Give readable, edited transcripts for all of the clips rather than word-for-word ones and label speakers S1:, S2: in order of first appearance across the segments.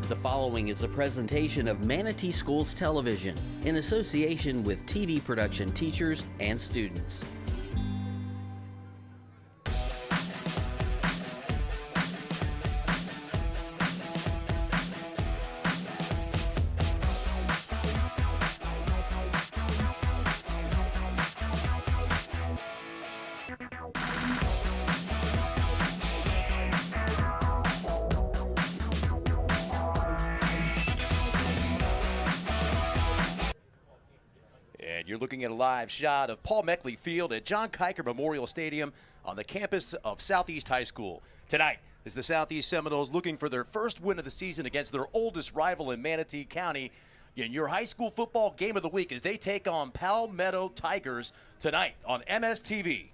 S1: The following is a presentation of Manatee Schools Television in association with TV production teachers and students.
S2: And you're looking at a live shot of Palmetto Field at John Kiker Memorial Stadium on the campus of Southeast High School. Tonight, as the Southeast Seminoles looking for their first win of the season against their oldest rival in Manatee County. In your high school football game of the week as they take on Palmetto Tigers tonight on MSTV.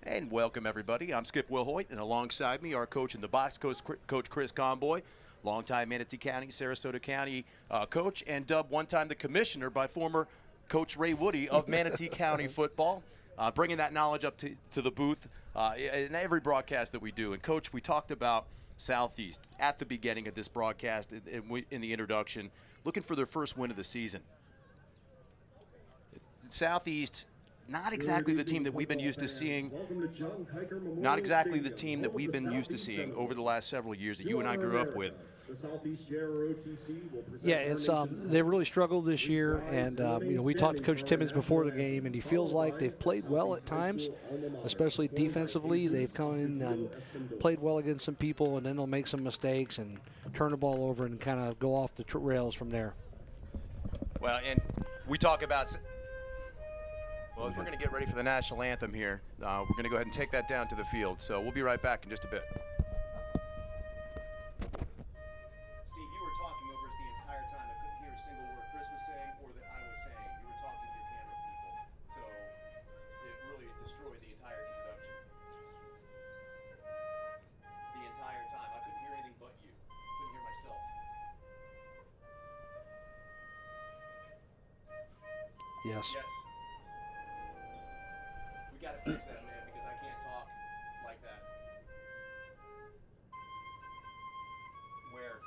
S2: And welcome, everybody. I'm Skip Wilhoit, and alongside me, our coach in the box, Coach Chris Conboy, longtime Manatee County, Sarasota County coach, and dubbed one time the commissioner by former Coach Ray Woody of Manatee County football, bringing that knowledge up to the booth in every broadcast that we do. And, Coach, we talked about Southeast at the beginning of this broadcast in the introduction, looking for their first win of the season. Southeast, not exactly the team that we've been used to seeing. Not exactly the team that we've been used to seeing over the last several years that you and I grew up with.
S3: Yeah, it's they really struggled this year, and we talked to Coach Timmons before the game, and he feels like they've played well at times, especially defensively. They've come in and played well against some people, and then they'll make some mistakes and turn the ball over and kind of go off the rails from there.
S2: Well, and we talk about. Well, we're going to get ready for the national anthem here. We're going to go ahead and take that down to the field. So we'll be right back in just a bit. Steve, you were talking over us the entire time. I couldn't hear a single word Chris was saying or that I was saying. You were talking to your camera people. So it really destroyed the entire introduction. The entire time. I couldn't hear anything but you. Couldn't hear myself.
S3: Yes.
S2: Yes. We got to fix that, man, because I can't talk like that. Where?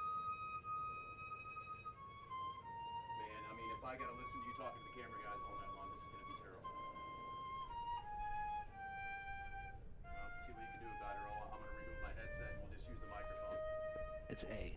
S2: Man, I mean, if I got to listen to you talking to the camera guys all night long, this is going to be terrible. See what you can do about it, or I'm going to remove my headset and we'll just use the microphone.
S3: It's A.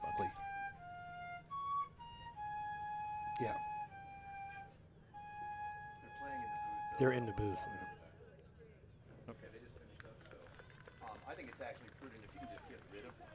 S3: Buckley. Yeah.
S2: They're playing in the booth.
S3: They're in the booth.
S2: Okay, they just finished up, so I think it's actually prudent if you can just get rid of them.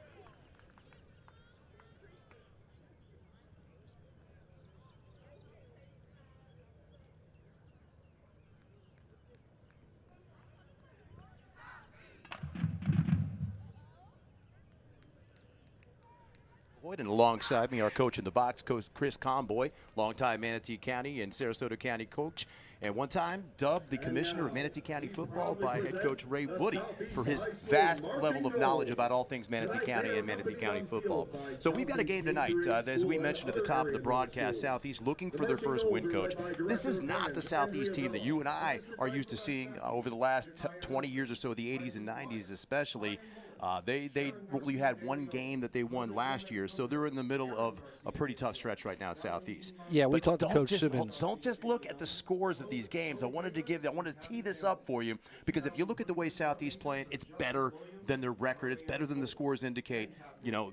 S2: And alongside me, our coach in the box, Coach Chris Conboy, longtime Manatee County and Sarasota County coach, and one time dubbed the commissioner of Manatee County football by head coach Ray Woody for his vast level of knowledge about all things Manatee County and Manatee County football. So we've got a game tonight, as we mentioned at the top of the broadcast, Southeast looking for their first win, Coach. This is not the Southeast team that you and I are used to seeing over the last 20 years or so, the 80s and 90s especially. They really had one game that they won last year, so they're in the middle of a pretty tough stretch right now at Southeast.
S3: Yeah, we
S2: But
S3: talked to
S2: don't
S3: Coach
S2: just,
S3: Simmons.
S2: Don't just look at the scores of these games. I wanted to tee this up for you, because if you look at the way Southeast playing, it's better than their record. It's better than the scores indicate.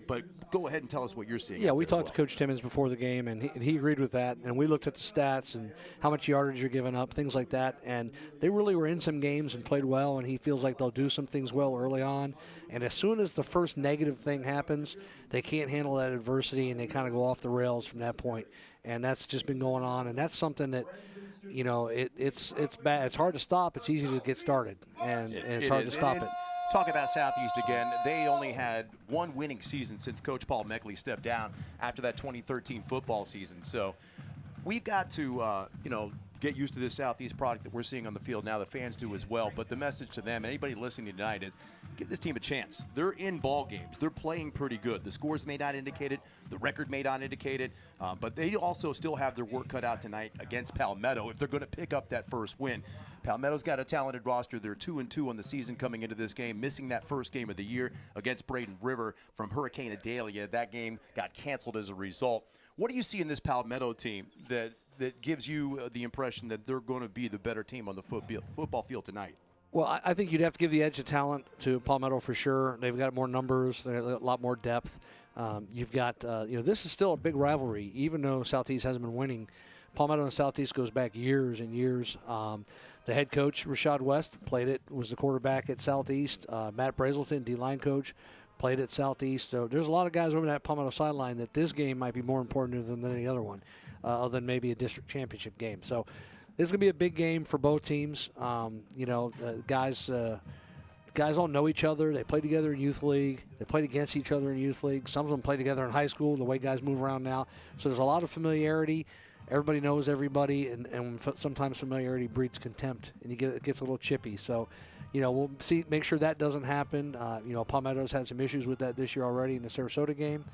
S2: But go ahead and tell us what you're seeing.
S3: Yeah, we talked to Coach Timmons before the game, and he agreed with that. And we looked at the stats and how much yardage you're giving up, things like that. And they really were in some games and played well, and he feels like they'll do some things well early on. And as soon as the first negative thing happens, they can't handle that adversity, and they kind of go off the rails from that point. And that's just been going on, and that's something that, it's bad. It's hard to stop. It's easy to get started, and it's hard to stop it.
S2: Talk about Southeast again. They only had one winning season since Coach Paul Meckley stepped down after that 2013 football season. So we've got to, get used to this Southeast product that we're seeing on the field now. The fans do as well. But the message to them, anybody listening tonight, is give this team a chance. They're in ball games. They're playing pretty good. The scores may not indicate it. The record may not indicate it. But they also still have their work cut out tonight against Palmetto if they're going to pick up that first win. Palmetto's got a talented roster. They're 2-2 on the season coming into this game, missing that first game of the year against Braden River from Hurricane Idalia. That game got canceled as a result. What do you see in this Palmetto team that gives you the impression that they're going to be the better team on the football field tonight?
S3: Well, I think you'd have to give the edge of talent to Palmetto for sure. They've got more numbers. They've got a lot more depth. You've got, this is still a big rivalry, even though Southeast hasn't been winning. Palmetto and Southeast goes back years and years. The head coach, Rashad West, was the quarterback at Southeast. Matt Brazelton, D-line coach, played at Southeast. So there's a lot of guys over that Palmetto sideline that this game might be more important to them than any other one, other than maybe a district championship game. So this is going to be a big game for both teams. Guys all know each other. They play together in youth league. They played against each other in youth league. Some of them play together in high school, the way guys move around now. So there's a lot of familiarity. Everybody knows everybody, and sometimes familiarity breeds contempt, and it gets a little chippy. So, we'll make sure that doesn't happen. Palmetto's had some issues with that this year already in the Sarasota game.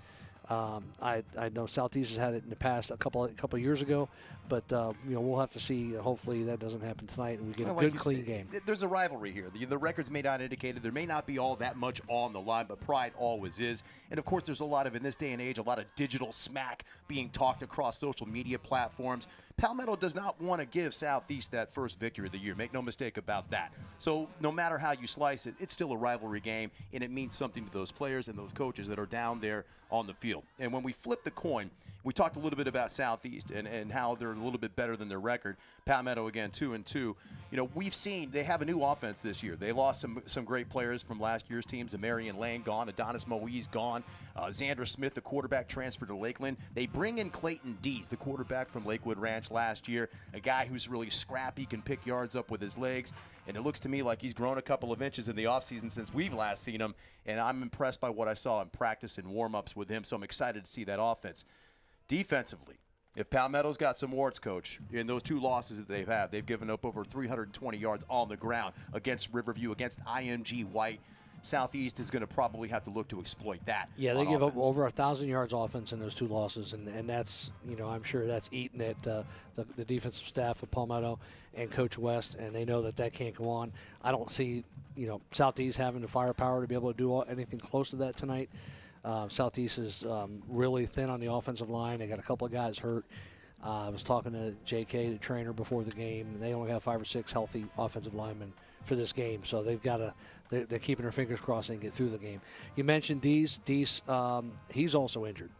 S3: I know Southeast has had it in the past a couple years ago, but we'll have to see. Hopefully that doesn't happen tonight, and we get a good, clean game.
S2: There's a rivalry here. The records may not indicate it. There may not be all that much on the line, but pride always is. And of course, there's a lot of, in this day and age, a lot of digital smack being talked across social media platforms. Palmetto does not want to give Southeast that first victory of the year. Make no mistake about that. So no matter how you slice it, it's still a rivalry game, and it means something to those players and those coaches that are down there on the field. And when we flip the coin, we talked a little bit about Southeast and how they're a little bit better than their record. Palmetto, again, 2-2. We've seen they have a new offense this year. They lost some great players from last year's teams. Marion Lane gone. Adonis Moise gone. Xander Smith, the quarterback, transferred to Lakeland. They bring in Clayton Dees, the quarterback from Lakewood Ranch last year, a guy who's really scrappy, can pick yards up with his legs. And it looks to me like he's grown a couple of inches in the offseason since we've last seen him. And I'm impressed by what I saw in practice and warm-ups with him, so I'm excited to see that offense. Defensively, if Palmetto's got some warts, Coach, in those two losses that they've given up over 320 yards on the ground against Riverview, against IMG White. Southeast is going to probably have to look to exploit that.
S3: Yeah, they give up over 1,000 yards offense in those two losses, and that's, I'm sure that's eating at the defensive staff of Palmetto and Coach West, and they know that can't go on. I don't see, Southeast having the firepower to be able to do anything close to that tonight. Southeast is really thin on the offensive line. They got a couple of guys hurt. I was talking to JK, the trainer, before the game, and they only have 5 or 6 healthy offensive linemen for this game. So they've got to they're keeping their fingers crossed and get through the game. You mentioned Dees. Dees, he's also injured.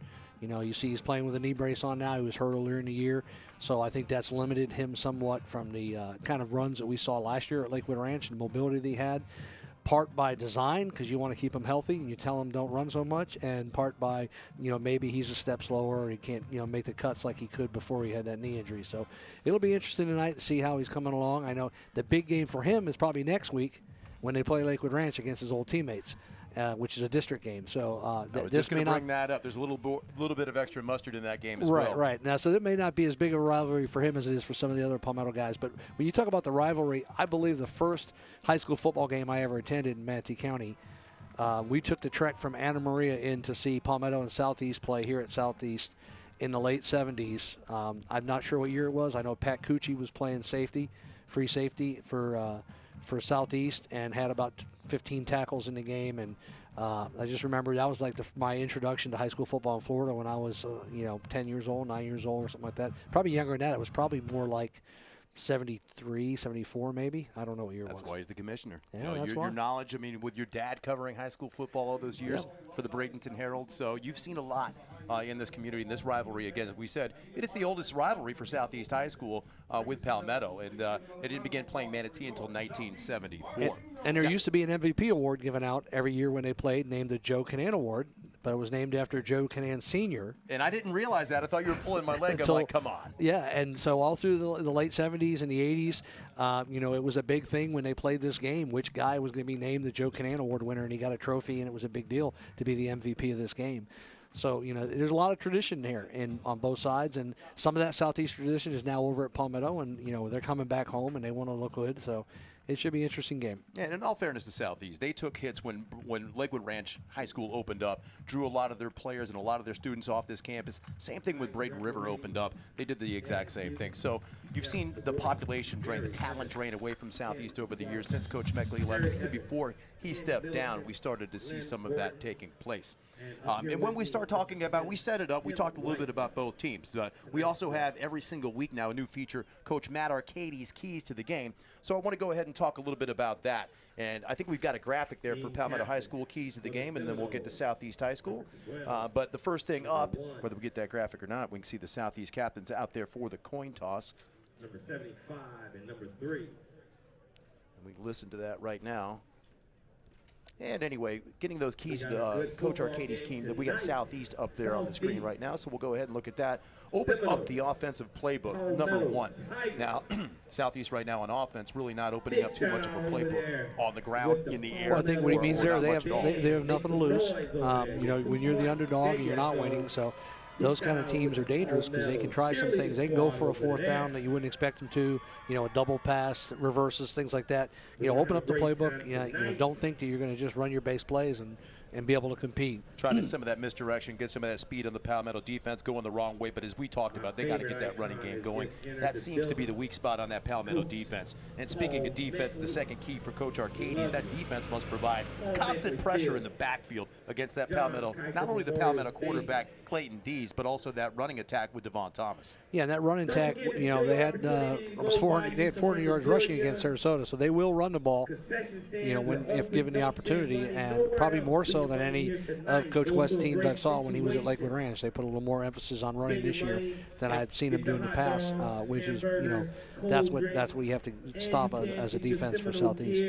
S3: You see he's playing with a knee brace on now. He was hurt earlier in the year. So I think that's limited him somewhat from the kind of runs that we saw last year at Lakewood Ranch and the mobility that he had. Part by design, because you want to keep him healthy and you tell him don't run so much, and part by, maybe he's a step slower or he can't, make the cuts like he could before he had that knee injury. So it'll be interesting tonight to see how he's coming along. I know the big game for him is probably next week when they play Lakewood Ranch against his old teammates. Which is a district game. So
S2: this may not bring that up. There's a little bit of extra mustard in that game as well.
S3: Right. Now, so it may not be as big of a rivalry for him as it is for some of the other Palmetto guys. But when you talk about the rivalry, I believe the first high school football game I ever attended in Manatee County, we took the trek from Anna Maria in to see Palmetto and Southeast play here at Southeast in the late 70s. I'm not sure what year it was. I know Pat Cucci was playing free safety for Southeast, and had about 15 tackles in the game, and I just remember that was like my introduction to high school football in Florida when I was, 10 years old, 9 years old or something like that. Probably younger than that. It was probably more like 73, 74 maybe. I don't know what year it was.
S2: That's why he's the commissioner.
S3: Yeah, that's why.
S2: Your knowledge, I mean, with your dad covering high school football all those years for the Bradenton Herald, so you've seen a lot in this community, in this rivalry. Again, as we said, it is the oldest rivalry for Southeast High School with Palmetto, and they didn't begin playing Manatee until 1974.
S3: And there used to be an MVP award given out every year when they played, named the Joe Canan Award, but it was named after Joe Canan Sr.
S2: And I didn't realize that. I thought you were pulling my leg. I'm like, come on.
S3: Yeah, and so all through the late 70s and the 80s, it was a big thing when they played this game, which guy was going to be named the Joe Canan Award winner, and he got a trophy, and it was a big deal to be the MVP of this game. So, there's a lot of tradition here on both sides, and some of that Southeast tradition is now over at Palmetto, and, they're coming back home, and they want to look good, so it should be an interesting game.
S2: Yeah, and in all fairness to Southeast, they took hits when Lakewood Ranch High School opened up, drew a lot of their players and a lot of their students off this campus. Same thing with Braden River opened up. They did the exact same thing. So you've seen the population drain, the talent drain away from Southeast over the years since Coach Meckley left. Even before he stepped down, we started to see some of that taking place. And when we start talking about, we set it up, we talked a little bit about both teams. We also have every single week now a new feature, Coach Matt Arcady's Keys to the Game. So I want to go ahead and talk a little bit about that. And I think we've got a graphic there for Palmetto High School Keys to the Game, and then we'll get to Southeast High School. But the first thing up, whether we get that graphic or not, we can see the Southeast captains out there for the coin toss.
S4: Number 75 and number 3.
S2: And we listen to that right now. And anyway, getting those keys to Coach Arcady's keys, we got Southeast up there on the screen right now, so we'll go ahead and look at that. Open up the offensive playbook, number 1. Now, Southeast right now on offense, really not opening up too much of a playbook on the ground, in the air.
S3: Well, I think what he means there, they have nothing to lose. When you're the underdog and you're not winning, so those kind of teams are dangerous because they can try some things. They can go for a fourth down that you wouldn't expect them to, a double pass, reverses, things like that. Open up the playbook. Don't think that you're going to just run your base plays and be able to compete.
S2: Trying to some of that misdirection, get some of that speed on the Palmetto defense going the wrong way, but as we talked about, they got to get that running game going. That seems to be the weak spot on that Palmetto defense. And speaking of defense, the second key for Coach Arcady is that defense must provide constant pressure in the backfield against that Palmetto, not only the Palmetto quarterback, Clayton Dees, but also that running attack with Devon Thomas.
S3: Yeah, and that running attack, they had almost 400. They had 400 yards rushing against Sarasota, so they will run the ball, if given the opportunity, and probably more so than any of Coach West's teams I've saw when he was at Lakewood Ranch. They put a little more emphasis on running this year than I had seen him do in the past, which is, that's what you have to stop as a defense for Southeast.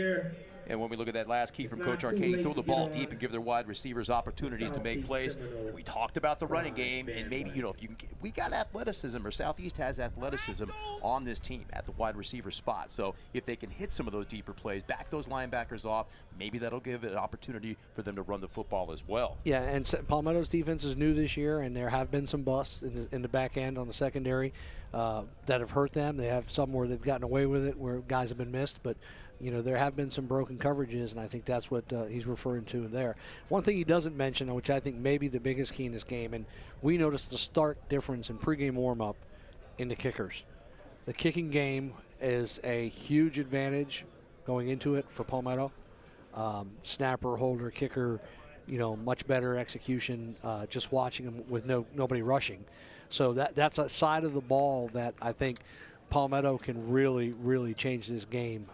S2: And when we look at that last key from Coach Arcady, throw the ball deep and give their wide receivers opportunities to make plays. We talked about the running game, and maybe, if you can we got athleticism, or Southeast has athleticism on this team at the wide receiver spot. So if they can hit some of those deeper plays, back those linebackers off, maybe that'll give it an opportunity for them to run the football as well.
S3: Yeah, and Palmetto's defense is new this year, and there have been some busts in the back end on the secondary that have hurt them. They have some where they've gotten away with it, where guys have been missed, but there have been some broken coverages, and I think that's what he's referring to there. One thing he doesn't mention, which I think may be the biggest key in this game, and we noticed the stark difference in pregame warm-up in the kickers. The kicking game is a huge advantage going into it for Palmetto. Snapper, holder, kicker, much better execution, just watching them with nobody rushing. So that's a side of the ball that I think Palmetto can really, really change this game.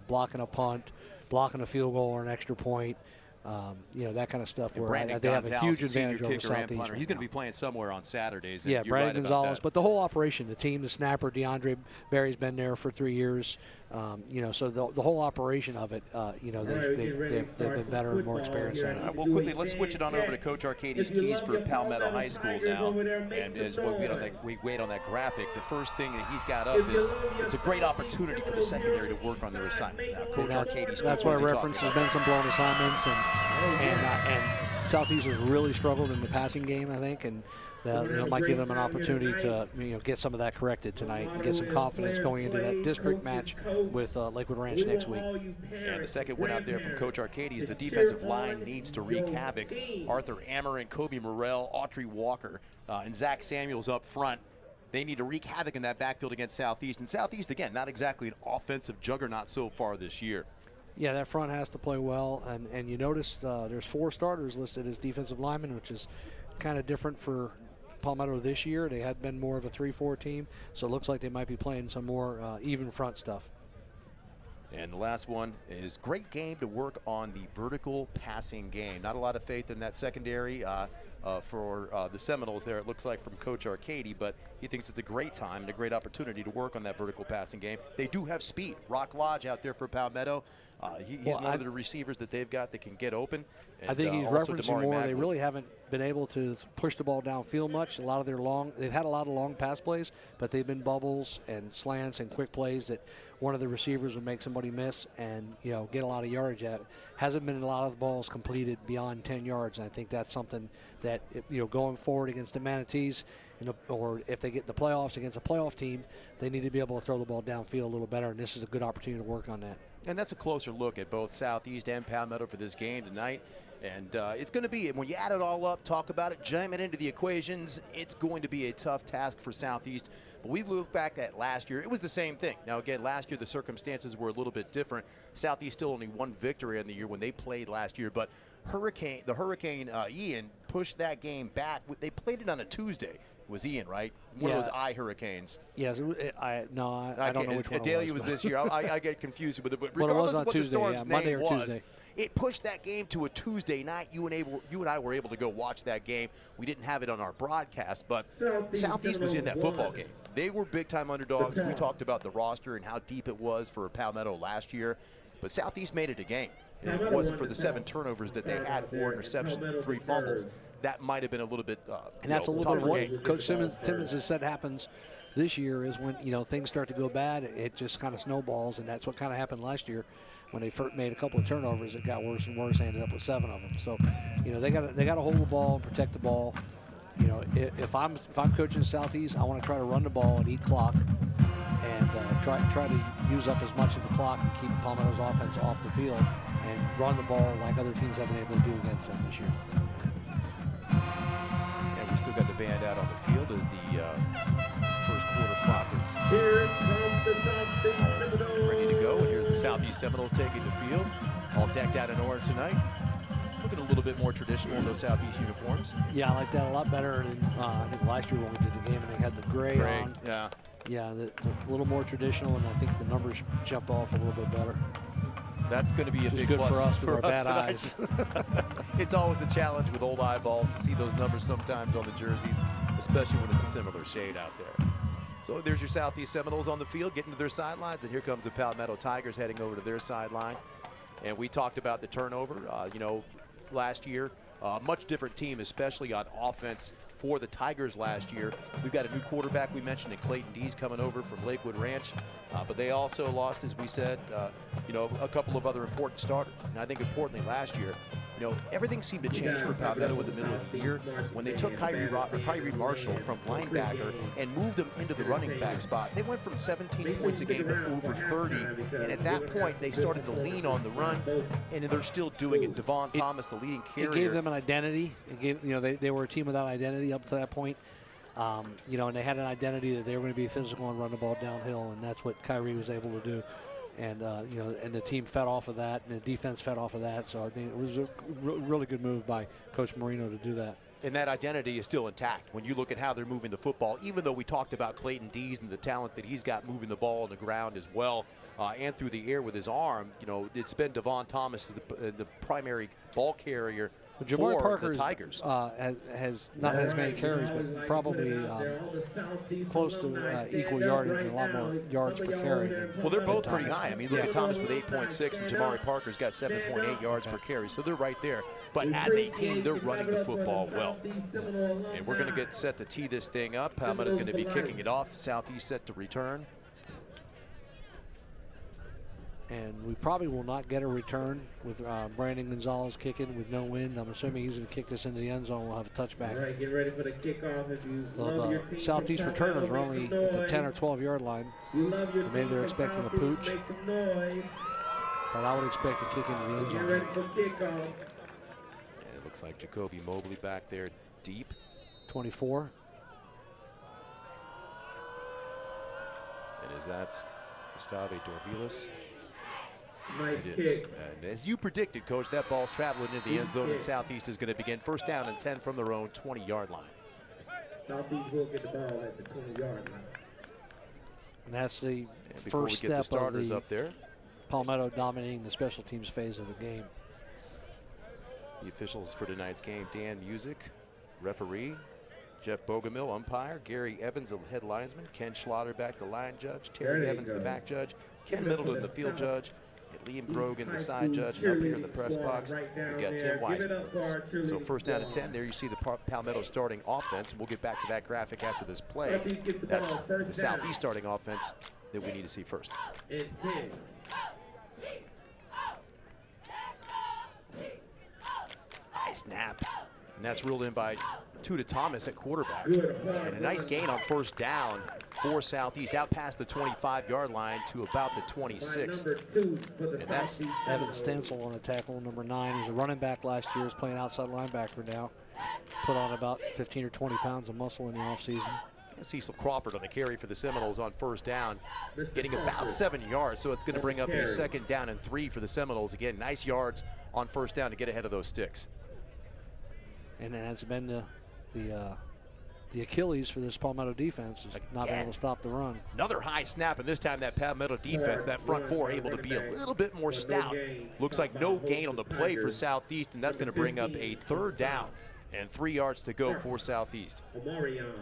S3: Blocking a punt, blocking a field goal or an extra point, that kind of stuff. Where they have a huge advantage over Southeast.
S2: He's going to be playing somewhere on Saturdays.
S3: Yeah, Brandon Gonzalez. But the whole operation, the team, the snapper, DeAndre Berry's been there for 3 years. So the whole operation of it, they've been better and more experienced in it.
S2: Well, quickly, let's switch it on over to Coach Arcady's keys for Palmetto High School now. And as we wait on that graphic, the first thing that he's got up is it's a great opportunity for the secondary to work on their assignments. Now, Coach Arcady's
S3: that's why reference has been some blown assignments, and Southeast has really struggled in the passing game, I think, and might give them an opportunity to get some of that corrected tonight and get some confidence going into that district match with Lakewood Ranch next week.
S2: And the second one out there from Coach Arcady is the defensive line needs to wreak havoc. Arthur Ameren, Kobe Morrell, Autry Walker, and Zach Samuels up front. They need to wreak havoc in that backfield against Southeast. And Southeast, again, not exactly an offensive juggernaut so far this year.
S3: Yeah, that front has to play well, and you notice there's 4 starters listed as defensive linemen, which is kind of different for Palmetto this year. They had been more of a 3-4 team, so it looks like they might be playing some more even front stuff.
S2: And the last one is great game to work on the vertical passing game. Not a lot of faith in that secondary for the Seminoles there, it looks like, from Coach Arcady, but he thinks it's a great time and a great opportunity to work on that vertical passing game. They do have speed. Rock Lodge out there for Palmetto. He's one of the receivers that they've got that can get open. And,
S3: I think he's
S2: also
S3: referencing
S2: Damari
S3: more.
S2: Magley.
S3: They really haven't been able to push the ball downfield much. A lot of they've had a lot of long pass plays, but they've been bubbles and slants and quick plays that one of the receivers would make somebody miss and get a lot of yardage at. Hasn't been a lot of the balls completed beyond 10 yards. And I think that's something that going forward against the Manatees, or if they get the playoffs against a playoff team, they need to be able to throw the ball downfield a little better. And this is a good opportunity to work on that.
S2: And that's a closer look at both Southeast and Palmetto for this game tonight. And it's going to be, when you add it all up, talk about it, jam it into the equations, it's going to be a tough task for Southeast. But we look back at last year, it was the same thing. Now, again, last year the circumstances were a little bit different. Southeast still only 1 victory in the year when they played last year. But Hurricane Ian pushed that game back. They played it on a Tuesday. It was Ian, right? One of those I-hurricanes.
S3: Yes, I don't know which one
S2: Adelia
S3: it
S2: was this year. I get confused with it. But
S3: well,
S2: regardless
S3: it was on
S2: of what
S3: Tuesday,
S2: the storm's
S3: Monday
S2: name
S3: or
S2: was,
S3: Tuesday.
S2: it pushed that game to a Tuesday night. You and I were able to go watch that game. We didn't have it on our broadcast, but Southeast was in that football game. They were big-time underdogs. We talked about the roster and how deep it was for Palmetto last year, but Southeast made it a game. And if it wasn't for the 7 turnovers that they had, 4 interceptions, 3 fumbles, that might have been a little bit
S3: and that's a little bit of what
S2: game.
S3: Coach Timmons has said happens this year is when things start to go bad, it just kind of snowballs, and that's what kind of happened last year. When they first made a couple of turnovers, it got worse and worse. They ended up with 7 of them. So, they got to hold the ball and protect the ball. If I'm coaching Southeast, I want to try to run the ball and eat clock, and try to use up as much of the clock and keep Palmetto's offense off the field and run the ball like other teams have been able to do against them this year.
S2: And we still got the band out on the field as the first quarter clock is
S4: Here comes the Southeast Seminoles.
S2: ready to go. And here's the Southeast Seminoles taking the field, all decked out in orange tonight. Looking a little bit more traditional in those Southeast uniforms.
S3: Yeah, I like that a lot better than I think last year when we did the game and they had the gray on.
S2: Yeah.
S3: Yeah, a little more traditional, and I think the numbers jump off a little bit better.
S2: That's going to be a big
S3: good
S2: plus
S3: for us with our bad
S2: tonight.
S3: eyes.
S2: It's always the challenge with old eyeballs to see those numbers sometimes on the jerseys, especially when it's a similar shade out there. So there's your Southeast Seminoles on the field, getting to their sidelines, and here comes the Palmetto Tigers heading over to their sideline. And we talked about the turnover, last year. Much different team, especially on offense for the Tigers last year. We've got a new quarterback we mentioned in Clayton Dees coming over from Lakewood Ranch, but they also lost, as we said, a couple of other important starters. And I think importantly last year, everything seemed to change for Palmetto in the middle of the year when they took Kyrie Marshall from linebacker and moved him into the running back spot. They went from 17 points a game to over 30, and at that point they started to lean on the run, and they're still doing it. Devon Thomas, the leading carrier.
S3: It gave them an identity. It gave they were a team without identity up to that point. And they had an identity that they were going to be physical and run the ball downhill, and that's what Kyrie was able to do. And and the team fed off of that, and the defense fed off of that. So I think it was a really good move by Coach Marino to do that.
S2: And that identity is still intact when you look at how they're moving the football, even though we talked about Clayton Dees and the talent that he's got moving the ball on the ground as well, and through the air with his arm. It's been Devon Thomas as the primary ball carrier
S3: Jamari
S2: for
S3: Parker
S2: the Tigers.
S3: has not as many carries, but probably close to equal yardage and a lot more yards per carry.
S2: Well, they're both pretty high. I mean, look at Thomas with 8.6 and Jamari Parker's got 7.8 yards per carry, so they're right there. But as a team, they're running the football well. And we're going to get set to tee this thing up. Palmetto's going to be kicking it off. Southeast set to return.
S3: And we probably will not get a return with Brandon Gonzalez kicking with no wind. I'm assuming he's going to kick this into the end zone. We'll have a touchback.
S4: All right, get ready for the kickoff. If you love your team,
S3: Southeast returners are only at the 10 or 12 yard line.
S4: You love your
S3: Maybe
S4: team,
S3: they're expecting a
S4: Southeast,
S3: pooch.
S4: Make some noise.
S3: But I would expect a kick into the end
S4: Get
S3: zone.
S4: ready for kickoff.
S2: And it looks like Jacoby Mobley back there deep.
S3: 24.
S2: And is that Gustave Dorvilas?
S4: Nice
S2: It is.
S4: kick.
S2: And as you predicted, Coach, that ball's traveling into the end zone, and Southeast is going to begin first down and 10 from their own 20-yard line.
S4: Southeast will get the ball at the 20-yard line.
S3: And that's the
S2: And before
S3: first
S2: we get the
S3: step of
S2: starters
S3: the
S2: up there,
S3: Palmetto dominating the special teams phase of the game.
S2: the officials for tonight's game: Dan Music, referee; Jeff Bogomil, umpire; Gary Evans, the head linesman; Ken Schlotterbeck, the line judge; Terry Evans, the back judge; Ken Middleton, the field judge; and Liam Grogan, the side judge. And up here in the press box, we've got Tim Weisman with us. So first down and 10. There you see the Palmetto starting offense, and we'll get back to that graphic after this play. That's the Southeast starting offense that we need to see first.
S4: And 10.
S2: High snap. And that's ruled in by Tuda Thomas at quarterback.
S4: Good.
S2: And a nice gain on first down for Southeast, out past the 25-yard line to about the 26.
S4: Number 2 for the
S2: And that's
S4: Southeast.
S3: Evan Stencil on a tackle, number 9. He's a running back last year. He's playing outside linebacker now. Put on about 15 or 20 pounds of muscle in the offseason.
S2: Cecil Crawford on the carry for the Seminoles on first down, getting about 7 yards, so it's going to bring up a second down and 3 for the Seminoles. Again, nice yards on first down to get ahead of those sticks.
S3: And that's been the Achilles for this Palmetto defense, is not able to stop the run.
S2: Another high snap, and this time that Palmetto defense, that front four, able to be a little bit more stout. Looks like no gain on the play for Southeast, and that's going to bring up a third down and 3 yards to go for Southeast.
S4: Omarion.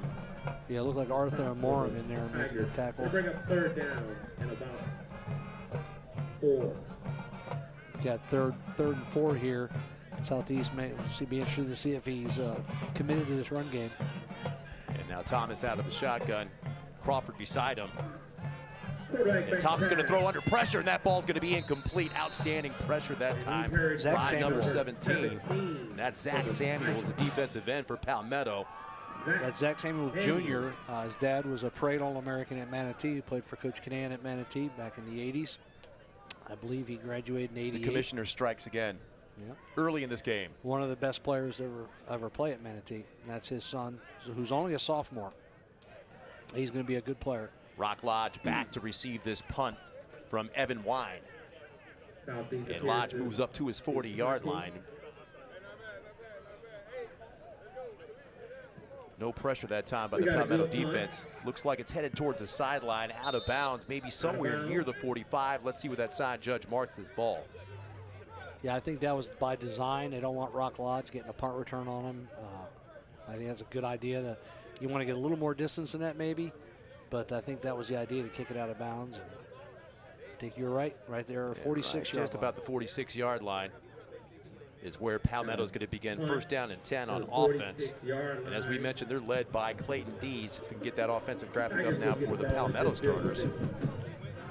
S3: Yeah, it looked like Arthur and Morum in there making the tackle.
S4: We'll bring up third down and about 4.
S3: Got third and 4 here. Southeast may be interested to see if he's committed to this run game.
S2: And now Thomas out of the shotgun. Crawford beside him. And Thomas going to throw under pressure, and that ball's going to be incomplete. Outstanding pressure that time by number 17. And that's Zach Samuels, the defensive end for Palmetto.
S3: That's Zach Samuels Jr. His dad was a parade All-American at Manatee. He played for Coach Canan at Manatee back in the 80s. I believe he graduated in 88.
S2: The commissioner strikes again.
S3: Yep.
S2: Early in this game.
S3: One of the best players ever play at Manatee. And that's his son, who's only a sophomore. He's going to be a good player.
S2: Rock Lodge back to receive this punt from Evan Wine. And Lodge moves up to his 40-yard line. No pressure that time by the Palmetto defense. Looks like it's headed towards the sideline, out of bounds, maybe somewhere near the 45. Let's see where that side judge marks this ball.
S3: Yeah, I think that was by design. They don't want Rock Lodge getting a punt return on him. I think that's a good idea. You want to get a little more distance than that maybe, but I think that was the idea, to kick it out of bounds. And I think you're right there, 46-yard line.
S2: Just about the 46-yard line is where Palmetto's going to begin first down and 10 on offense. And as we mentioned, they're led by Clayton Dees. If we can get that offensive graphic up now for the Palmetto starters.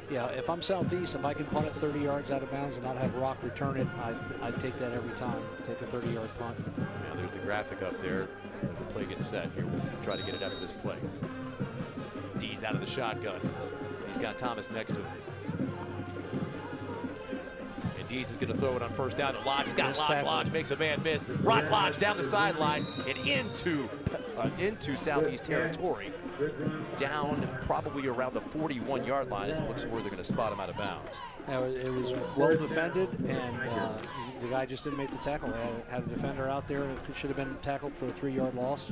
S3: Yeah, if I'm Southeast, if I can punt it 30 yards out of bounds and not have Rock return it, I'd take that every time. Take a 30-yard punt.
S2: Now there's the graphic up there as the play gets set. Here, we'll try to get it after this play. D's out of the shotgun. He's got Thomas next to him. And Dees is going to throw it on first down to Lodge. He's got Lodge. Lodge makes a man miss. Rock Lodge down the sideline and into Southeast territory. Down probably around the 41-yard line as it looks where they're going to spot him out of bounds.
S3: It was well defended, and the guy just didn't make the tackle. They had a defender out there that should have been tackled for a 3-yard loss,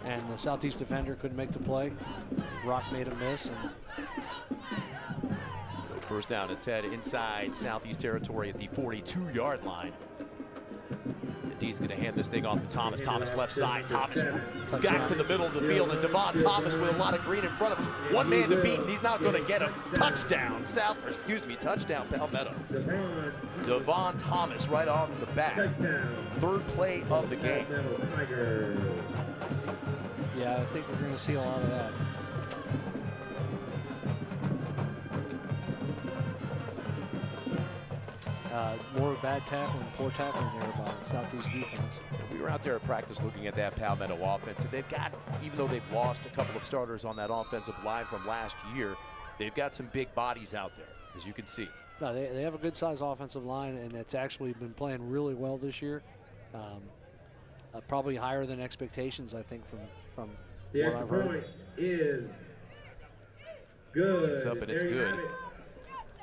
S3: and the Southeast defender couldn't make the play. Rock made a miss.
S2: So first down and 10 inside Southeast territory at the 42-yard line. D's going to hand this thing off to Thomas. Thomas left side. Thomas back to the middle of the field, and Devon Thomas with a lot of green in front of him. One man to beat, and he's not going to get him. Touchdown, touchdown Palmetto. Devon Thomas right on the back. Third play of the game.
S3: Yeah, I think we're going to see a lot of that. More bad tackling, poor tackling there by the Southeast defense.
S2: We were out there at practice looking at that Palmetto offense, and they've got, even though they've lost a couple of starters on that offensive line from last year, they've got some big bodies out there, as you can see.
S3: No, they have a good-sized offensive line, and it's actually been playing really well this year. Probably higher than expectations, I think, from what I've heard.
S4: Point is good.
S2: It's up and it's good.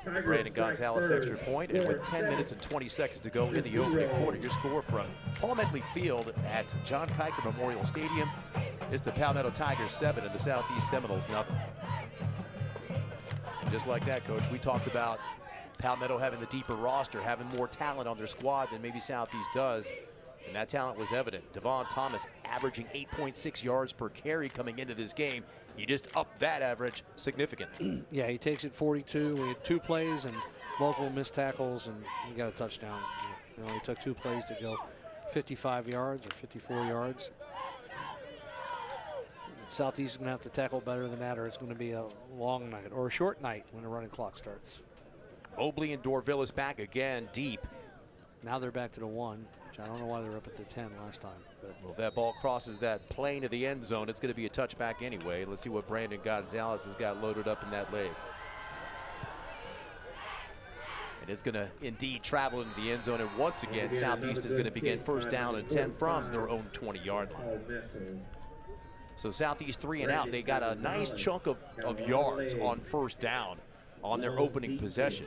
S2: Brandon Gonzalez extra point, and with 10 minutes and 20 seconds to go in the opening quarter, your score from Palmetto Field at John Kiker Memorial Stadium is the Palmetto Tigers 7 and the Southeast Seminoles nothing. And just like that, Coach, we talked about Palmetto having the deeper roster, having more talent on their squad than maybe Southeast does, and that talent was evident. Devon Thomas averaging 8.6 yards per carry coming into this game. He just upped that average significantly.
S3: Yeah, he takes it 42. We had 2 plays and multiple missed tackles, and he got a touchdown. You know, he took 2 plays to go 55 yards or 54 yards. Southeast is going to have to tackle better than that, or it's going to be a long night or a short night when the running clock starts.
S2: Mobley and Dorvillis back again deep.
S3: Now they're back to the 1, which I don't know why they were up at the 10 last time. But
S2: Well, if that ball crosses that plane of the end zone, it's going to be a touchback anyway. Let's see what Brandon Gonzalez has got loaded up in that leg. And it's going to indeed travel into the end zone. And once again, Southeast is going to begin first down and 10 from their own 20-yard line. So Southeast 3 and out. They got a nice chunk of yards on first down on their opening possession.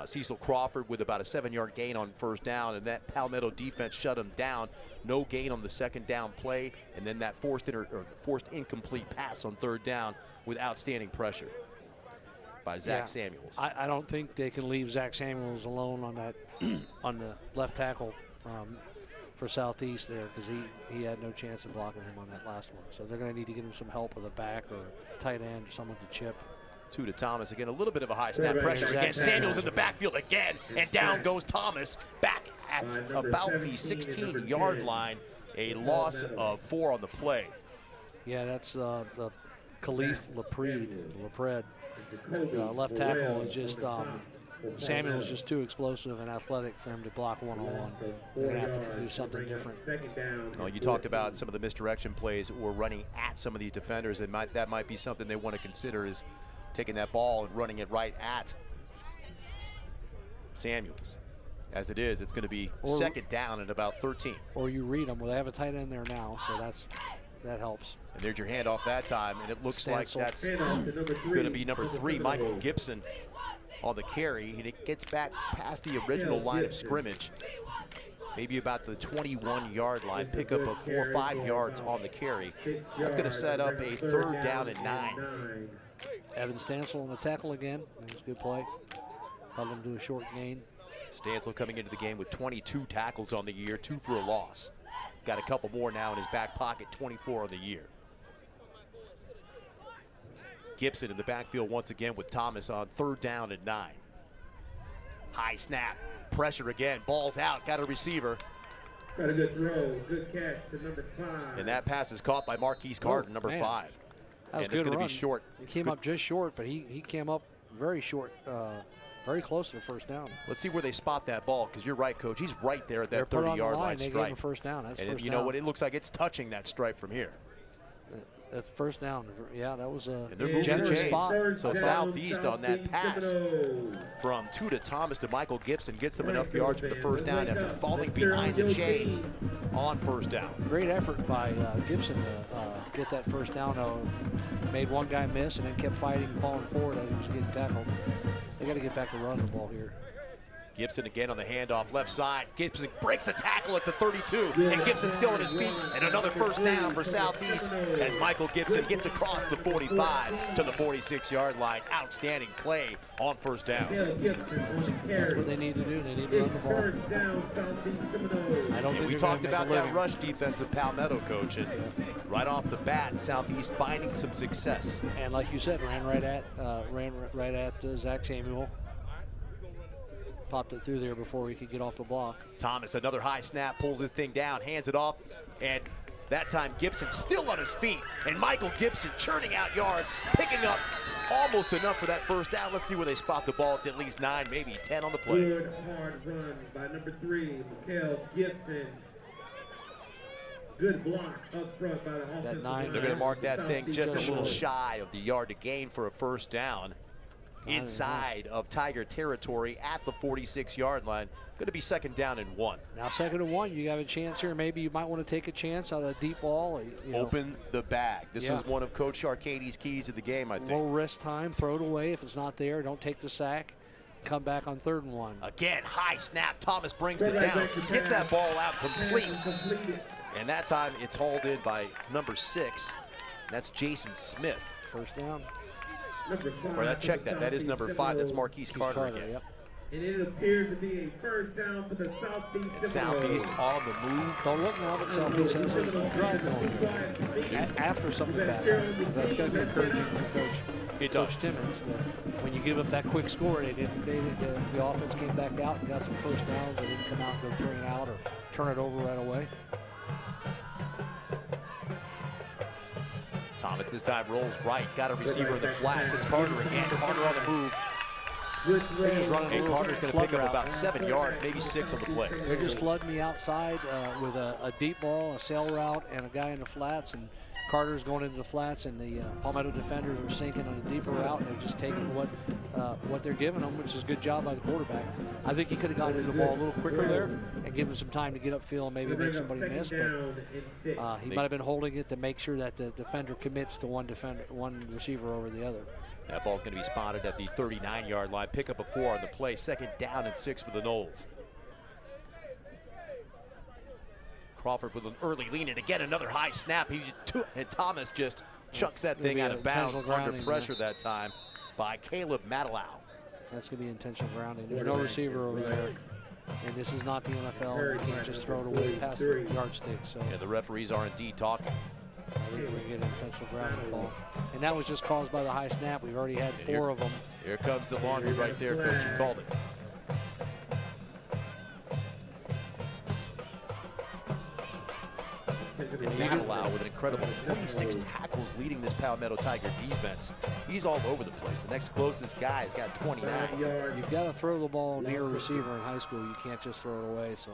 S2: Cecil Crawford with about a 7-yard gain on first down, and that Palmetto defense shut him down. No gain on the second down play, and then that forced incomplete pass on third down with outstanding pressure by Zach Samuels.
S3: I don't think they can leave Zach Samuels alone on that on the left tackle for Southeast there, because he had no chance of blocking him on that last one. So they're going to need to get him some help with a back or tight end or someone to chip.
S2: 2 to Thomas again, a little bit of a high snap pressure again. Samuels in the backfield again, and down goes Thomas back at about the 16-yard line. A loss of 4 on the play.
S3: Yeah, that's the Khalif Lapred. Left tackle is just Samuel's just too explosive and athletic for him to block one-on-one. They're going to have to do something different.
S2: Well, you talked about some of the misdirection plays or running at some of these defenders, and that might be something they want to consider, is taking that ball and running it right at Samuels. As it is, it's going to be second down at about 13.
S3: Or you read them. Well, they have a tight end there now, so that helps.
S2: And there's your handoff that time, and it looks like that's going to be number 3, Michael Gibson, on the carry. And it gets back past the original line of scrimmage, maybe about the 21-yard line, pick up of 4 or 5 yards on the carry. That's going to set up a third down and 9.
S3: Evan Stansel on the tackle again. It was a good play. Held him to a short gain.
S2: Stansel coming into the game with 22 tackles on the year, 2 for a loss. Got a couple more now in his back pocket, 24 on the year. Gibson in the backfield once again with Thomas on third down and 9. High snap, pressure again, ball's out, got a receiver.
S4: Got a good throw, good catch to number 5.
S2: And that pass is caught by Marquise Carden, number 5.
S3: That was
S2: and it's going to be short.
S3: He came up just short, but he came up very short, very close to the first down.
S2: Let's see where they spot that ball, because you're right, Coach. He's right there at that 30-yard line
S3: stripe. They gave him a first down. That's
S2: and
S3: first
S2: you
S3: down.
S2: know what? It looks like it's touching that stripe from here.
S3: That's first down. Yeah, that was a
S2: generous
S3: spot.
S2: So Southeast on that pass from 2 to Thomas to Michael Gibson gets them enough yards for the first down after falling behind the chains on first down.
S3: Great effort by Gibson to get that first down. Made one guy miss and then kept fighting and falling forward as he was getting tackled. They got to get back to running the ball here.
S2: Gibson again on the handoff, left side. Gibson breaks a tackle at the 32, and Gibson still on his feet, and another first down for Southeast as Michael Gibson gets across the 45 to the 46-yard line. Outstanding play on first down.
S3: That's what they need to do. They need to run the ball.
S4: First down, Southeast Seminoles.
S3: I don't think
S2: we talked about that rush defense of Palmetto, Coach, and right off the bat, Southeast finding some success.
S3: And like you said, ran right at Zach Samuel. Popped it through there before he could get off the block.
S2: Thomas, another high snap, pulls the thing down, hands it off, and that time Gibson still on his feet, and Michael Gibson churning out yards, picking up almost enough for that first down. Let's see where they spot the ball. It's at least 9, maybe 10 on the play.
S4: Good hard run by number 3, Mikael Gibson. Good block up front by the offensive line.
S2: They're going to mark that thing just a little shy of the yard to gain for a first down. Inside of Tiger territory at the 46-yard line. Going to be second down and 1.
S3: Now second and 1, you got a chance here. Maybe you might want to take a chance on a deep ball.
S2: Open the bag. This is one of Coach Arcady's keys to the game, I think.
S3: Low risk time, throw it away if it's not there. Don't take the sack. come back on 3rd and 1.
S2: Again, high snap. Thomas brings it down, gets that ball out complete. And that time it's hauled in by number 6. That's Jason Smith.
S3: First down.
S2: Or check that. That is number 5. That's Marquise Carter again.
S3: Yep.
S4: And it appears to be a first down for the Southeast.
S2: And Southeast on the move.
S3: Don't look now, but Southeast has a drive going after something bad. That's going to be encouraging for Coach Timmons. That when you give up that quick score, the offense came back out and got some first downs. They didn't come out and go 3 and out or turn it over right away.
S2: Thomas this time rolls right. Got a receiver in the flats. It's Carter again. Carter on the move.
S3: They're just running
S2: and Carter's going to pick up about 7 yards, maybe 6 on the play.
S3: They're just flooding the outside with a deep ball, a sail route, and a guy in the flats. And Carter's going into the flats, and the Palmetto defenders are sinking on a deeper route, and they're just taking what they're giving them, which is a good job by the quarterback. I think he could have gotten into the ball a little quicker there and given some time to get upfield and maybe make somebody miss. But he might have been holding it to make sure that the defender commits to one receiver over the other.
S2: That ball's going to be spotted at the 39-yard line. Pick up a 4 on the play. 2nd down and 6 for the Noles. Crawford with an early lean, and again another high snap. And Thomas just chucks that thing out of bounds under pressure that time by Caleb Matalau.
S3: That's going to be intentional grounding. There's no receiver over there. And this is not the NFL. You can't just throw it away past the yardstick. So
S2: yeah, the referees are indeed talking.
S3: I think we're going to get an intentional grounding call. And that was just caused by the high snap. We've already had 4 of them.
S2: Here comes the laundry right there, Coach. You called it. Matalau with an incredible 46 tackles leading this Palmetto Tiger defense. He's all over the place. The next closest guy has got 29.
S3: You've got to throw the ball near a receiver in high school. You can't just throw it away. So,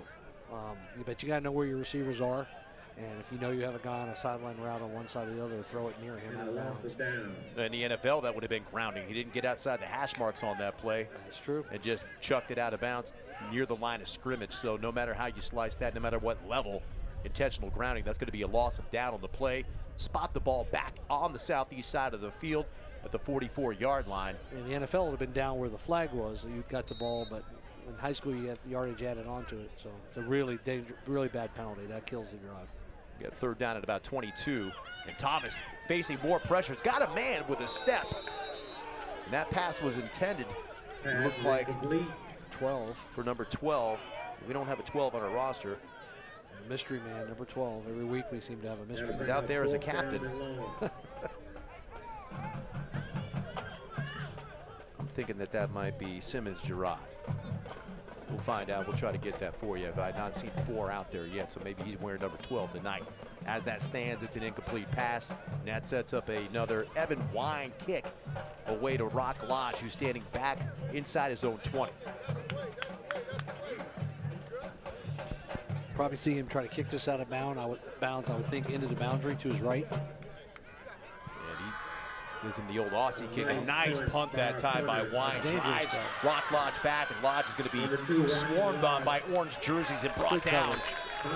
S3: but you got to know where your receivers are. And if you know you have a guy on a sideline route on one side or the other, throw it near him.
S2: In the NFL, that would have been grounding. He didn't get outside the hash marks on that play.
S3: That's true.
S2: And just chucked it out of bounds near the line of scrimmage. So no matter how you slice that, no matter what level, intentional grounding, that's going to be a loss of down on the play. Spot the ball back on the southeast side of the field at the 44-yard line.
S3: In the NFL, it would have been down where the flag was. You got the ball, but in high school, you have the yardage added onto it. So it's a really bad penalty. That kills the drive.
S2: We got 3rd down at about 22. And Thomas facing more pressure. He's got a man with a step. And that pass was intended. It looked like
S3: 12
S2: for number 12. We don't have a 12 on our roster.
S3: Mystery man, number 12. Every week we seem to have a mystery man.
S2: He's out there as a captain. I'm thinking that might be Simmons Gerard. We'll find out. We'll try to get that for you. But I've not seen 4 out there yet, so maybe he's wearing number 12 tonight. As that stands, it's an incomplete pass, and that sets up another Evan Wine kick away to Rock Lodge, who's standing back inside his own 20.
S3: Probably see him try to kick this out of bounds. I would think into the boundary to his right.
S2: Gives him the old Aussie kick. A nice punt that time by Wine. Drives Rock Lodge back, and Lodge is going to be swarmed on by orange jerseys and brought down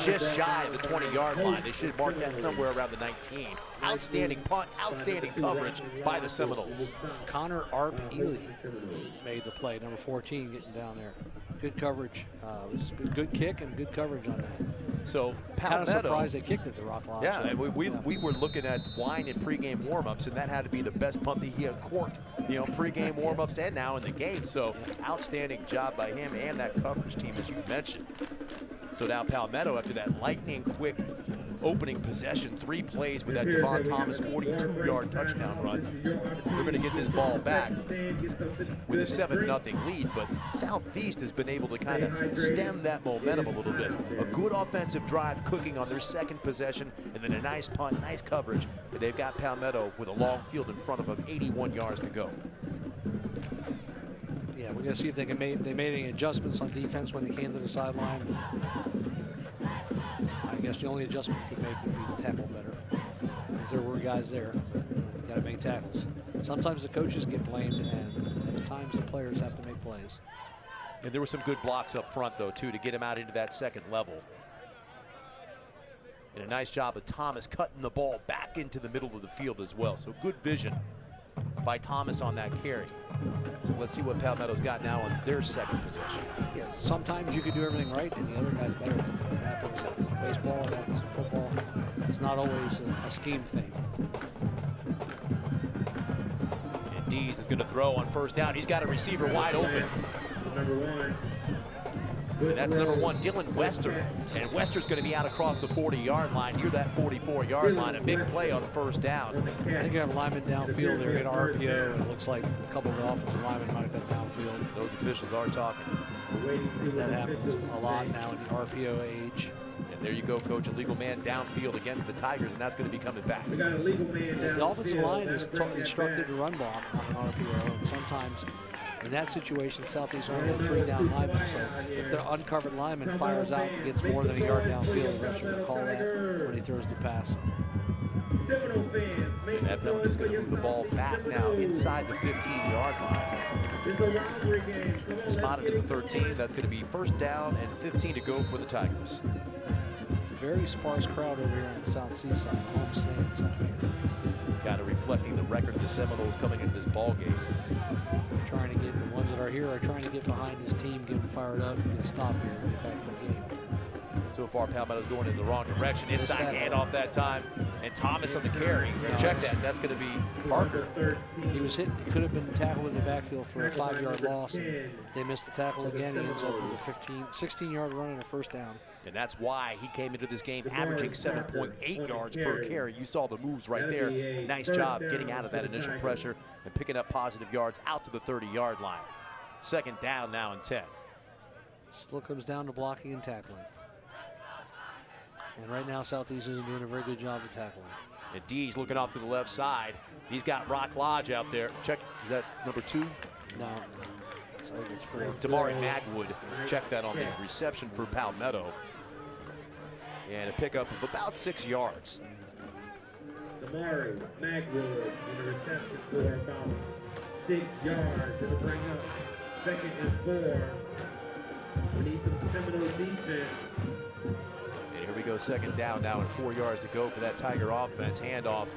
S2: just shy of the 20-yard line. They should mark that somewhere around the 19. Outstanding punt, outstanding coverage by the Seminoles.
S3: Connor Arp Ely made the play, number 14, getting down there. Good coverage. It was a good kick and good coverage on that.
S2: So Palmetto,
S3: kind of surprised they kicked it to Rock Lodge.
S2: Yeah, and we were looking at Wine in pregame warmups, and that had to be the best punt that he had corked, pregame warmups and now in the game. So outstanding job by him and that coverage team, as you mentioned. So now Palmetto, after that lightning quick opening possession, 3 plays with that Devon Thomas 42-yard touchdown run, they're going to get this ball back with a 7-0 lead. But Southeast has been able to kind of stem that momentum a little bit. A good offensive drive cooking on their 2nd possession, and then a nice punt, nice coverage. But they've got Palmetto with a long field in front of them, 81 yards to go.
S3: Yeah, we're going to see if they made any adjustments on defense when they came to the sideline. I guess the only adjustment you could make would be to tackle better, because there were guys there, but you got to make tackles. Sometimes the coaches get blamed, and at times the players have to make plays.
S2: And there were some good blocks up front, though, too, to get him out into that 2nd level. And a nice job of Thomas cutting the ball back into the middle of the field as well. So good vision by Thomas on that carry. So let's see what Palmetto's got now on their second possession.
S3: Yeah, sometimes you can do everything right, and the other guy's better than you. It happens in baseball, it happens in football. It's not always a scheme thing.
S2: And Dees is going to throw on first down. He's got a receiver wide open.
S4: Number 1.
S2: And that's number 1, Dylan Wester. And Wester's going to be out across the 40-yard line, near that 44-yard line. A big play on first down.
S3: I think you have a lineman downfield there, hit RPO, and it looks like a couple of the offensive linemen might have got downfield.
S2: Those officials are talking.
S3: That happens a lot now in the RPO age.
S2: And there you go, Coach. A legal man downfield against the Tigers, and that's going to be coming back.
S4: We got a legal man downfield.
S3: The offensive line is instructed to run block on an RPO, and sometimes in that situation, Southeast only had 3 down linemen, so if the uncovered lineman fires out and gets more than a yard downfield, the refs are going to call that when he throws the pass.
S2: And that penalty is going to move the ball back now inside the 15-yard line.
S4: It's a rivalry game.
S2: Spotted at the 13. That's going to be first down and 15 to go for the Tigers.
S3: Very sparse crowd over here on the South Seaside, home stands out here.
S2: Kind of reflecting the record of the Seminoles coming into this ball game.
S3: Trying to get the ones that are here are trying to get behind this team, get them fired up, get a stop here, and get back in the game.
S2: So far, Palmetto's going in the wrong direction. Inside handoff that time, and Thomas on the carry. Check that. That's going to be Parker.
S3: He was hit. He could have been tackled in the backfield for a 5-yard loss. And they missed the tackle again. He ends up with a 16-yard run and a first down.
S2: And that's why he came into this game averaging 7.8 yards per carry. You saw the moves right there. Nice job getting out of that initial pressure and picking up positive yards out to the 30-yard line. Second down now and 10.
S3: Still comes down to blocking and tackling. And right now, Southeast isn't doing a very good job of tackling.
S2: And Dees looking off to the left side. He's got Rock Lodge out there. Check, is that number 2?
S3: No, I think it's 4.
S2: Damari Magwood, check that on the reception for Palmetto. And a pickup of about 6 yards.
S4: Damari Magwood in the reception for about 6 yards. It'll bring up 2nd and 4. We need some Seminole defense.
S2: And here we go, second down now and 4 yards to go for that Tiger offense. Handoff.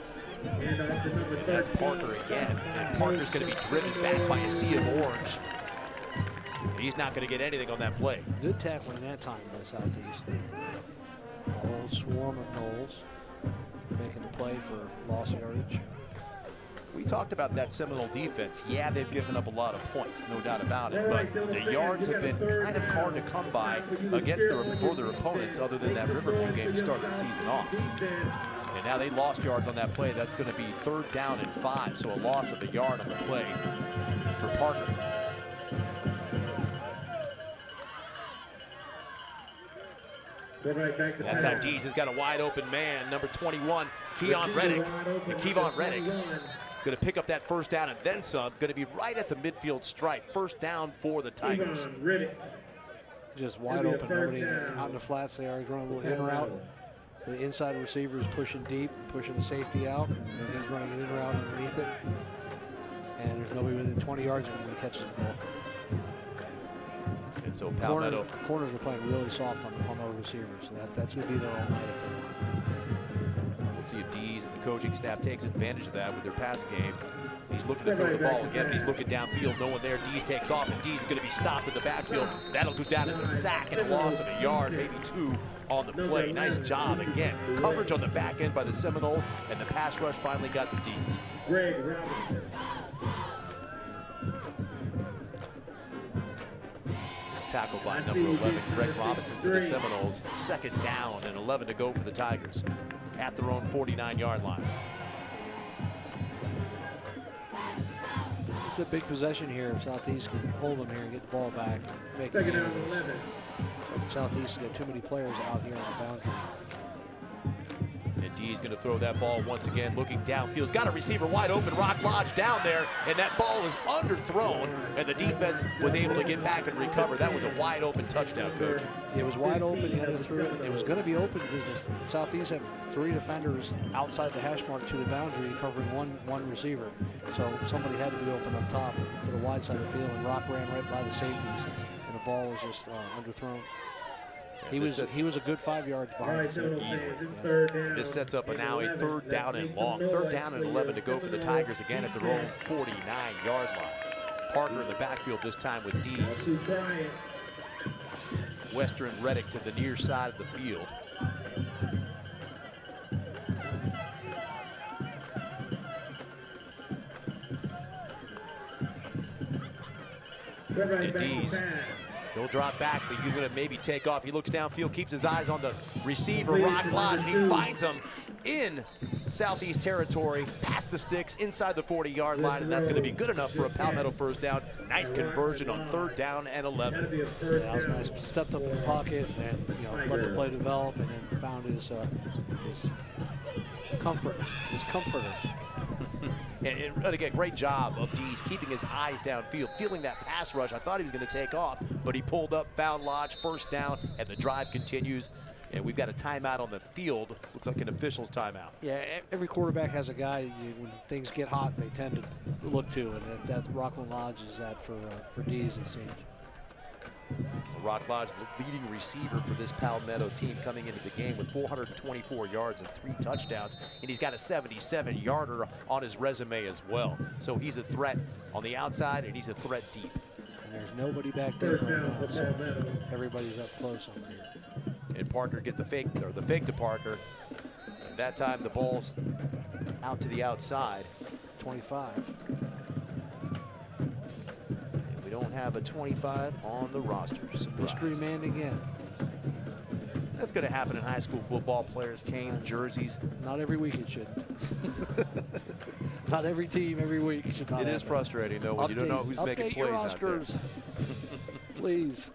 S4: And
S2: that's Parker again. And Parker's going to be driven back by a sea of orange. And he's not going to get anything on that play.
S3: Good tackling that time by Southeast. A whole swarm of Knowles making the play for lost yardage.
S2: We talked about that Seminole defense. Yeah, they've given up a lot of points, no doubt about it. But the yards have been kind of hard to come by against for their opponents, other than that Riverview game to start the season off. And now they lost yards on that play. That's going to be 3rd down and 5, so a loss of a yard on the play for Parker. That time Dees has got a wide open man, number 21, Keon Reddick. And Kevon Reddick going to pick up that first down and then some. Going to be right at the midfield stripe. First down for the Tigers.
S3: Just wide open, nobody out in the flats there. He's running a little in route. The inside receiver is pushing deep, pushing the safety out, and then he's running an in route underneath it. And there's nobody within 20 yards of him when he catches the ball.
S2: And so Palmetto.
S3: Corners are playing really soft on the Palmetto receivers, so that's going to be there all night if they want.
S2: We'll see if Dees and the coaching staff takes advantage of that with their pass game. He's looking to throw the ball again, but he's looking downfield. No one there. Dees takes off, and Dees is going to be stopped in the backfield. That'll go down as a sack and a loss of a yard, maybe 2 on the play. Nice job again. Coverage on the back end by the Seminoles, and the pass rush finally got to Dees.
S4: Greg Robinson.
S2: Tackled by number 11, Greg Robinson for the Seminoles. Second down and 11 to go for the Tigers at their own 49-yard line.
S3: It's a big possession here if Southeast can hold them here and get the ball back.
S4: Second down and 11.
S3: So Southeast has got too many players out here on the boundary.
S2: And Dees going to throw that ball once again, looking downfield. He's got a receiver wide open, Rock Lodge down there, and that ball is underthrown, and the defense was able to get back and recover. That was a wide open touchdown, Coach.
S3: It was wide open. He had to throw it. It was going to be open because the Southeast had 3 defenders outside the hash mark to the boundary, covering one receiver. So somebody had to be open up top to the wide side of the field, and Rock ran right by the safeties, and the ball was just underthrown. He was a good 5 yards behind.
S2: This sets up now a 3rd down and long. 3rd down and 11 to go for the Tigers again at their own 49-yard line. Parker in the backfield this time with D's. Western Reddick to the near side of the field. And D's, he'll drop back, but he's going to maybe take off. He looks downfield, keeps his eyes on the receiver, Rock Lodge, and he finds him in Southeast territory, past the sticks, inside the 40-yard line, and that's going to be good enough for a Palmetto first down. Nice conversion on 3rd down and 11.
S3: Yeah, that was nice. Stepped up in the pocket and let the play develop, and then found his comforter.
S2: And again, great job of D's keeping his eyes downfield, feeling that pass rush. I thought he was going to take off, but he pulled up, found Lodge, first down, and the drive continues. And we've got a timeout on the field. Looks like an official's timeout.
S3: Yeah, every quarterback has a guy when things get hot, they tend to look to, and that's Rockland Lodge is that for D's, it seems.
S2: Rock Lodge, leading receiver for this Palmetto team, coming into the game with 424 yards and 3 touchdowns, and he's got a 77-yarder on his resume as well. So he's a threat on the outside, and he's a threat deep.
S3: And there's nobody back there right now, so everybody's up close on here.
S2: And Parker gets the fake to Parker. And that time the ball's out to the outside.
S3: 25.
S2: And we don't have a 25 on the roster. Surprise.
S3: Mystery man again.
S2: That's going to happen in high school football. Players change jerseys.
S3: Not every week it should. Not every team every week should not.
S2: It is frustrating though when you don't know who's making plays out there.
S3: Please.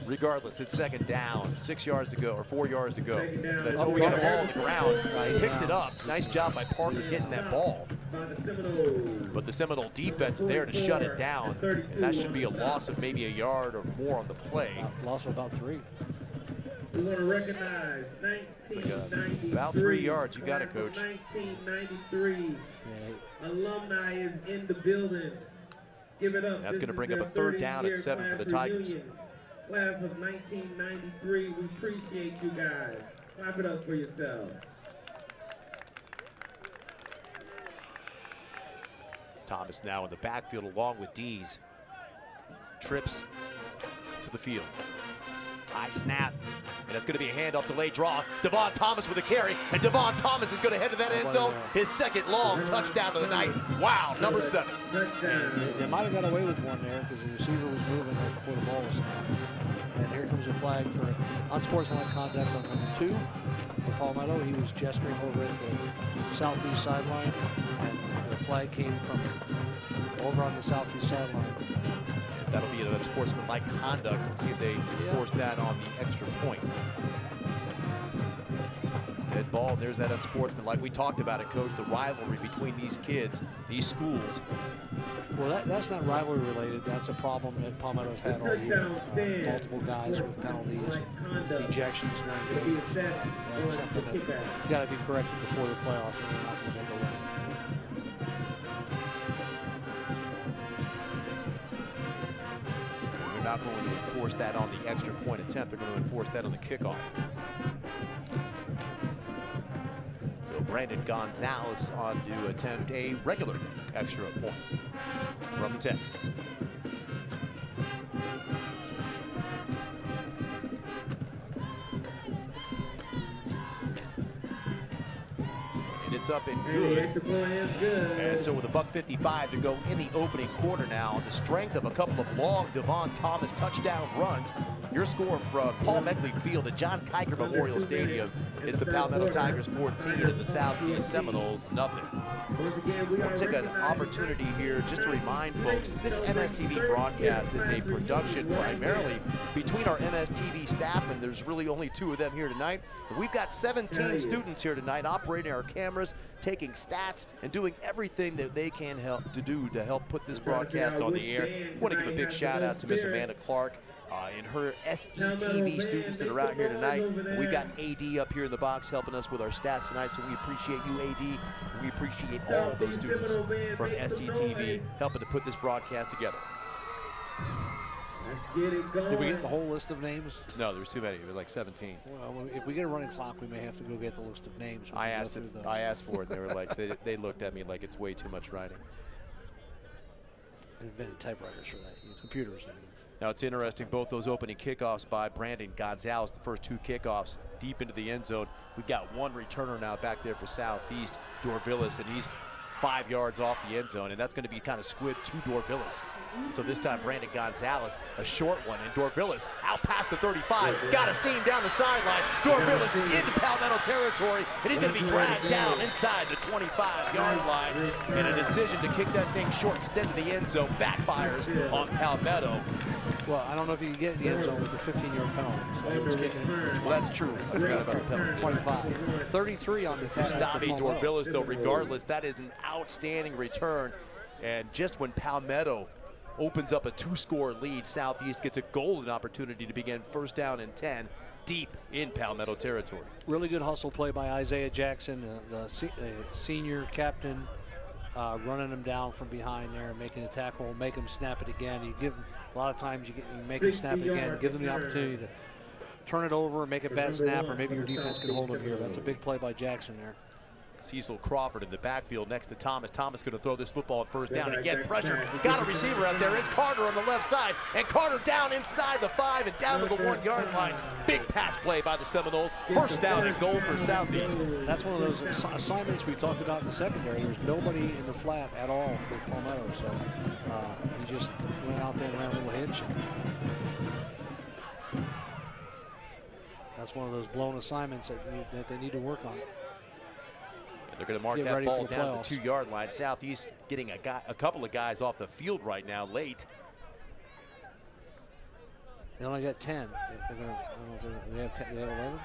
S2: Regardless, it's 2nd down, 6 yards to go, or 4 yards to go. That's
S3: Oh,
S2: we got a ball on
S3: yeah.
S2: the ground.
S3: Right.
S2: He picks it up. Nice job by Parker getting that ball. But the Seminole defense there to shut it down. And that should be a loss of maybe a yard or more on the play.
S3: Loss of about 3.
S4: We want to recognize 1993.
S2: About 3 yards. You got it, Coach.
S4: 1993.
S3: Yeah.
S4: Alumni is in the building. Give it up.
S2: That's going to bring up a 3rd down at 7 for the Tigers.
S4: Class of 1993, we appreciate you guys. Clap it up for yourselves.
S2: Thomas now in the backfield along with D's. Trips to the field. High snap, and it's going to be a handoff, delayed draw. Devon Thomas with a carry, and Devon Thomas is going to head to that end zone. His 2nd long touchdown of the night. Wow, number 7.
S3: They might have got away with one there because the receiver was moving right before the ball was snapped. And here comes a flag for unsportsmanlike conduct on number 2 for Palmetto. He was gesturing over at the southeast sideline, and the flag came from over on the southeast sideline.
S2: That'll be an unsportsmanlike conduct, and see if they enforce that on the extra point. Dead ball, and there's that unsportsmanlike. We talked about it, Coach, the rivalry between these kids, these schools.
S3: Well, that's not rivalry related. That's a problem that Palmetto's had all year. Multiple guys with penalties and ejections during games. That's something that's got to be corrected before the playoffs, or they're not going to make a run.
S2: They're not going to enforce that on the extra point attempt. They're going to enforce that on the kickoff. So Brandon Gonzalez on to attempt a regular extra point from the 10. And it's up and good. And so with a $1:55 to go in the opening quarter now, on the strength of a couple of long Devon Thomas touchdown runs, your score from Paul Meckley Field at John Kiker Memorial Stadium is the Palmetto Tigers 14 and the Southeast Seminoles nothing. We'll take an opportunity here just to remind folks this MSTV broadcast is a production primarily between our MSTV staff, and there's really only 2 of them here tonight. And we've got 17 students here tonight operating our cameras, taking stats, and doing everything that they can help put this broadcast on the air. I want to give a big shout out to Miss Amanda Clark and her SETV students that are out here tonight. We've got AD up here in the box helping us with our stats tonight, so we appreciate you, AD. We appreciate all of those students from SETV helping to put this broadcast together.
S4: Let's get it going.
S3: Did we get the whole list of names?
S2: No, there was too many. There were like 17.
S3: Well, if we get a running clock, we may have to go get the list of names.
S2: I asked for it, and they were like, they looked at me like it's way too much writing.
S3: invented typewriters for that. Computers, I mean.
S2: Now it's interesting, both those opening kickoffs by Brandon Gonzalez, the first 2 kickoffs deep into the end zone. We've got one returner now back there for Southeast, Dorvillis, and he's 5 yards off the end zone, and that's going to be kind of squib to Dorvillis. So this time Brandon Gonzalez, a short one, and Dorvillis out past the 35, got a seam down the sideline. Dorvillis into Palmetto territory, and he's going to be dragged down inside the 25-yard line. And a decision to kick that thing short, extend to the end zone, backfires on Palmetto.
S3: Well, I don't know if you can get in the end zone with the 15-yard penalty. So he was kicking it.
S2: Well, that's true. I forgot about the penalty.
S3: 25. 33 on the attack.
S2: Gustave Dorvillis, though, regardless, that is an outstanding return. And just when Palmetto opens up a 2-score lead, Southeast gets a golden opportunity to begin first down and 10 deep in Palmetto territory.
S3: Really good hustle play by Isaiah Jackson, the senior captain, running him down from behind there, making a tackle, make him snap it again. You give him, a lot of times you make him snap it again, give them the opportunity to turn it over and make a bad snap, or maybe your defense can hold him here. That's a big play by Jackson there.
S2: Cecil Crawford in the backfield next to Thomas. Thomas going to throw this football at first down. Again, pressure. Got a receiver out there. It's Carter on the left side. And Carter down inside the 5 and down to the 1-yard line. Big pass play by the Seminoles. First down and goal for Southeast.
S3: That's one of those assignments we talked about in the secondary. There's nobody in the flat at all for Palmetto. So he just went out there and ran a little hitch. That's one of those blown assignments that they need to work on.
S2: They're going to mark that ball down to the 2-yard line. Southeast getting a couple of guys off the field right now, late.
S3: They only got 10. They have 11?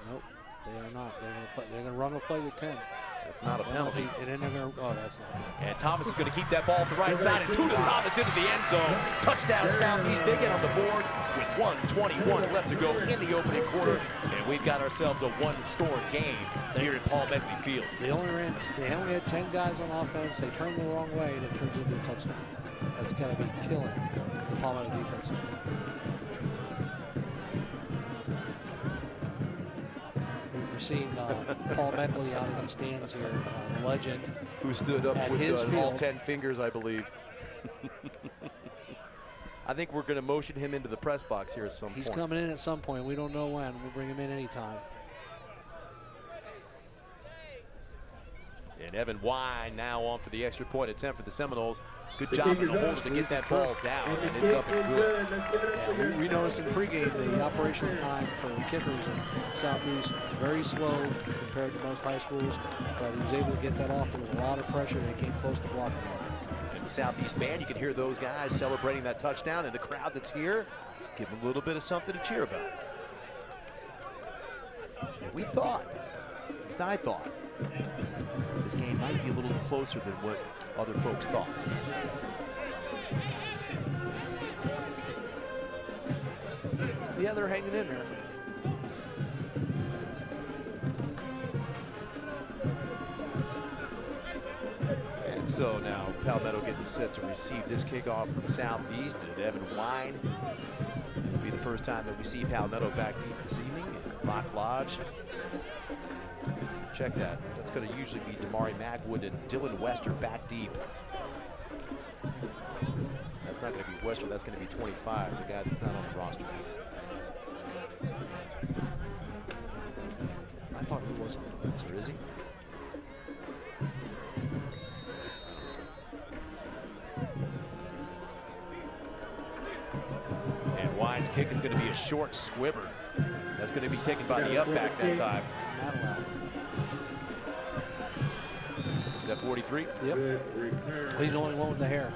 S3: Nope, they are not. They're going to run a play with 10.
S2: That's not a penalty.
S3: And then they're going to, oh, that's not.
S2: And Thomas is going to keep that ball at the right side, and Tuna Thomas into the end zone. Touchdown Southeast. They get on the board with 1:21 left to go in the opening quarter, and we've got ourselves a 1-score game here at Palmetto Field.
S3: They only had 10 guys on offense. They turned the wrong way, and it turns into a touchdown. That's got to be killing the Palmetto defense this game. We're seeing Paul Beckley out in the stands here, legend.
S2: Who stood up with all 10 fingers, I believe. I think we're going to motion him into the press box here at some point.
S3: He's coming in at some point. We don't know when. We'll bring him in anytime.
S2: And Evan Wine now on for the extra point attempt for the Seminoles. Good job in the holder to get that ball down, and it's up and good.
S3: Yeah, we noticed in pregame the operational time for the kickers in Southeast very slow compared to most high schools, but he was able to get that off. There was a lot of pressure. They came close to blocking that.
S2: And the Southeast band, you can hear those guys celebrating that touchdown, and the crowd that's here, give them a little bit of something to cheer about. And we thought, at least I thought, this game might be a little closer than what other folks thought.
S3: Yeah, they're hanging in there.
S2: And so now Palmetto getting set to receive this kickoff from Southeast, and Evan Wine. It'll be the first time that we see Palmetto back deep this evening in Lock Lodge. Check that. That's going to usually be Damari Magwood and Dylan Wester back deep. That's not going to be Wester. That's going to be 25, the guy that's not on the roster.
S3: I thought he was on the roster.
S2: Is he? And Wine's kick is going to be a short squibber. That's going to be taken by the up back that time. Is that 43?
S3: Yep. He's the only one with the hair.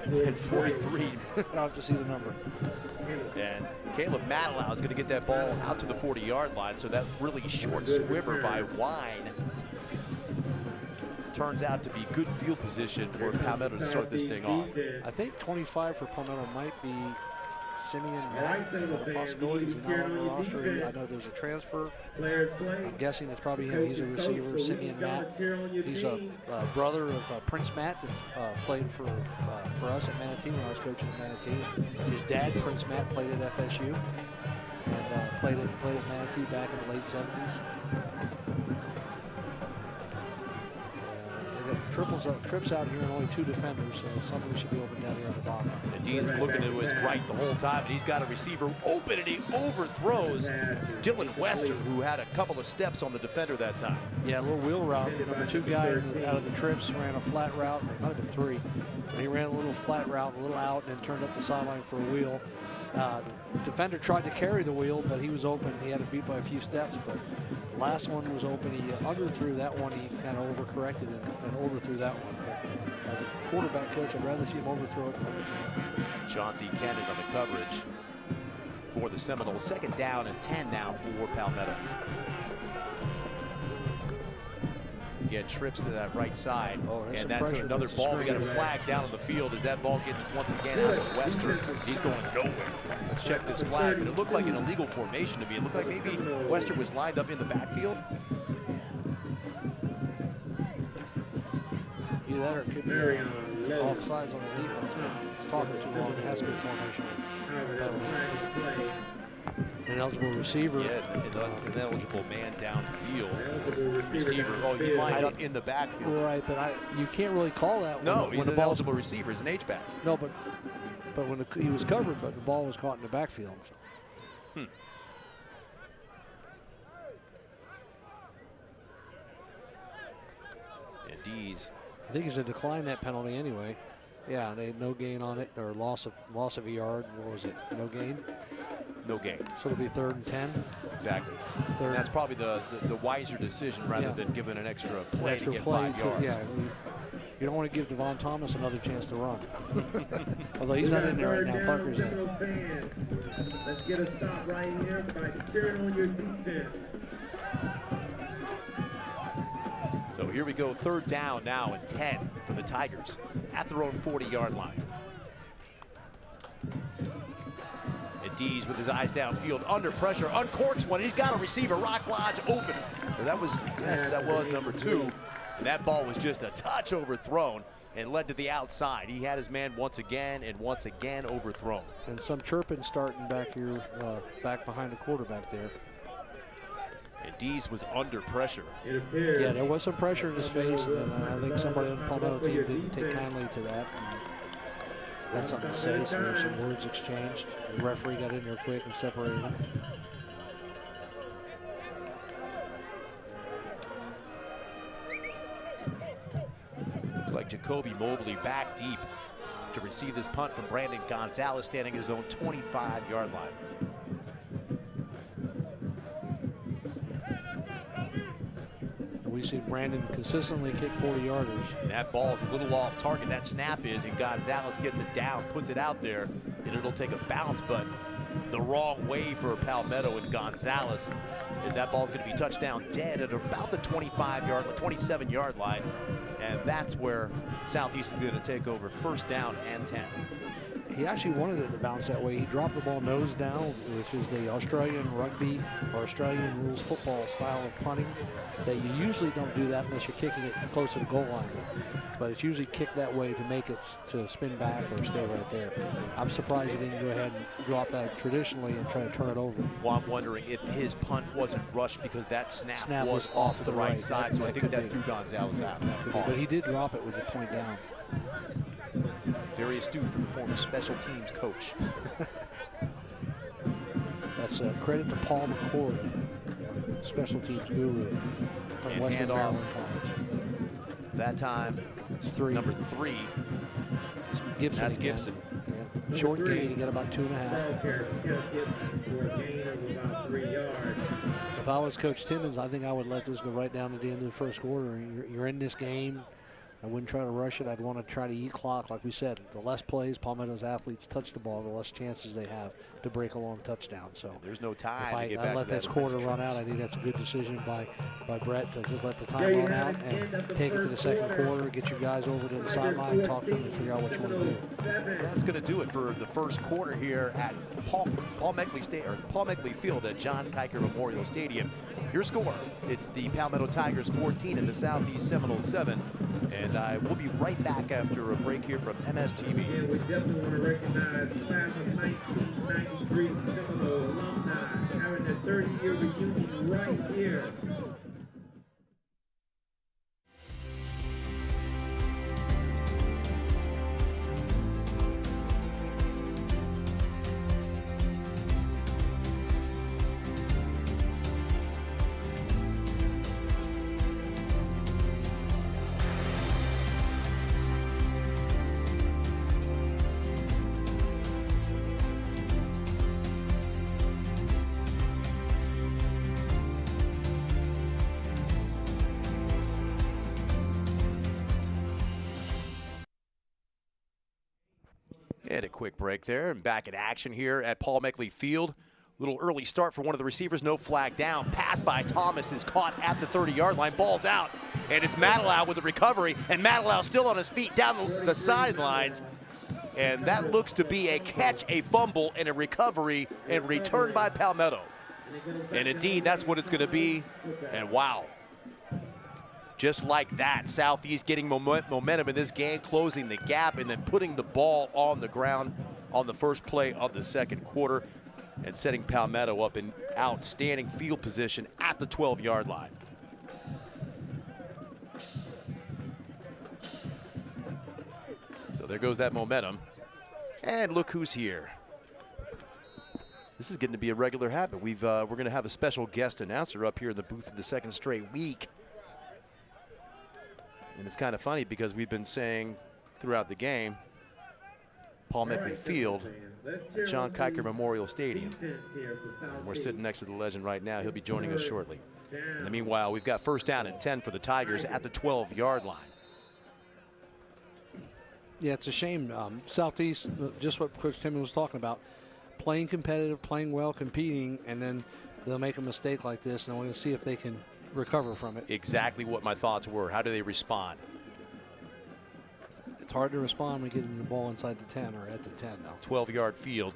S2: And 43.
S3: I don't have to see the number.
S2: And Caleb Matalow is going to get that ball out to the 40-yard line. So that really short squibber by Wine turns out to be good field position for Palmetto to start this thing off.
S3: I think 25 for Palmetto might be Simeon Matt. Is that a possibility? Is he not on the roster? I know there's a transfer. I'm guessing it's probably him. He's a receiver, Simeon Matt. He's a brother of Prince Matt that played for us at Manatee when I was coaching at Manatee. His dad, Prince Matt, played at FSU and played at Manatee back in the late 70s. trips out here and only 2 defenders, so somebody should be open down here at the bottom.
S2: And Dees is looking to his right the whole time, and he's got a receiver open, and he overthrows Dylan Wester, who had a couple of steps on the defender that time.
S3: Yeah, a little wheel route. Number 2 guy out of the trips ran a flat route. It might have been 3. But he ran a little flat route, a little out, and then turned up the sideline for a wheel. Defender tried to carry the wheel, but he was open. He had to beat by a few steps, but the last one was open. He underthrew that one. He kind of overcorrected and overthrew that one. But as a quarterback coach, I'd rather see him overthrow it than underthrow it.
S2: Chauncey Kennett on the coverage for the Seminoles. 2nd down and 10 now for Palmetto. Again, trips to that right side, and that's another ball. We got a flag down on the field as that ball gets once again out to Wester. He's going nowhere. Let's check this flag, but it looked like an illegal formation to me. It looked like maybe Wester was lined up in the backfield.
S3: Either that or it could be offsides on the defense. It's talking too long. It has to be formation. An eligible receiver.
S2: Yeah, an eligible man downfield. Receiver. Oh, he lined up in the backfield.
S3: Right, but you can't really call that.
S2: No,
S3: when
S2: he's
S3: the
S2: an eligible receiver. He's an H-back.
S3: No, but when he was covered, but the ball was caught in the backfield. So.
S2: And Dees.
S3: I think he's going to decline that penalty anyway. Yeah, they had no gain on it, or loss of a yard. What was it? No gain?
S2: No gain.
S3: So it'll be 3rd and 10?
S2: Exactly. And that's probably the wiser decision rather than giving an extra play to get 5 yards.
S3: Yeah, you don't want to give Devon Thomas another chance to run. Although he's not in there right now. Parker's in.
S4: Let's get a stop right here by cheering on your defense.
S2: So here we go, 3rd down now and 10 for the Tigers at their own 40-yard line. And Dees with his eyes downfield, under pressure, uncorks one. He's got a receiver, Rock Lodge open. Well, that was number 2. And that ball was just a touch overthrown and led to the outside. He had his man once again overthrown.
S3: And some chirping starting back here, back behind the quarterback there.
S2: And Dees was under pressure.
S3: Yeah, there was some pressure in his face, and I think somebody on the Palmetto team didn't take kindly to that. And had something to say, so there were some words exchanged. The referee got in there quick and separated them.
S2: Looks like Jacoby Mobley back deep to receive this punt from Brandon Gonzalez, standing his own 25-yard line.
S3: We've seen Brandon consistently kick 40-yarders.
S2: And that ball is a little off target. That snap is, and Gonzalez gets it down, puts it out there, and it'll take a bounce, but the wrong way for Palmetto and Gonzalez, as that ball's going to be touchdown dead at about the 27-yard line, and that's where Southeast is going to take over, 1st down and 10.
S3: He actually wanted it to bounce that way. He dropped the ball nose down, which is the Australian rugby or Australian rules football style of punting, that you usually don't do that unless you're kicking it close to the goal line. But it's usually kicked that way to make it to spin back or stay right there. I'm surprised he didn't go ahead and drop that traditionally and try to turn it over.
S2: Well, I'm wondering if his punt wasn't rushed because that snap was off to the right side, so I think that threw Gonzalez out.
S3: But he did drop it with the point down.
S2: Very astute from the former special teams coach.
S3: That's a credit to Paul McCord, special teams guru from Western Maryland College.
S2: That time,
S3: it's 3.
S2: Number 3.
S3: Gibson.
S2: That's
S3: again.
S2: Gibson.
S3: Yeah. Short gain, he got about 2.5.
S4: Gibson for a gain of about 3 yards.
S3: If I was Coach Timmons, I think I would let this go right down to the end of the 1st quarter. You're in this game. I wouldn't try to rush it. I'd want to try to eat clock. Like we said, the less plays Palmetto's athletes touch the ball, the less chances they have to break a long touchdown. So
S2: there's no time
S3: if
S2: to get back
S3: let
S2: to
S3: this quarter run out, I think that's a good decision by Brett to just let the time run out and take it to the 2nd quarter, get you guys over to the sideline, talk to them, and figure out what you want to do.
S2: That's going to do it for the 1st quarter here at Paul Meckley Field at John Kiker Memorial Stadium. Your score, it's the Palmetto Tigers 14 and the Southeast Seminoles 7. And we'll be right back after a break here from MSTV.
S4: And we definitely want to recognize class of 1993 Seminole alumni having their 30-year reunion right here.
S2: And a quick break there, and back in action here at Palmetto Field. Little early start for one of the receivers, no flag down. Pass by Thomas is caught at the 30-yard line. Ball's out, and it's Matelau with the recovery, and Matelau still on his feet down the sidelines. And that looks to be a catch, a fumble, and a recovery, and return by Palmetto. And indeed, that's what it's going to be. And wow. Just like that, Southeast getting momentum in this game, closing the gap, and then putting the ball on the ground on the first play of the second quarter, and setting Palmetto up in outstanding field position at the 12-yard line. So there goes that momentum. And look who's here. This is getting to be a regular habit. We're going to have a special guest announcer up here in the booth for the second straight week. And it's kind of funny because we've been saying throughout the game, Palmetto Field at John Kiker Memorial Stadium. And we're sitting next to the legend right now. He'll be joining us shortly. In the meanwhile, we've got first down and 10 for the Tigers at the 12-yard line.
S3: Yeah, it's a shame. Southeast, just what Coach Timmons was talking about, playing competitive, playing well, competing, and then they'll make a mistake like this, and we're going to see if they can recover from it.
S2: Exactly what my thoughts were. How do they respond?
S3: It's hard to respond when you get them the ball inside the 10 or at the 10 now.
S2: 12-yard field.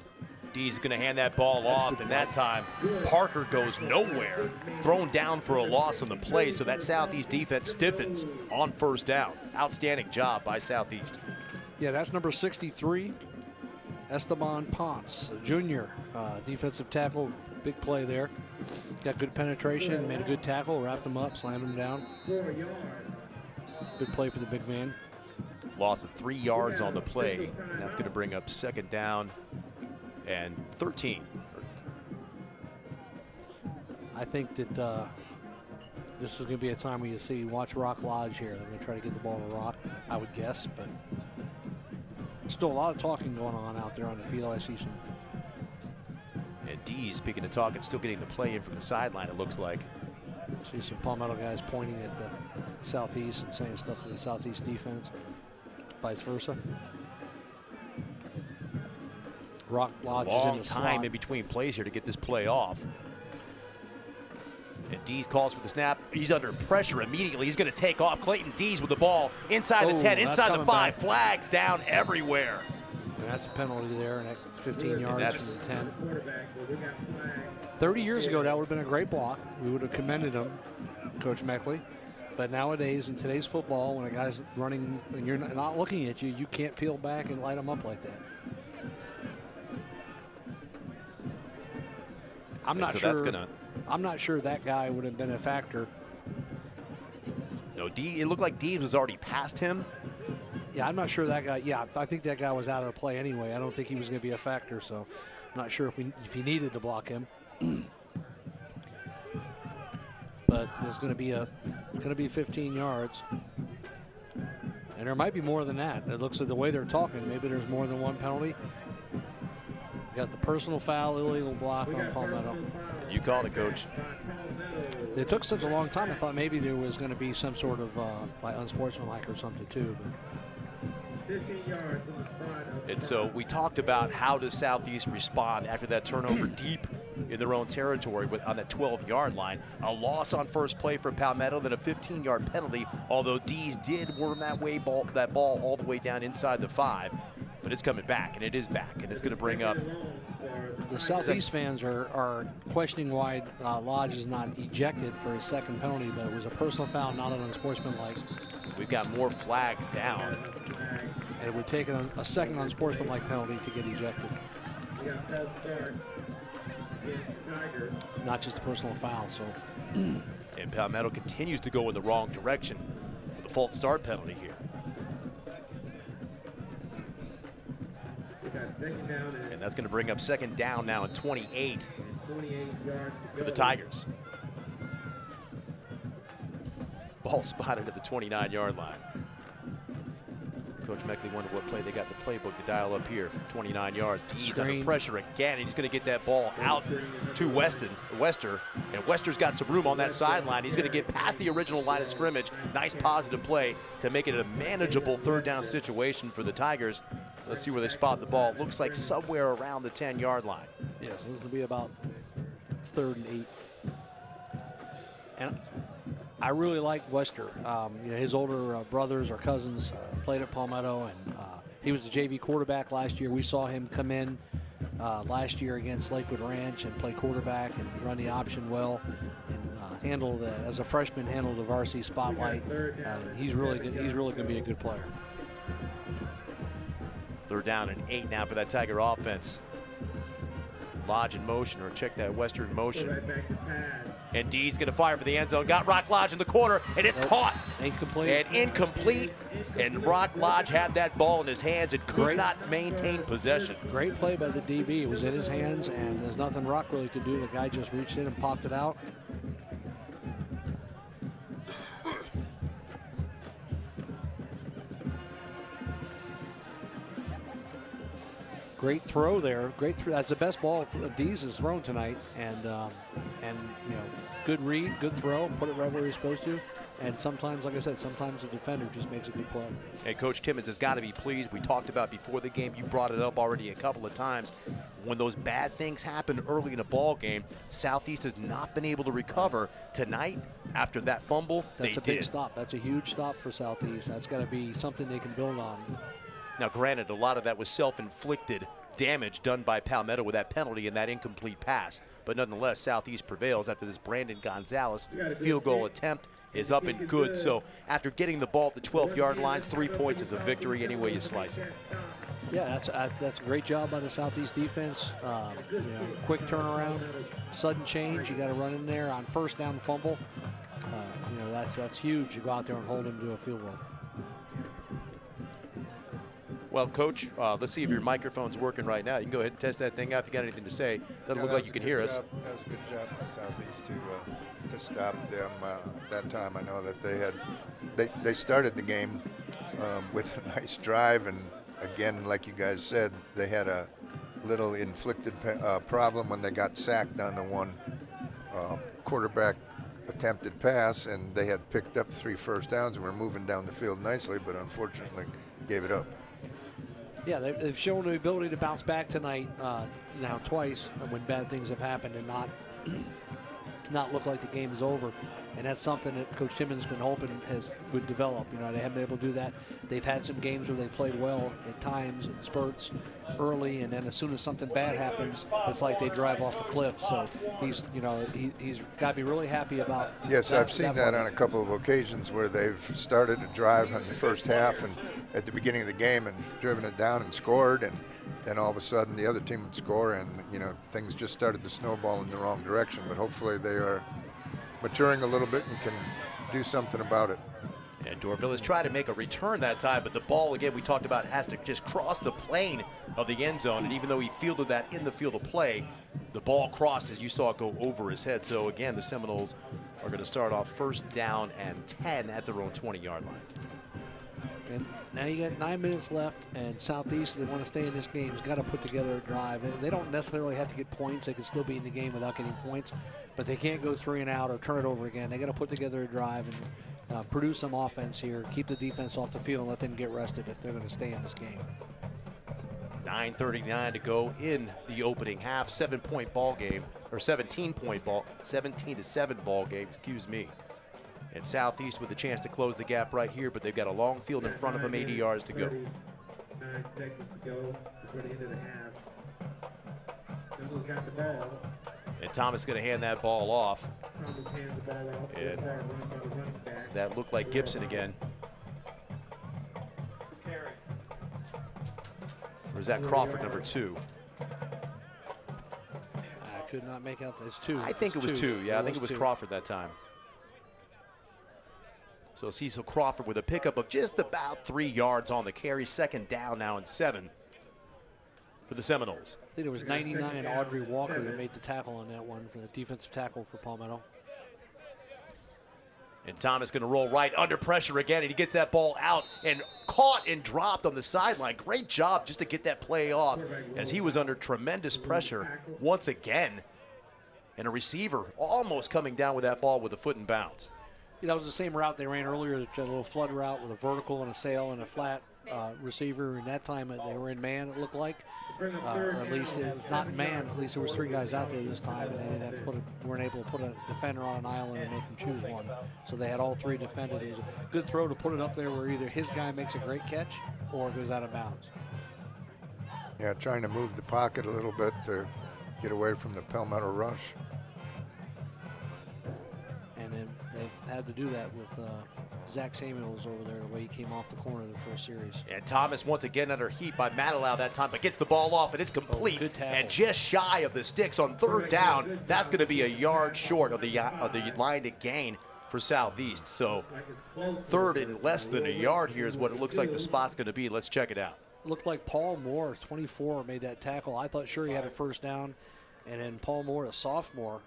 S2: Dee's going to hand that ball off, and that time Parker goes nowhere. Thrown down for a loss on the play, so that Southeast defense stiffens on first down. Outstanding job by Southeast.
S3: Yeah, that's number 63, Esteban Ponce, a junior defensive tackle. Big play there. Got good penetration, made a good tackle, wrapped him up, slammed him down.
S4: 4 yards.
S3: Good play for the big man.
S2: Loss of 3 yards on the play. And that's going to bring up second down and 13.
S3: I think that this is going to be a time where you see, watch Rock Lodge here. They're going to try to get the ball to Rock, I would guess, but still a lot of talking going on out there on the field. I see some.
S2: And D, speaking of talking, still getting the play in from the sideline, it looks like.
S3: See some Palmetto guys pointing at the Southeast and saying stuff to the Southeast defense, vice versa. Rock Lodge is in
S2: Long
S3: the
S2: time
S3: slot.
S2: in between plays here to get this play off. And Dees calls for the snap. He's under pressure immediately. He's going to take off. Clayton Dees with the ball inside the 10, inside the 5.
S3: Back.
S2: Flags down everywhere.
S3: And that's a penalty there, and that's 15 yards
S2: that's
S3: from the 10. 30 years ago, that would have been a great block. We would have commended him, Coach Meckley. But nowadays, in today's football, when a guy's running and you're not looking at you, you can't peel back and light him up like that. I'm not sure. I'm not sure that guy would have been a factor.
S2: No, it looked like Dees was already past him.
S3: Yeah, I'm not sure that guy. Yeah, I think that guy was out of the play anyway. I don't think he was going to be a factor, so I'm not sure if he needed to block him. But it's going to be 15 yards, and there might be more than that. It looks like the way they're talking, maybe there's more than one penalty. Got the personal foul, illegal block on Palmetto.
S2: You called it, Coach.
S3: It took such a long time. I thought maybe there was going to be some sort of like unsportsmanlike or something too. But
S4: 15 yards from the spot.
S2: And so we talked about how does Southeast respond after that turnover deep in their own territory on that 12-yard line. A loss on first play for Palmetto, then a 15-yard penalty, although Dees did worm that ball all the way down inside the 5. But it's coming back, and it is back, and it's going to bring up.
S3: The Southeast fans are questioning why Lodge is not ejected for his second penalty, but it was a personal foul, not an unsportsmanlike.
S2: We've got more flags down.
S3: And it would take a second unsportsmanlike penalty to get ejected.
S4: We got a false start against the Tigers.
S3: Not just a personal foul. So.
S2: And Palmetto continues to go in the wrong direction with a false start penalty here.
S4: Second down
S2: and that's going to bring up second down now at 28
S4: yards
S2: for the Tigers. Ball spotted at the 29-yard line. Coach Meckley wondered what play they got in the playbook to dial up here from 29 yards. He's under pressure again, and he's going to get that ball out to Wester. And Wester's got some room on that sideline. He's going to get past the original line of scrimmage. Nice positive play to make it a manageable third down situation for the Tigers. Let's see where they spot the ball. It looks like somewhere around the 10-yard line.
S3: Yeah, so this will be about 3rd and 8. And I really like Wester. You know, his older brothers or cousins played at Palmetto, and he was the JV quarterback last year. We saw him come in last year against Lakewood Ranch and play quarterback and run the option well, and handle as a freshman, handle the varsity spotlight. He's really good. He's really going to be a good player.
S2: 3rd down and 8 now for that Tiger offense. Lodge in motion, or check that Western motion. And D's going to fire for the end zone. Got Rock Lodge in the corner, and it's caught.
S3: Incomplete.
S2: And incomplete. And Rock Lodge had that ball in his hands and could not maintain possession.
S3: Great play by the DB. It was in his hands, and there's nothing Rock really could do. The guy just reached in and popped it out. Great throw there. Great throw. That's the best ball Dees has thrown tonight, and you know, good read, good throw, put it right where he's supposed to. And sometimes, like I said, sometimes the defender just makes a good play.
S2: And Coach Timmons has got to be pleased. We talked about before the game. You brought it up already a couple of times. When those bad things happen early in a ball game, Southeast has not been able to recover. Tonight, after that fumble,
S3: that's a big stop. That's a huge stop for Southeast. That's got to be something they can build on.
S2: Now, granted, a lot of that was self-inflicted damage done by Palmetto with that penalty and that incomplete pass. But nonetheless, Southeast prevails after this Brandon Gonzalez field goal attempt is up and good. So after getting the ball at the 12-yard lines, 3 points is a victory any way you slice it.
S3: Yeah, that's a great job by the Southeast defense. You know, quick turnaround, sudden change. You got to run in there on 1st down fumble. You know, that's huge. You go out there and hold them to a field goal.
S2: Well, Coach, let's see if your microphone's working right now. You can go ahead and test that thing out if you got anything to say. Doesn't look like you can hear us.
S5: That was a good job by Southeast to stop them. At that time, I know that they started the game with a nice drive, and again, like you guys said, they had a little inflicted problem when they got sacked on the one quarterback attempted pass, and they had picked up 3 first downs and were moving down the field nicely, but unfortunately gave it up.
S3: Yeah, they've shown the ability to bounce back tonight now twice when bad things have happened and not look like the game is over. And that's something that Coach Timmons has been hoping would develop. You know, they haven't been able to do that. They've had some games where they played well at times in spurts early, and then as soon as something bad happens, it's like they drive off a cliff. So he's got to be really happy about.
S5: Yes, I've seen that on a couple of occasions where they've started a drive in the first half and at the beginning of the game and driven it down and scored, and then all of a sudden the other team would score, and you know, things just started to snowball in the wrong direction. But hopefully they are maturing a little bit and can do something about it.
S2: And Dorville has tried to make a return that time, but the ball, again, we talked about, has to just cross the plane of the end zone. And even though he fielded that in the field of play, the ball crossed, as you saw it go over his head. So again, the Seminoles are going to start off 1st down and 10 at their own 20-yard line.
S3: And now you got 9 minutes left, and Southeast, if they want to stay in this game, has got to put together a drive. And they don't necessarily have to get points. They can still be in the game without getting points, but they can't go 3 and out or turn it over again. They got to put together a drive and produce some offense here, keep the defense off the field, and let them get rested if they're going to stay in this game.
S2: 9:39 to go in the opening half. 7-point ball game, or 17-point ball, 17-7 ball game. Excuse me. And Southeast with a chance to close the gap right here, but they've got a long field in front of them, 80 yards to go.
S4: 9 seconds to go before the end of the half. Seminoles got the ball.
S2: And Thomas going to hand that ball off.
S4: Thomas hands the ball off.
S2: And
S4: Run by the running back.
S2: that looked like Gibson again. Or is that Crawford, number 2?
S3: I could not make out. It's 2.
S2: I think it was 2. Yeah, I think it was
S3: 2.
S2: Crawford that time. So Cecil Crawford with a pickup of just about 3 yards on the carry. 2nd down now and 7 for the Seminoles.
S3: I think it was 99 Audrey Walker who made the tackle on that one for the defensive tackle for Palmetto.
S2: And Thomas going to roll right under pressure again, and he gets that ball out and caught and dropped on the sideline. Great job just to get that play off as he was under tremendous pressure once again. And a receiver almost coming down with that ball with a foot in bounds.
S3: Yeah, that was the same route they ran earlier, a little flood route with a vertical and a sail and a flat receiver, and that time they were in man, it looked like. Or at least it was not in man. At least there was 3 guys out there this time, and they didn't have to weren't able to put a defender on an island and make him choose one. So they had all 3 defended. It was a good throw to put it up there where either his guy makes a great catch or it goes out of bounds.
S5: Yeah, trying to move the pocket a little bit to get away from the Palmetto rush.
S3: And then they had to do that with Zach Samuels over there, the way he came off the corner of the first series.
S2: And Thomas once again under heat by Matalau that time, but gets the ball off, and it's complete.
S3: Good tackle.
S2: And just shy of the sticks on 3rd down. That's going to be a yard short of the line to gain for Southeast. So 3rd and less than a yard here is what it looks like the spot's going to be. Let's check it out.
S3: Looked like Paul Moore, 24, made that tackle. I thought sure he had a first down. And then Paul Moore, a sophomore,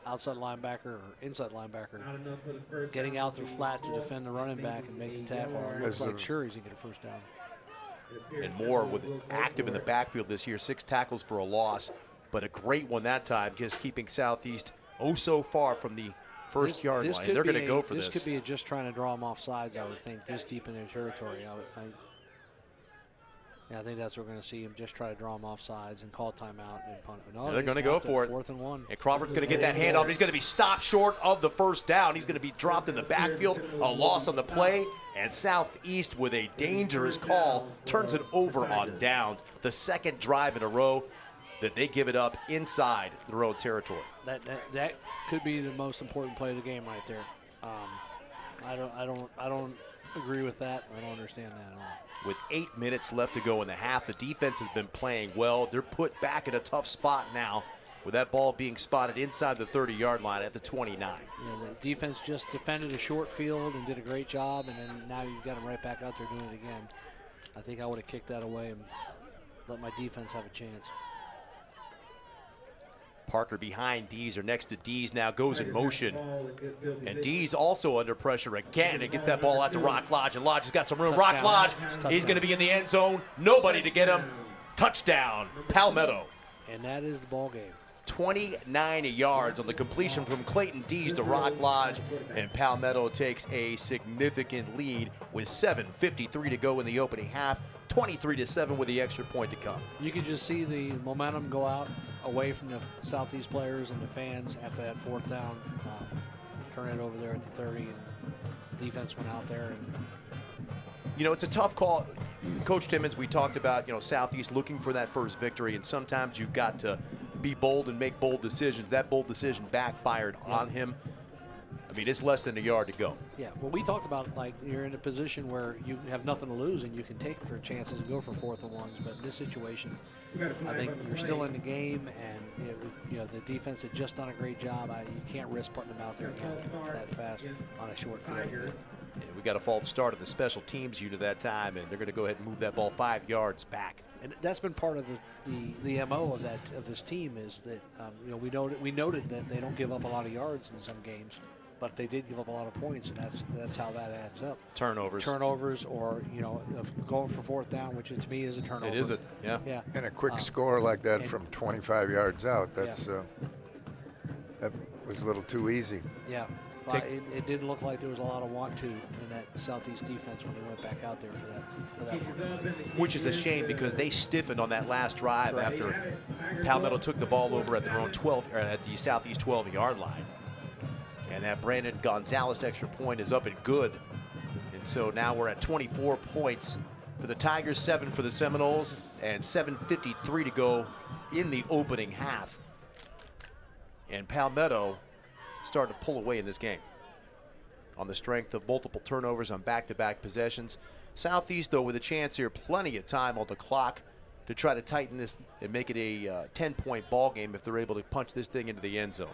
S3: outside linebacker or inside linebacker, getting out to the flat to defend the running back and make the tackle. It looks like sure he's going to get a first down.
S2: And Moore with active in the backfield this year, 6 tackles for a loss, but a great one that time, just keeping Southeast so far from the first yard line. They're going to go for this.
S3: This could be just trying to draw them off sides, I would think, this deep in their territory. I think that's what we're going to see him just try to draw them off sides and call timeout and punt. No,
S2: they're going to go for it.
S3: 4th and 1.
S2: And Crawford's going to get that handoff. He's going to be stopped short of the first down. He's going to be dropped in the backfield. A loss on the play. And Southeast, with a dangerous call, turns it over on downs. The 2nd drive in a row that they give it up inside the road territory.
S3: That could be the most important play of the game right there. I don't agree with that. I don't understand that at all.
S2: With 8 minutes left to go in the half, the defense has been playing well. They're put back in a tough spot now with that ball being spotted inside the 30-yard line at the 29.
S3: Yeah, the defense just defended a short field and did a great job, and then now you've got them right back out there doing it again. I think I would have kicked that away and let my defense have a chance.
S2: Parker behind Dees, or next to Dees now, goes in motion. And Dees also under pressure again and gets that ball out to Rock Lodge. And Lodge has got some room. Rock Lodge, he's going to be in the end zone. Nobody to get him. Touchdown, Palmetto.
S3: And that is the ball game.
S2: 29 yards on the completion from Clayton Dees to Rock Lodge. And Palmetto takes a significant lead with 7:53 to go in the opening half. 23-7 with the extra point to come.
S3: You can just see the momentum go out away from the Southeast players and the fans after that 4th down. Turn it over there at the 30, and defense went out there. And
S2: you know, it's a tough call. Coach Timmons, we talked about, Southeast looking for that first victory, and sometimes you've got to be bold and make bold decisions. That bold decision backfired on him. I mean, it's less than a yard to go.
S3: Yeah, well, we talked about, like, you're in a position where you have nothing to lose and you can take for chances and go for 4th and 1s. But in this situation, I think you're still in the game, and the defense had just done a great job. You can't risk putting them out there again that fast on a short field.
S2: Yeah, we got a false start of the special teams unit that time, and they're going to go ahead and move that ball 5 yards back.
S3: And that's been part of the MO of this team is that we noted that they don't give up a lot of yards in some games. But they did give up a lot of points, and that's how that adds up. Turnovers, or going for 4th down, which to me is a turnover.
S2: It is yeah.
S5: And a quick score like that from 25 yards out, that was a little too easy.
S3: Yeah, but it didn't look like there was a lot of want to in that Southeast defense when they went back out there for that one.
S2: Which is a shame because they stiffened on that last drive after Palmetto took the ball over at their own at the Southeast 12-yard line. And that Brandon Gonzalez extra point is up and good. And so now we're at 24 points for the Tigers, 7 for the Seminoles, and 7:53 to go in the opening half. And Palmetto started to pull away in this game on the strength of multiple turnovers on back-to-back possessions. Southeast, though, with a chance here, plenty of time on the clock to try to tighten this and make it a 10-point ball game if they're able to punch this thing into the end zone.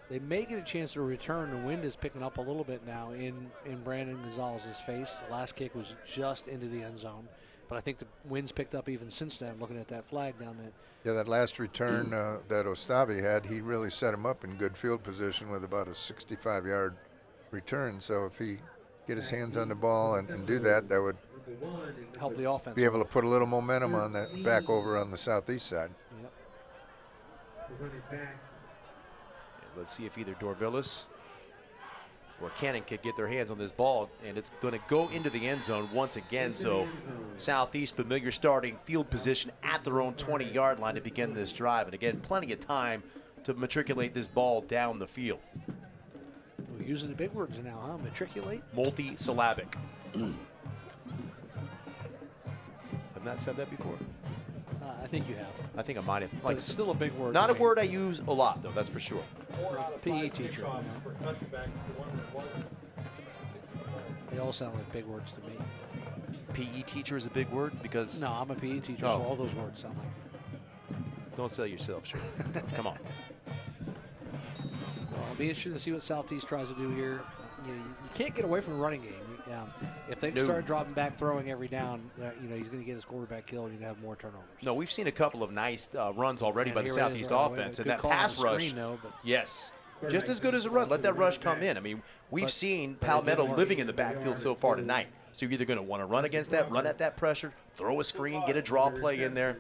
S3: They may get a chance to return. The wind is picking up a little bit now in Brandon Gonzalez's face. The last kick was just into the end zone. But I think the wind's picked up even since then, looking at that flag down there.
S5: Yeah, that last return that Ostavi had, he really set him up in good field position with about a 65-yard return. So if he get his hands on the ball and do that, that would
S3: help the offense.
S5: Be able to put a little momentum on that back over on the Southeast side.
S3: Yep.
S2: Let's see if either Dorvillis where Cannon could get their hands on this ball, and it's going to go into the end zone once again. So Southeast familiar starting field position at their own 20-yard line to begin this drive. And again, plenty of time to matriculate this ball down the field.
S3: We're using the big words now, huh? Matriculate?
S2: Multi-syllabic. Have not said that before?
S3: I think you have.
S2: I think I might have.
S3: But it's still a big word.
S2: Not a word I use a lot, though, that's for sure.
S3: PE teacher. They all sound like big words to me.
S2: PE teacher is a big word because...
S3: No, I'm a PE teacher, so all those words sound like...
S2: Don't sell yourself short. Come on.
S3: Well, I'll be interested to see what Southeast tries to do here. You can't get away from the running game. If they start dropping back, throwing every down, he's going to get his quarterback killed. You're going to have more turnovers.
S2: No, we've seen a couple of nice runs already by the Southeast offense, and that pass rush. Yes, just as good as a run. Let that rush come in. I mean, we've seen Palmetto living in the backfield so far tonight. So you're either going to want to run against that, run at that pressure, throw a screen, get a draw play in there.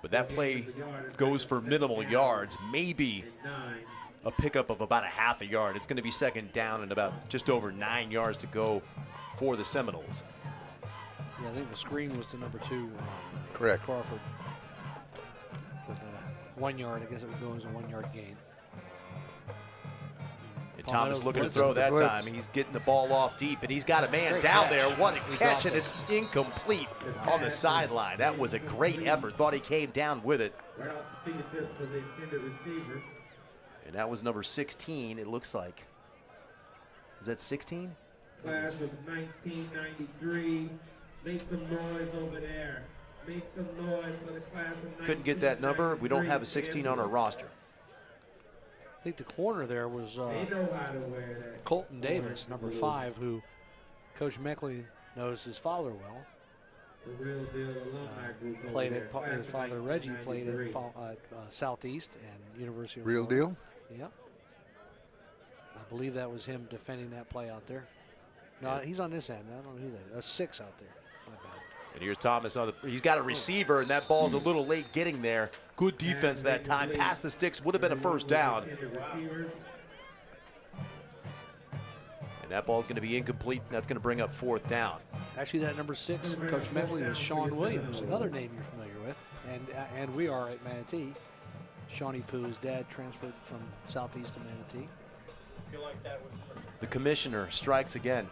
S2: But that play goes for minimal yards, maybe a pickup of about a half a yard. It's going to be second down and about just over 9 yards to go for the Seminoles.
S3: Yeah, I think the screen was to number 2.
S5: Correct.
S3: Crawford. For about 1 yard. I guess it would go as a 1 yard gain.
S2: And Thomas looking to throw that time. He's getting the ball off deep, and he's got a man down there. What a catch, and it's incomplete on the sideline. That was a great effort. Thought he came down with it.
S4: Right off the fingertips of the intended receiver.
S2: And that was number 16, it looks like. Was that 16?
S4: Class of 1993. Make some noise over there. Make some noise for the class of 1993.
S2: Couldn't get that number. We don't have a 16 on our roster.
S3: I think the corner there was
S4: they know how to wear that.
S3: Colton Davis, number 5, who Coach Meckley knows his father well.
S4: The real deal alumni group
S3: Played at his father Reggie played at Southeast and University of
S5: Real
S3: Florida.
S5: deal?
S3: Yep. I believe that was him defending that play out there. No, he's on this end. I don't know who that is. That's 6 out there. My bad.
S2: And here's Thomas. He's got a receiver, and that ball's a little late getting there. Good defense that time. Past the sticks would have been a first down. And that ball's going to be incomplete. That's going to bring up 4th down.
S3: Actually, that number 6, Coach Meckley, was Sean Williams, another name you're familiar with. And we are at Manatee. Shawnee Pooh's dad transferred from Southeast to Manatee.
S2: The commissioner strikes again.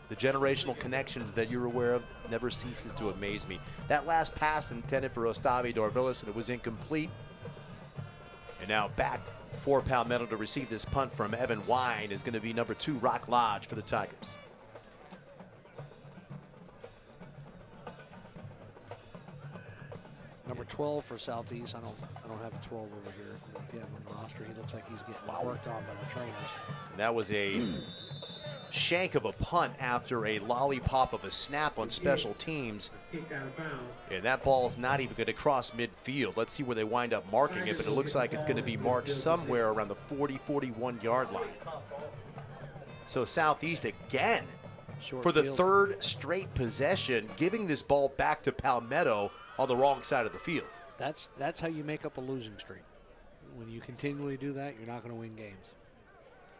S2: The generational connections that you're aware of never ceases to amaze me. That last pass intended for Ostavi Dorvillis, and it was incomplete. And now back for Palmetto to receive this punt from Evan Wine is going to be number 2, Rock Lodge, for the Tigers.
S3: Number 12 for Southeast. I don't have a 12 over here. If you have him on the roster, he looks like he's getting worked on by the trainers.
S2: And that was a shank of a punt after a lollipop of a snap on special teams. And that ball's not even going to cross midfield. Let's see where they wind up marking it, but it looks like it's going to be marked somewhere around the 40-41 yard line. So Southeast again for the 3rd straight possession, giving this ball back to Palmetto on the wrong side of the field.
S3: That's how you make up a losing streak. When you continually do that, you're not going to win games.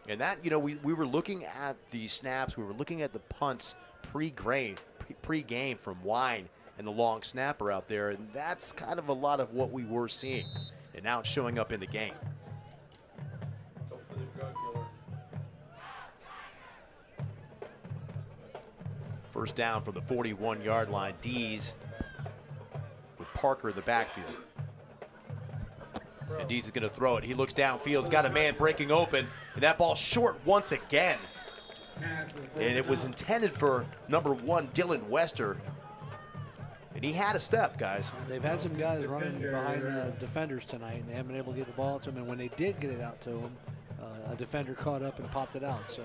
S2: And that, we were looking at the snaps, we were looking at the punts pre-game from Wine and the long snapper out there, and that's kind of a lot of what we were seeing. And now it's showing up in the game. First down from the 41-yard line. Dees with Parker in the backfield. And Dees is going to throw it. He looks downfield. He's got a man breaking open. And that ball short once again. And it was intended for number 1, Dylan Wester. And he had a step, guys.
S3: They've had some guys running behind defenders tonight, and they haven't been able to get the ball to them. And when they did get it out to them, a defender caught up and popped it out. So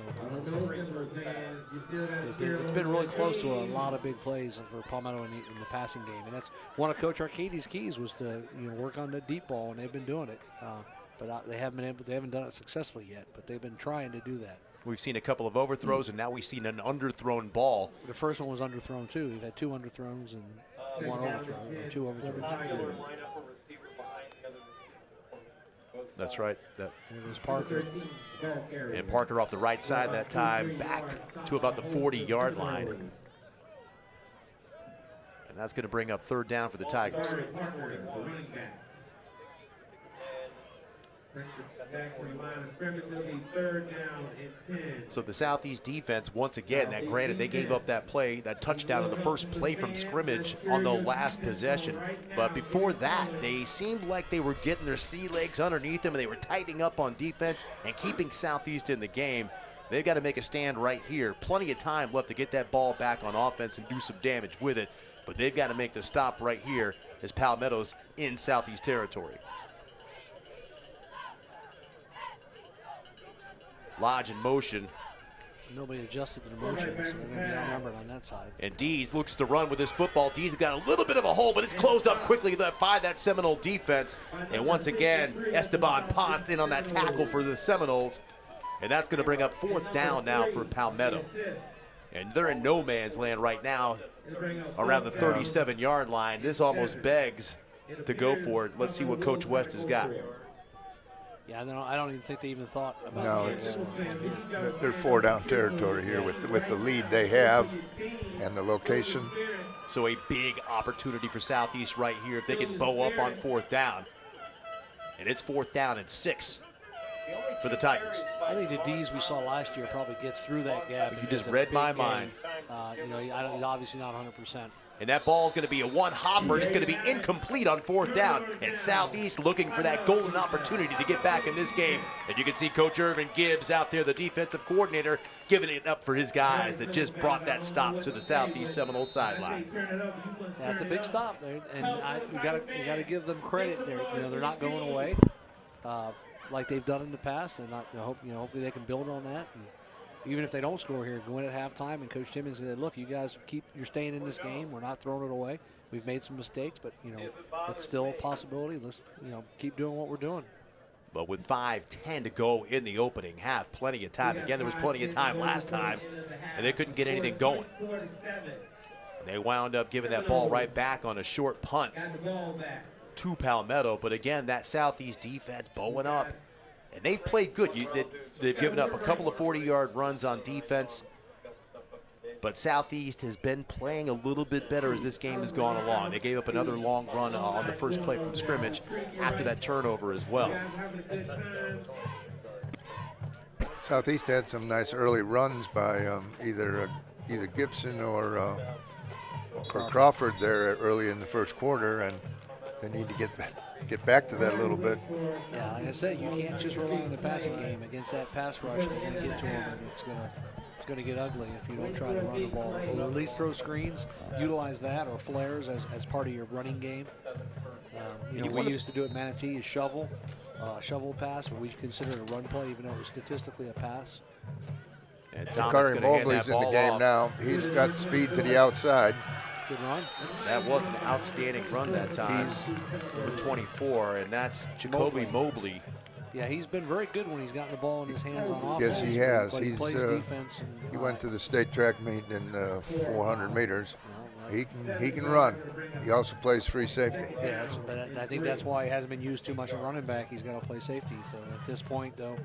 S3: it's been really close to a lot of big plays for Palmetto in the passing game, and that's one of Coach Arcady's keys was to work on the deep ball, and they've been doing it. But they haven't done it successfully yet. But they've been trying to do that.
S2: We've seen a couple of overthrows, and now we've seen an underthrown ball.
S3: The first one was underthrown too. We've had 2 underthrows and 1 overthrow, or 2 overthrows.
S2: That's right.
S3: It was Parker.
S2: And Parker off the right side that time, back to about the 40-yard line. And that's going to bring up third down for the Tigers. So the Southeast defense, once again, that granted they gave up that play, that touchdown on the first play from scrimmage on the last possession. But before that, they seemed like they were getting their sea legs underneath them and they were tightening up on defense and keeping Southeast in the game. They've got to make a stand right here. Plenty of time left to get that ball back on offense and do some damage with it. But they've got to make the stop right here as Palmetto's in Southeast territory. Lodge in motion.
S3: Nobody adjusted to the motion, so they're going to be outnumbered on that side.
S2: And Dees looks to run with his football. Dees has got a little bit of a hole, but it's closed up quickly by that Seminole defense. And once again, Esteban Ponce in on that tackle for the Seminoles. And that's going to bring up fourth down now for Palmetto. And they're in no man's land right now around the 37-yard line. This almost begs to go for it. Let's see what Coach West has got.
S3: Yeah, I don't even think they even thought about
S5: No,
S3: it.
S5: they're four-down territory here with the lead they have and the location.
S2: So a big opportunity for Southeast right here if they can bow up on fourth down. And it's fourth down and 6 for the Tigers.
S3: I think the D's we saw last year probably gets through that gap.
S2: You just read my mind.
S3: He's obviously not 100%.
S2: And that ball is going to be a one-hopper, and it's going to be incomplete on fourth down. And Southeast looking for that golden opportunity to get back in this game. And you can see Coach Irvin Gibbs out there, the defensive coordinator, giving it up for his guys that just brought that stop to the Southeast Seminole sideline.
S3: That's a big stop there, and you got to give them credit. They're not going away like they've done in the past, and hopefully they can build on that. And even if they don't score here, go in at halftime, and Coach Timmons said, "Look, you guys you're staying in this game. We're not throwing it away. We've made some mistakes, but it's still a possibility. Let's keep doing what we're doing."
S2: But with 5:10 to go in the opening half, plenty of time. Again, there was plenty of time last time, and they couldn't get anything going. And they wound up giving that ball right back on a short punt to Palmetto. But again, that Southeast defense bowing up. And they've played good. They've given up a couple of 40-yard runs on defense. But Southeast has been playing a little bit better as this game has gone along. They gave up another long run on the first play from scrimmage after that turnover as well.
S5: Southeast had some nice early runs by either Gibson or Crawford there early in the first quarter, and they need to get back to that a little bit.
S3: Yeah, like I said, you can't just rely on the passing game against that pass rush. They're going to get to them, and it's going to get ugly if you don't try to run the ball. Or at least throw screens, utilize that, or flares as part of your running game. We used to do it at Manatee, shovel pass, but we consider it a run play, even though it was statistically a pass.
S2: And
S5: Bakari Mobley's in the game now. He's got speed to the outside.
S3: Good run.
S2: That was an outstanding run that time. Number 24, and that's Jacoby Mobley.
S3: Yeah, he's been very good when he's gotten the ball in his hands on offense.
S5: Yes, he has.
S3: But he plays defense.
S5: He went to the state track meet in 400 meters. He can run. He also plays free safety.
S3: Yeah, but I think that's why he hasn't been used too much at running back. He's got to play safety. So at this point, though,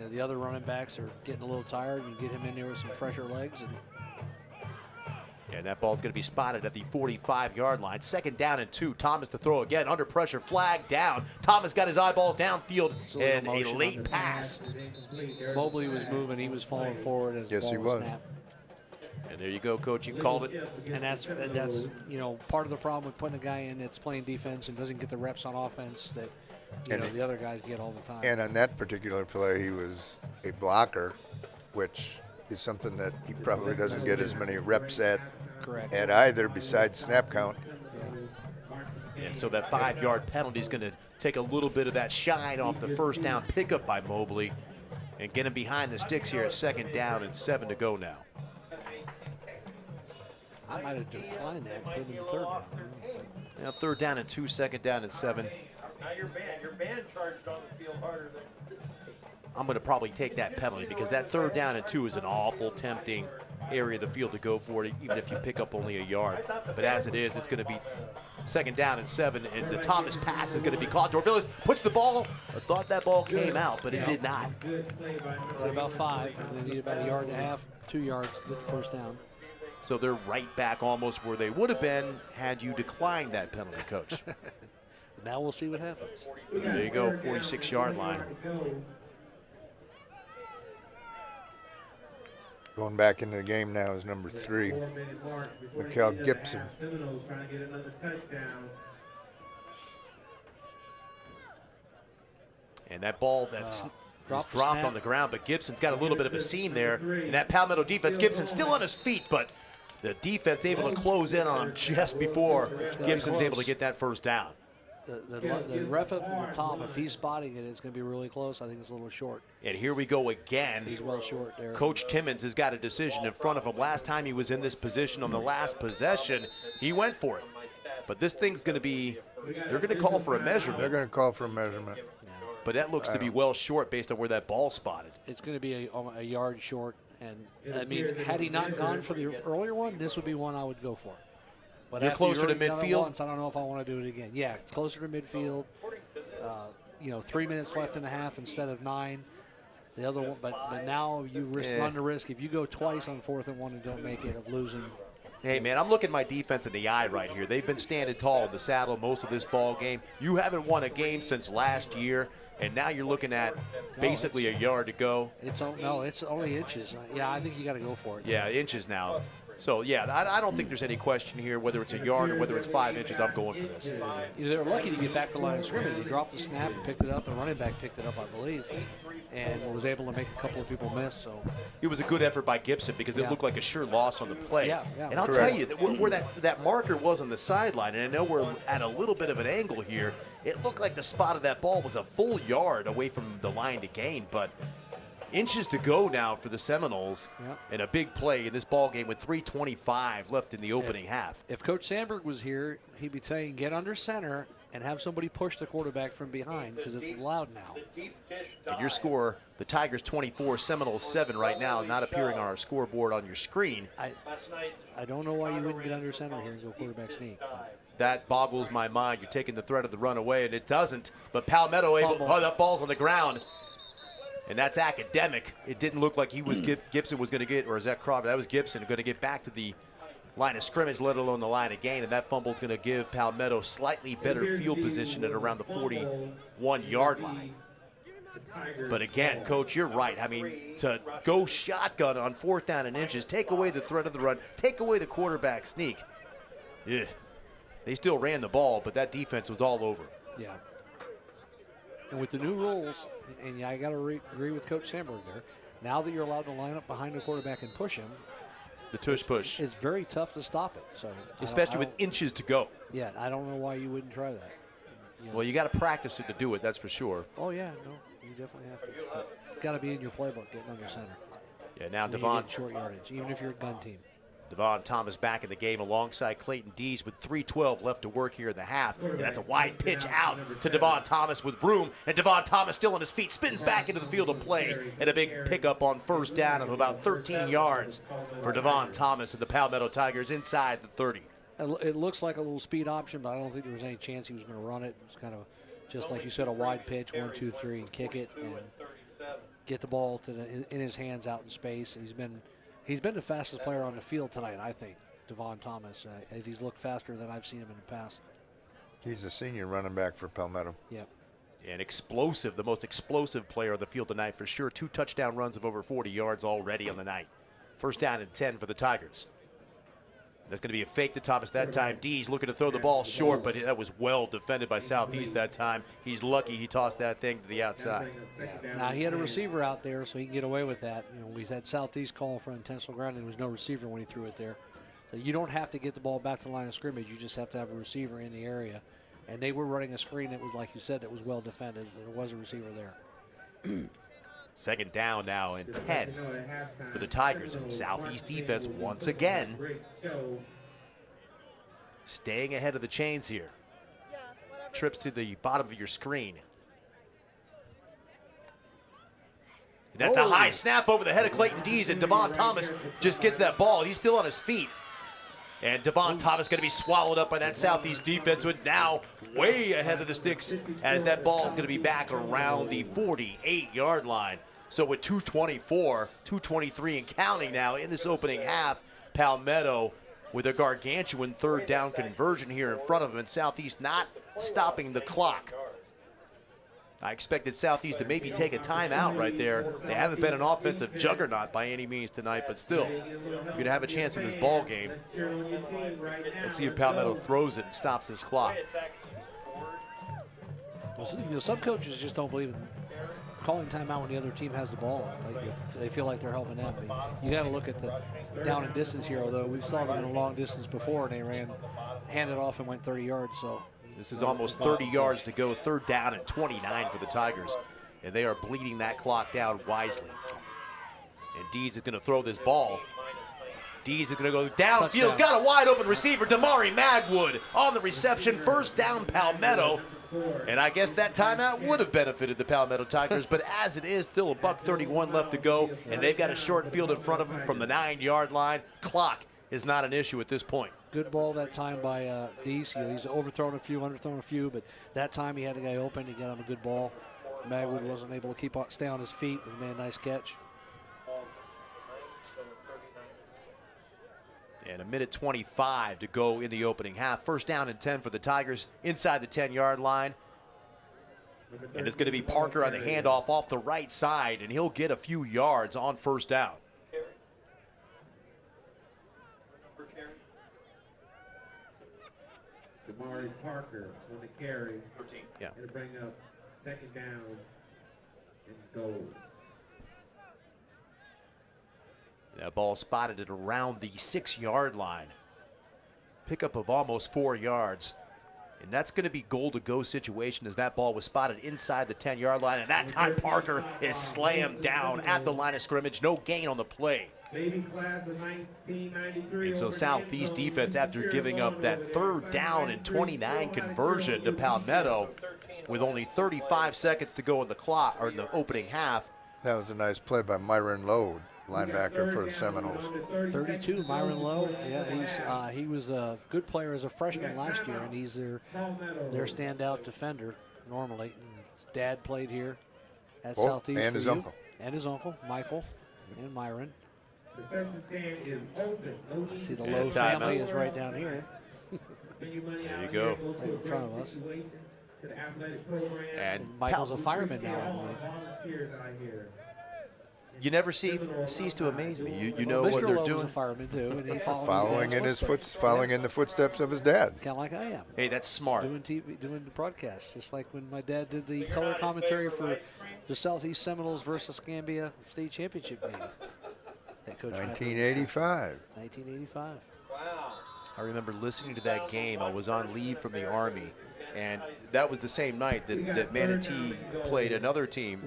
S3: the other running backs are getting a little tired. And get him in there with some fresher legs.
S2: And that ball's going to be spotted at the 45-yard line. Second down and 2. Thomas to throw again. Under pressure. Flag down. Thomas got his eyeballs downfield and a late pass.
S3: Mobley was moving. He was falling forward as the ball was snapped.
S2: And there you go, Coach. You called it.
S3: And that's part of the problem with putting a guy in that's playing defense and doesn't get the reps on offense that the other guys get all the time.
S5: And on that particular play, he was a blocker, which is something that he probably doesn't get as many reps at either besides snap count.
S2: And so that 5-yard penalty is going to take a little bit of that shine off the first down pickup by Mobley and get him behind the sticks here at second down and 7 to go now.
S3: I might have declined that and put him in the third down.
S2: Now third down and 2, second down and 7.
S6: Now your band charged on the field harder than.
S2: I'm going to probably take that penalty because that third down and 2 is an awful tempting area of the field to go for it, even if you pick up only a yard. But as it is, it's going to be Second down and 7, and the Thomas pass is going to be caught. Dorvillas puts the ball. I thought that ball came out, but it did not.
S3: Got about 5. And they need about 1.5 yards, 2 yards to get the first down.
S2: So they're right back almost where they would have been had you declined that penalty, Coach.
S3: Now we'll see what happens.
S2: There you go, 46-yard line.
S5: Going back into the game now is number 3, Mikel Gibson.
S2: And that ball that's dropped on the ground, but Gibson's got a little bit of a seam there. And that Palmetto defense, Gibson still on his feet, but the defense able to close in on him just before Gibson's able to get that first down.
S3: The ref at the top, if he's spotting it, it's going to be really close. I think it's a little short.
S2: And here we go again.
S3: He's well short there.
S2: Coach Timmons has got a decision in front of him. Last time he was in this position on the last possession, he went for it. But this thing's going to be, they're going to call for a measurement.
S5: They're going to call for a measurement.
S2: But that looks to be well short based on where that ball's spotted.
S3: It's going to be a yard short. And, I mean, had he not gone for the earlier one, this would be one I would go for. But
S2: you're closer to midfield?
S3: Once, I don't know if I want to do it again. Yeah, it's closer to midfield. 3 minutes left in the half instead of 9. The other one, but now you run the risk. If you go twice on 4th and 1 and don't make it, of losing.
S2: Hey, man, I'm looking my defense in the eye right here. They've been standing tall in the saddle most of this ball game. You haven't won a game since last year, and now you're looking at basically a yard to go.
S3: It's only inches. Yeah, I think you got to go for it.
S2: Yeah, inches now. So, yeah, I don't think there's any question here whether it's a yard or whether it's 5 inches. I'm going for this.
S3: They're lucky to get back to the line of scrimmage. He dropped the snap and picked it up, and running back picked it up, I believe, and was able to make a couple of people miss. So
S2: it was a good effort by Gibson because it looked like a sure loss on the play.
S3: Yeah.
S2: And I'll tell you, where that marker was on the sideline, and I know we're at a little bit of an angle here, it looked like the spot of that ball was a full yard away from the line to gain, but inches to go now for the Seminoles, and a big play in this ball game with 3:25 left in the opening half.
S3: If Coach Sandberg was here, he'd be saying get under center and have somebody push the quarterback from behind because it's loud now.
S2: And your score, the Tigers 24, Seminoles 7 right now, not appearing on our scoreboard on your screen.
S3: I don't know why you wouldn't get under center here and go quarterback sneak.
S2: That boggles my mind. You're taking the threat of the run away, and it doesn't. But Palmetto that ball's on the ground. And that's academic. It didn't look like Gibson was going to get, or is that Crawford? That was Gibson going to get back to the line of scrimmage, let alone the line of gain. And that fumble's going to give Palmetto slightly better field position at around the 41-yard line. But again, Coach, you're right. I mean, to go shotgun on 4th down and inches, take away the threat of the run, take away the quarterback sneak. Yeah. They still ran the ball, but that defense was all over.
S3: Yeah. And with the new rules, and I got to agree with Coach Sandberg there, now that you're allowed to line up behind the quarterback and push him,
S2: the tush push,
S3: it's very tough to stop it. So
S2: especially with inches to go.
S3: Yeah, I don't know why you wouldn't try that.
S2: Well, you got to practice it to do it, that's for sure.
S3: Oh, yeah, no, you definitely have to. But it's got to be in your playbook, getting under center.
S2: Yeah, now Devon.
S3: Short yardage, even if you're a gun team.
S2: Devon Thomas back in the game alongside Clayton Dees with 3:12 left to work here in the half. And that's a wide pitch out to Devon Thomas with room. And Devon Thomas still on his feet, spins back into the field of play. And a big pickup on first down of about 13 yards for Devon Thomas and the Palmetto Tigers inside the 30.
S3: It looks like a little speed option, but I don't think there was any chance he was going to run it. It's kind of, just like you said, a wide pitch, 1, 2, 3, and kick it and get the ball in his hands out in space. He's been the fastest player on the field tonight, I think, Devon Thomas. He's looked faster than I've seen him in the past.
S5: He's a senior running back for Palmetto.
S3: Yep.
S2: And explosive, the most explosive player on the field tonight for sure. 2 touchdown runs of over 40 yards already on the night. First down and 10 for the Tigers. That's going to be a fake to Thomas that time. Dees looking to throw the ball short, but that was well defended by Southeast that time. He's lucky he tossed that thing to the outside.
S3: Yeah. Now, he had a receiver out there, so he can get away with that. We had Southeast calling for intentional ground, and there was no receiver when he threw it there. So you don't have to get the ball back to the line of scrimmage. You just have to have a receiver in the area. And they were running a screen that was, like you said, that was well defended. There was a receiver there.
S2: Second down now and 10 for the Tigers, and Southeast defense once again staying ahead of the chains here. Trips to the bottom of your screen. And that's a high snap over the head of Clayton Dees, and Devon Thomas just gets that ball. He's still on his feet. And Devon Thomas going to be swallowed up by that Southeast defense, with now way ahead of the sticks as that ball is going to be back around the 48-yard line. So with 2:24, 2:23 and counting now in this opening half, Palmetto with a gargantuan third down conversion here in front of them, and Southeast not stopping the clock. I expected Southeast to maybe take a timeout right there. They haven't been an offensive juggernaut by any means tonight, but still, you're going to have a chance in this ball game. Let's see if Palmetto throws it and stops this clock.
S3: Well, some coaches just don't believe in calling timeout when the other team has the ball. Like if they feel like they're helping them. You got to look at the down and distance here, although we saw them in a long distance before, and they handed off and went 30 yards. So
S2: this is almost 30 yards to go, third down and 29 for the Tigers, and they are bleeding that clock down wisely. And Dees is going to throw this ball. Dees is going to go downfield. He's got a wide open receiver, Damari Magwood on the reception. First down, Palmetto. And I guess that timeout would have benefited the Palmetto Tigers, but as it is, still a $1:31 left to go, and they've got a short field in front of them from the 9-yard line. Clock is not an issue at this point.
S3: Good ball that time by Dees. He's overthrown a few, underthrown a few, but that time he had a guy open. He got him a good ball. Magwood wasn't able to stay on his feet, but made a nice catch.
S2: And a minute 25 to go in the opening half. First down and 10 for the Tigers inside the 10-yard line. And it's going to be Parker on the handoff off the right side, and he'll get a few yards on first down.
S4: Jamari Parker on the carry.
S2: 13. Yeah.
S4: It'll bring up second down and goal.
S2: That ball spotted at around the 6-yard line. Pickup of almost 4 yards. And that's going to be goal-to-go situation as that ball was spotted inside the 10-yard line. And that time Parker is slammed down at the line of scrimmage. No gain on the play.
S4: Class of 1993.
S2: And so Southeast defense, after giving up that third down and 29 conversion to Palmetto with only 35 seconds to go in the clock, or in the opening half.
S5: That was a nice play by Myron Lowe, linebacker for the Seminoles.
S3: 32, Myron Lowe. Yeah, he was a good player as a freshman last year, and he's their standout defender normally. His dad played here at Southeast.
S5: And his uncle.
S3: And his uncle, Michael, and Myron.
S4: The session stand is open.
S3: I see the Lowe family is right down here.
S2: There you go.
S3: Right in front of us.
S2: And
S3: Michael's a fireman now, I believe.
S2: You never cease to amaze me. You know
S3: Mr.
S2: what they're
S3: Lowe
S2: doing.
S3: was a fireman too, and he
S5: Following in the footsteps of his dad.
S3: Kind of like I am.
S2: Hey, that's smart.
S3: Doing TV, doing the broadcast, just like when my dad did the color commentary for the Southeast Seminoles versus Gambia state championship game. That Coach
S5: 1985.
S3: 1985.
S2: I remember listening to that game. I was on leave from the Army, and that was the same night that Manatee played another team,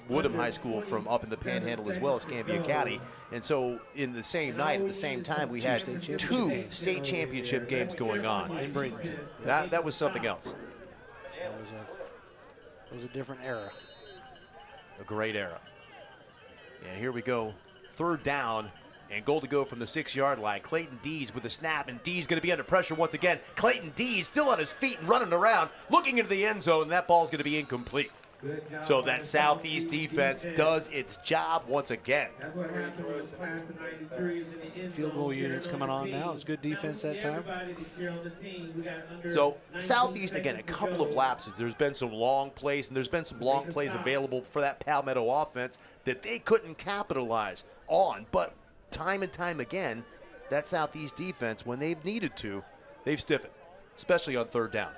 S2: Woodham High School, from up in the Panhandle as well as Gambia County. And so in the same night, at the same time, we had two state championship games going on. That was something else.
S3: It was a different era.
S2: A great era. And here we go. Third down and goal to go from the 6-yard line. Clayton Dees with the snap, and Dees going to be under pressure once again. Clayton Dees still on his feet and running around, looking into the end zone, and that ball's going to be incomplete. So that Southeast defense does its job once again.
S4: That's what happened with class of 93 in the
S3: Field goal units coming on now. It's good defense that time.
S2: So Southeast, again, a couple of lapses. There's been some long plays, and there's been some long plays available for that Palmetto offense that they couldn't capitalize on. But time and time again, that Southeast defense, when they've needed to, they've stiffened, especially on third down.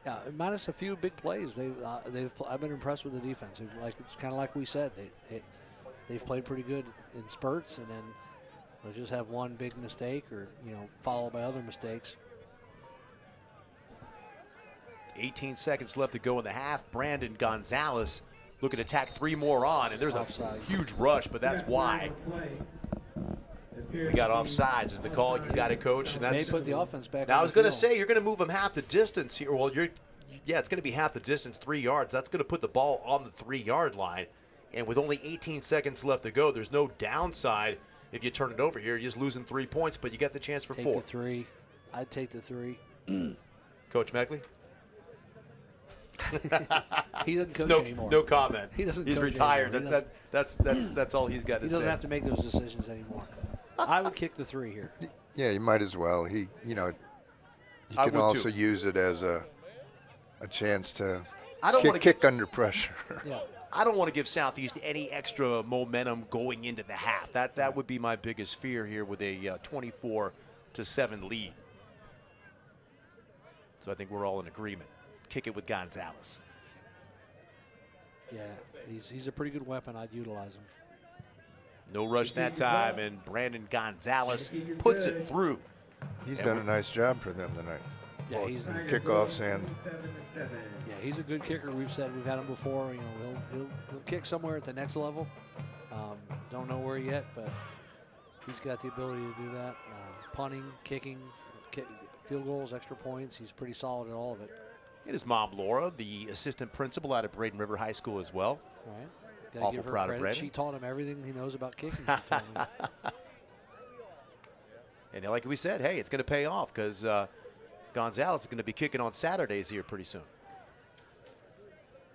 S3: Yeah, minus a few big plays. I've been impressed with the defense. It's kind of like we said. They've played pretty good in spurts, and then they'll just have one big mistake, or followed by other mistakes.
S2: 18 seconds left to go in the half. Brandon Gonzalez looking to tack 3 more on, and there's a huge rush, but that's why. We got offsides is the call. You got it, Coach. And that's,
S3: they put the offense back.
S2: Now I was going to say, you're going to move them half the distance here. Well, it's going to be half the distance, 3 yards. That's going to put the ball on the 3-yard line. And with only 18 seconds left to go, there's no downside if you turn it over here, you're just losing 3 points, but you get the chance for
S3: Take
S2: 4.
S3: the 3. I'd take the 3.
S2: Coach Meckley?
S3: He doesn't coach
S2: No,
S3: anymore.
S2: no comment.
S3: He doesn't
S2: He's
S3: coach
S2: retired.
S3: anymore.
S2: That's all he's got to
S3: He
S2: say.
S3: doesn't have to make those decisions anymore. I would kick the 3 here.
S5: Yeah, you might as well. He
S2: I
S5: can
S2: would
S5: also
S2: too.
S5: use it as a chance to
S2: I don't want to
S5: kick under pressure.
S3: Yeah.
S2: I don't want to give Southeast any extra momentum going into the half. That would be my biggest fear here with a 24-7 lead. So I think we're all in agreement. Kick it with Gonzalez.
S3: Yeah, he's a pretty good weapon. I'd utilize him.
S2: No rush that time, and Brandon Gonzalez puts it through.
S5: He's done a nice job for them tonight.
S3: Yeah,
S5: Both
S3: he's
S5: in kickoffs and
S3: yeah, he's a good kicker. We've had him before. He'll kick somewhere at the next level. Don't know where yet, but he's got the ability to do that. Punting, kicking, field goals, extra points. He's pretty solid at all of it.
S2: And his mom, Laura, the assistant principal out of Braden River High School as well.
S3: Right. Gotta
S2: Awful
S3: give her
S2: proud of
S3: credit.
S2: Brandon.
S3: She taught him everything he knows about kicking. she told me.
S2: And like we said, hey, it's going to pay off because Gonzalez is going to be kicking on Saturdays here pretty soon.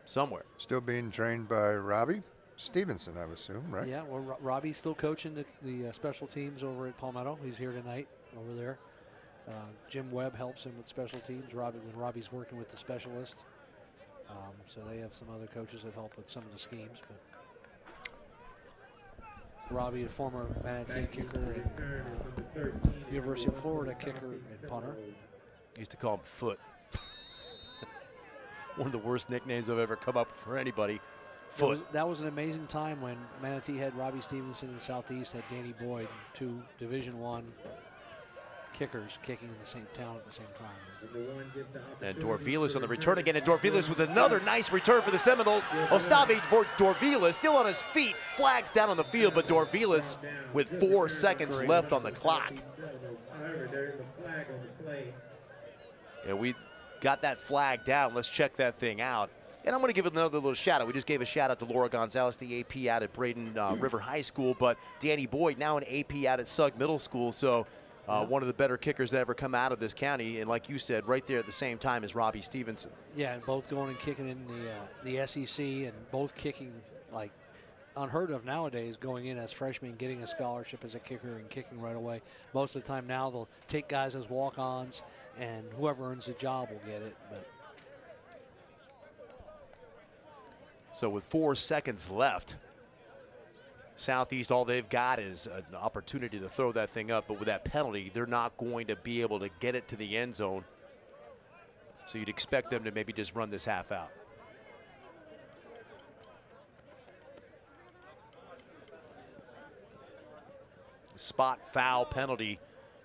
S2: Somewhere.
S5: still being trained by Robbie Stevenson, I would assume, right?
S3: Yeah, well, Robbie's still coaching the special teams over at Palmetto. He's here tonight over there. Jim Webb helps him with special teams. When Robbie's working with the specialist. So they have some other coaches that help with some of the schemes. But Robbie, a former Manatee kicker and University of Florida kicker and punter.
S2: Used to call him Foot. One of the worst nicknames I've ever come up with for anybody. Foot.
S3: That was an amazing time when Manatee had Robbie Stevenson in the Southeast, had Danny Boyd, 2 Division I kickers kicking in the same town at the same time.
S2: And Dorvilas on the return again, and Dorvilas with another nice return for the Seminoles. Ostave Dorvilas still on his feet, flags down on the field, but Dorvilas with 4 seconds left on the clock. And we got that flag down. Let's check that thing out. And I'm going to give another little shout out. We just gave a shout out to Laura Gonzalez, the AP out at Braden River High School, but Danny Boyd now an AP out at Sugg Middle School. So one of the better kickers that ever come out of this county. And like you said, right there at the same time as Robbie Stevenson.
S3: Yeah, and both going and kicking in the SEC, and both kicking like unheard of nowadays, going in as freshmen, getting a scholarship as a kicker and kicking right away. Most of the time now they'll take guys as walk-ons, and whoever earns the job will get it. But
S2: so with 4 seconds left, Southeast, all they've got is an opportunity to throw that thing up, but with that penalty, they're not going to be able to get it to the end zone. So you'd expect them to maybe just run this half out. Spot foul penalty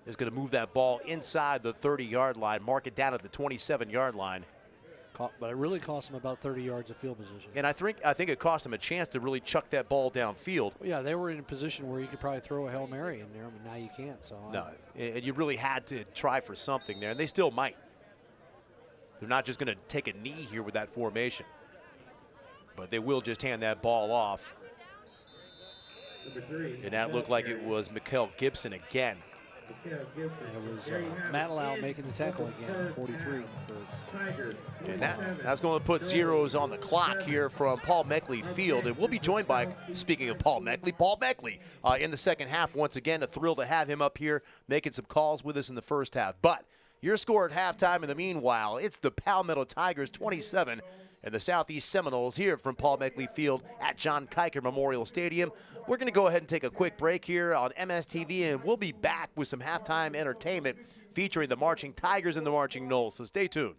S2: is going to move that ball inside the 30-yard line, mark it down at the 27-yard line.
S3: But it really cost them about 30 yards of field position.
S2: And I think it cost them a chance to really chuck that ball downfield.
S3: Yeah, they were in a position where you could probably throw a Hail Mary in there. I mean, now you can't. So
S2: No, and you really had to try for something there, and they still might. They're not just going to take a knee here with that formation, but they will just hand that ball off. And that looked like it was Mikael Gibson again.
S3: And it was Matt Lau making the tackle again, 43.
S2: And that's going to put zeros on the clock here from Paul Meckley Field. And we'll be joined by, speaking of Paul Meckley in the second half once again. A thrill to have him up here making some calls with us in the first half. But your score at halftime in the meanwhile, it's the Palmetto Tigers 27 and the Southeast Seminoles here from Paul Meckley Field at John Kiker Memorial Stadium. We're going to go ahead and take a quick break here on MSTV, and we'll be back with some halftime entertainment featuring the Marching Tigers and the Marching Knolls. So stay tuned.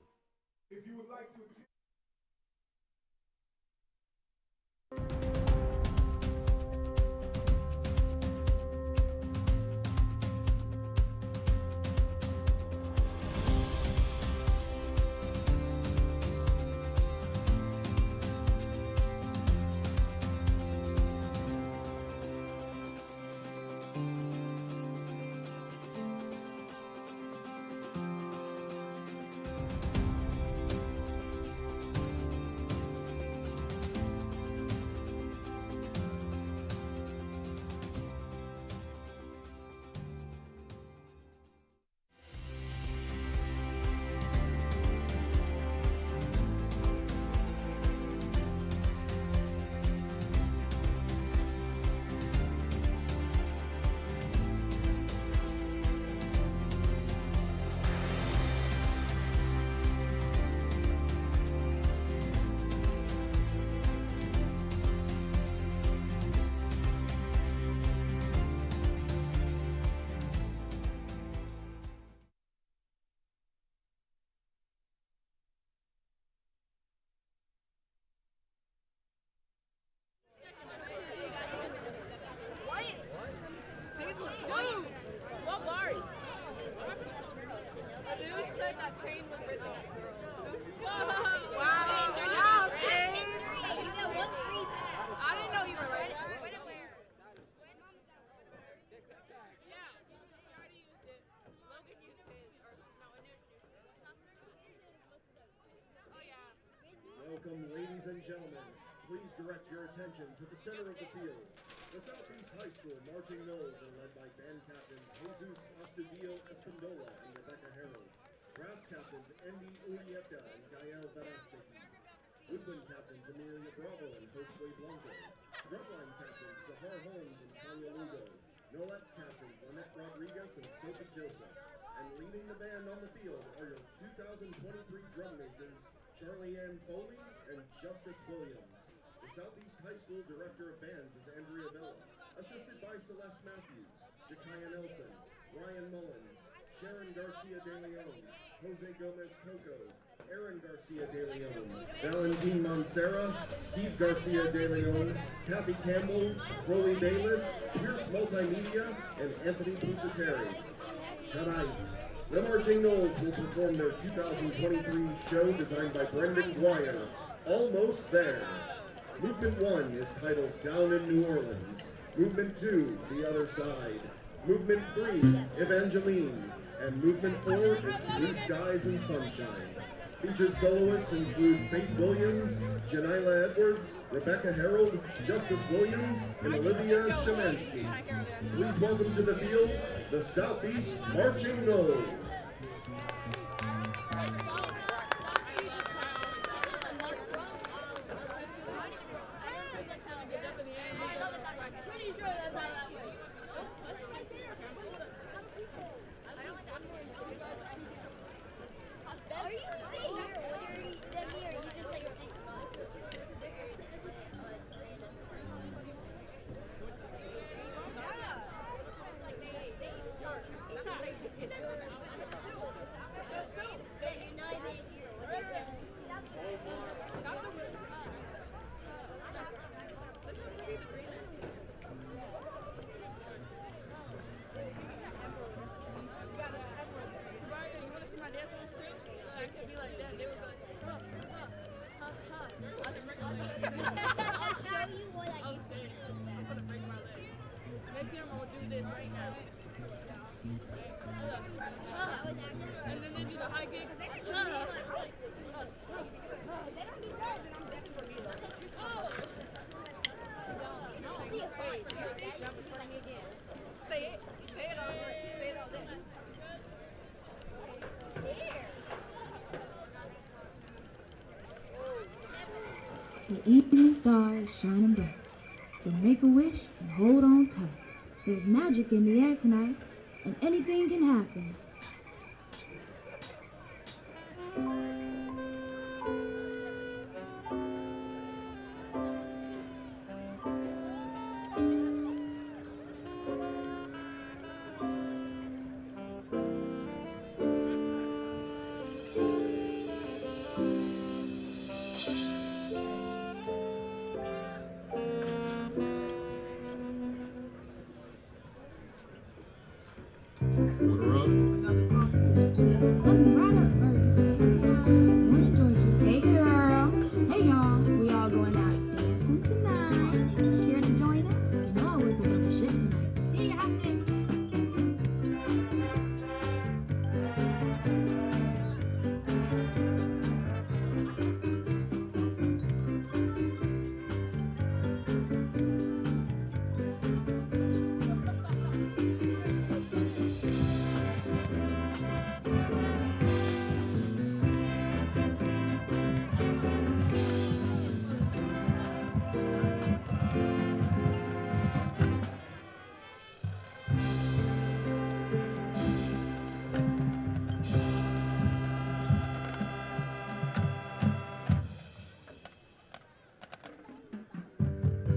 S7: and gentlemen, please direct your attention to the center of the field. The Southeast High School Marching Knolls are led by band captains Jesus Astudillo Espindola and Rebecca Harold, brass captains Andy Urieta and Gael Verastegui, woodwind captains Amelia Bravo and Josue Blanco, drumline captains Sahar Holmes and Tanya Lugo, Nolet's captains Lynette Rodriguez and Sophie Joseph, and leading the band on the field are your 2023 drum majors, Charlie Ann Foley and Justice Williams. The Southeast High School Director of Bands is Andrea Villa, assisted by Celeste Matthews, Jakaya Nelson, Ryan Mullins, Sharon Garcia de Leon, Jose Gomez Coco, Aaron Garcia de Leon, Valentin Mancera, Steve Garcia de Leon, Kathy Campbell, Chloe Bayless, Pierce Multimedia, and Anthony Pusateri. Tonight, the Marching Knolls will perform their 2023 show designed by Brendan Dwyer, Almost There. Movement 1 is titled Down in New Orleans. Movement 2, The Other Side. Movement 3, Evangeline. And Movement 4 is Blue Skies and Sunshine. Featured soloists include Faith Williams, Janila Edwards, Rebecca Harold, Justice Williams, and Olivia Shemansky. Please welcome to the field, the Southeast Marching Knolls.
S8: Next year I'm gonna do this right now. And then they do the high kick. If they don't do that, then I'm definitely gonna be like, don't be afraid. Jump in front of me again. Say it. Say it all. Say it all there.
S9: The evening star is shining bright, so make a wish and hold on tight. There's magic in the air tonight, and anything can happen. Coming right up, Virgin. One in Georgia. Hey, girl. Hey, y'all. We all going out dancing tonight. Care to join us? You know I work a double shift tonight. Here you have things.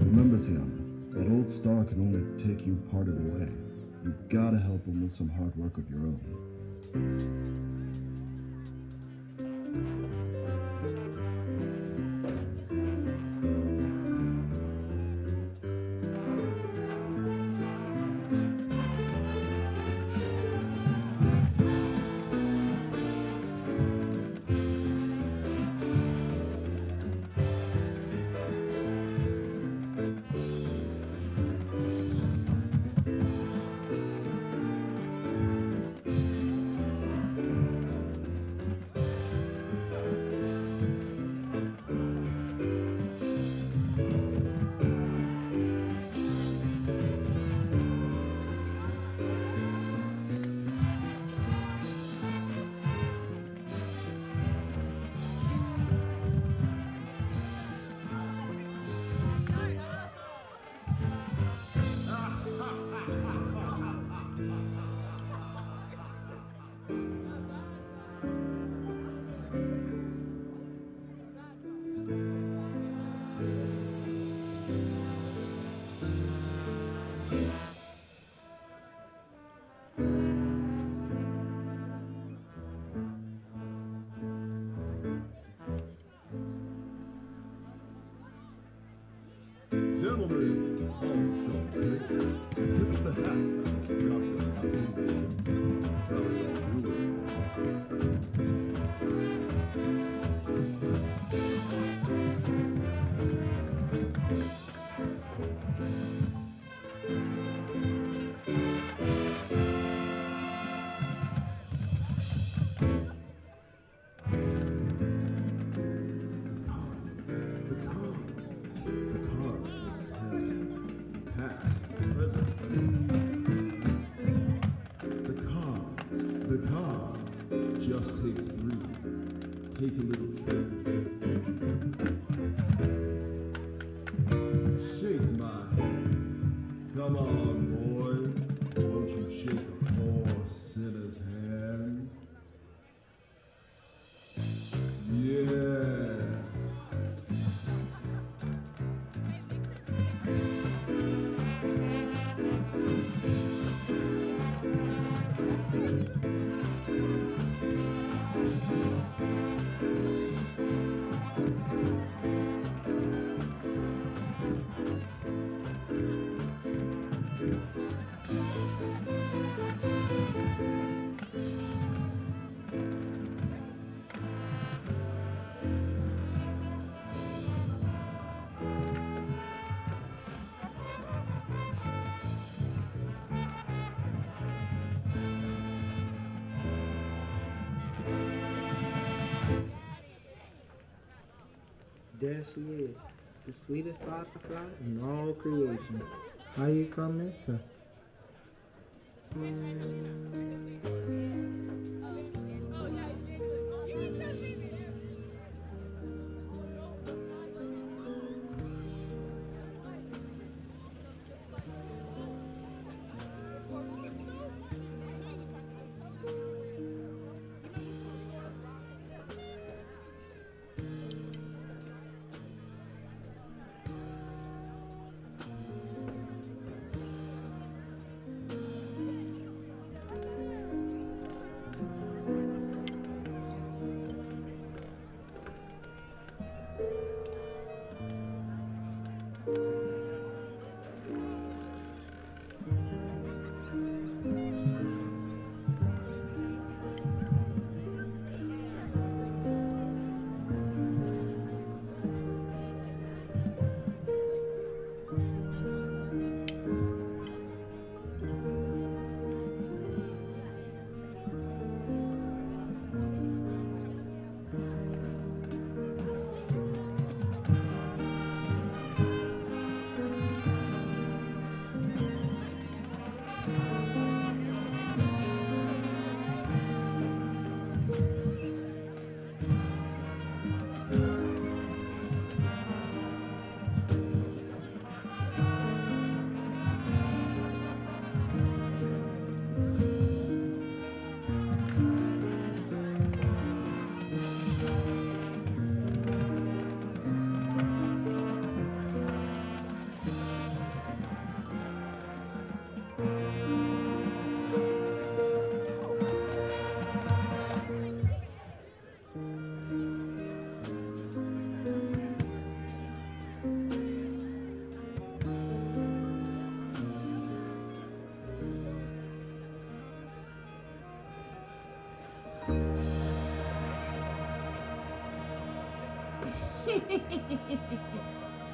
S10: Remember, Tiana, that old star can only take you part of the way. You gotta help him with some hard work of your own.
S7: gentlemen, on short take, tip of the hat, Dr. Hassan. How are y'all doing? Just take 3. Take a little trip to the future. Shake my hand. Come on, boys. Won't you shake a poor sinner's hand? Yes.
S11: There she is, the sweetest butterfly in all creation. How you come, mister?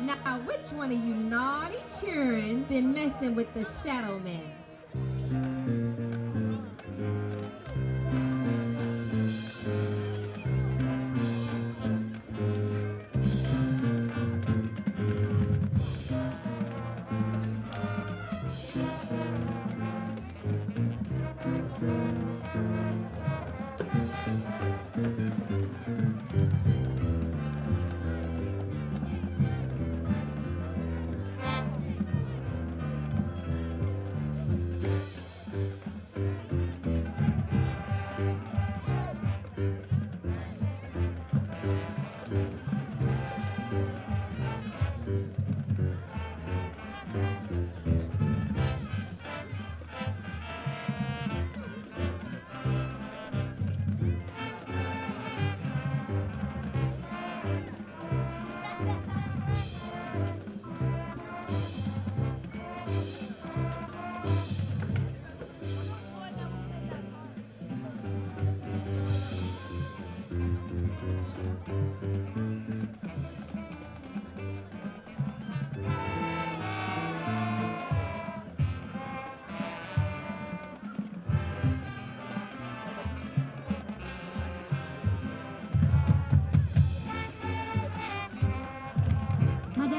S12: Now, which one of you naughty children been messing with the Shadow Man?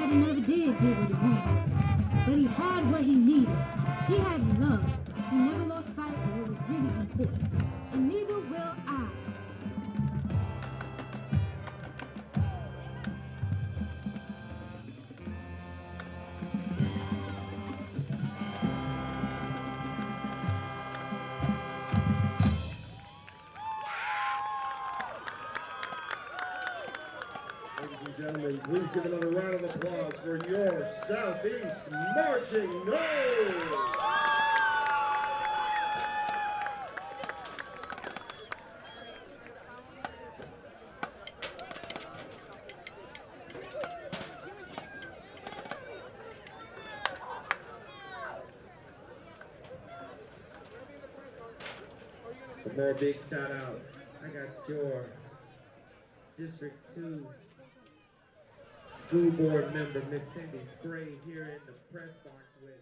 S9: that he never did get what he wanted, but he had what he needed. He had love. He never lost sight of what was really important, and neither will I.
S7: Ladies and gentlemen, please give another round of applause for your Southeast Marching Nose.
S4: Some more big shout outs. I got your District 2 school board member, Miss Cindy Spray, here in the press box with me.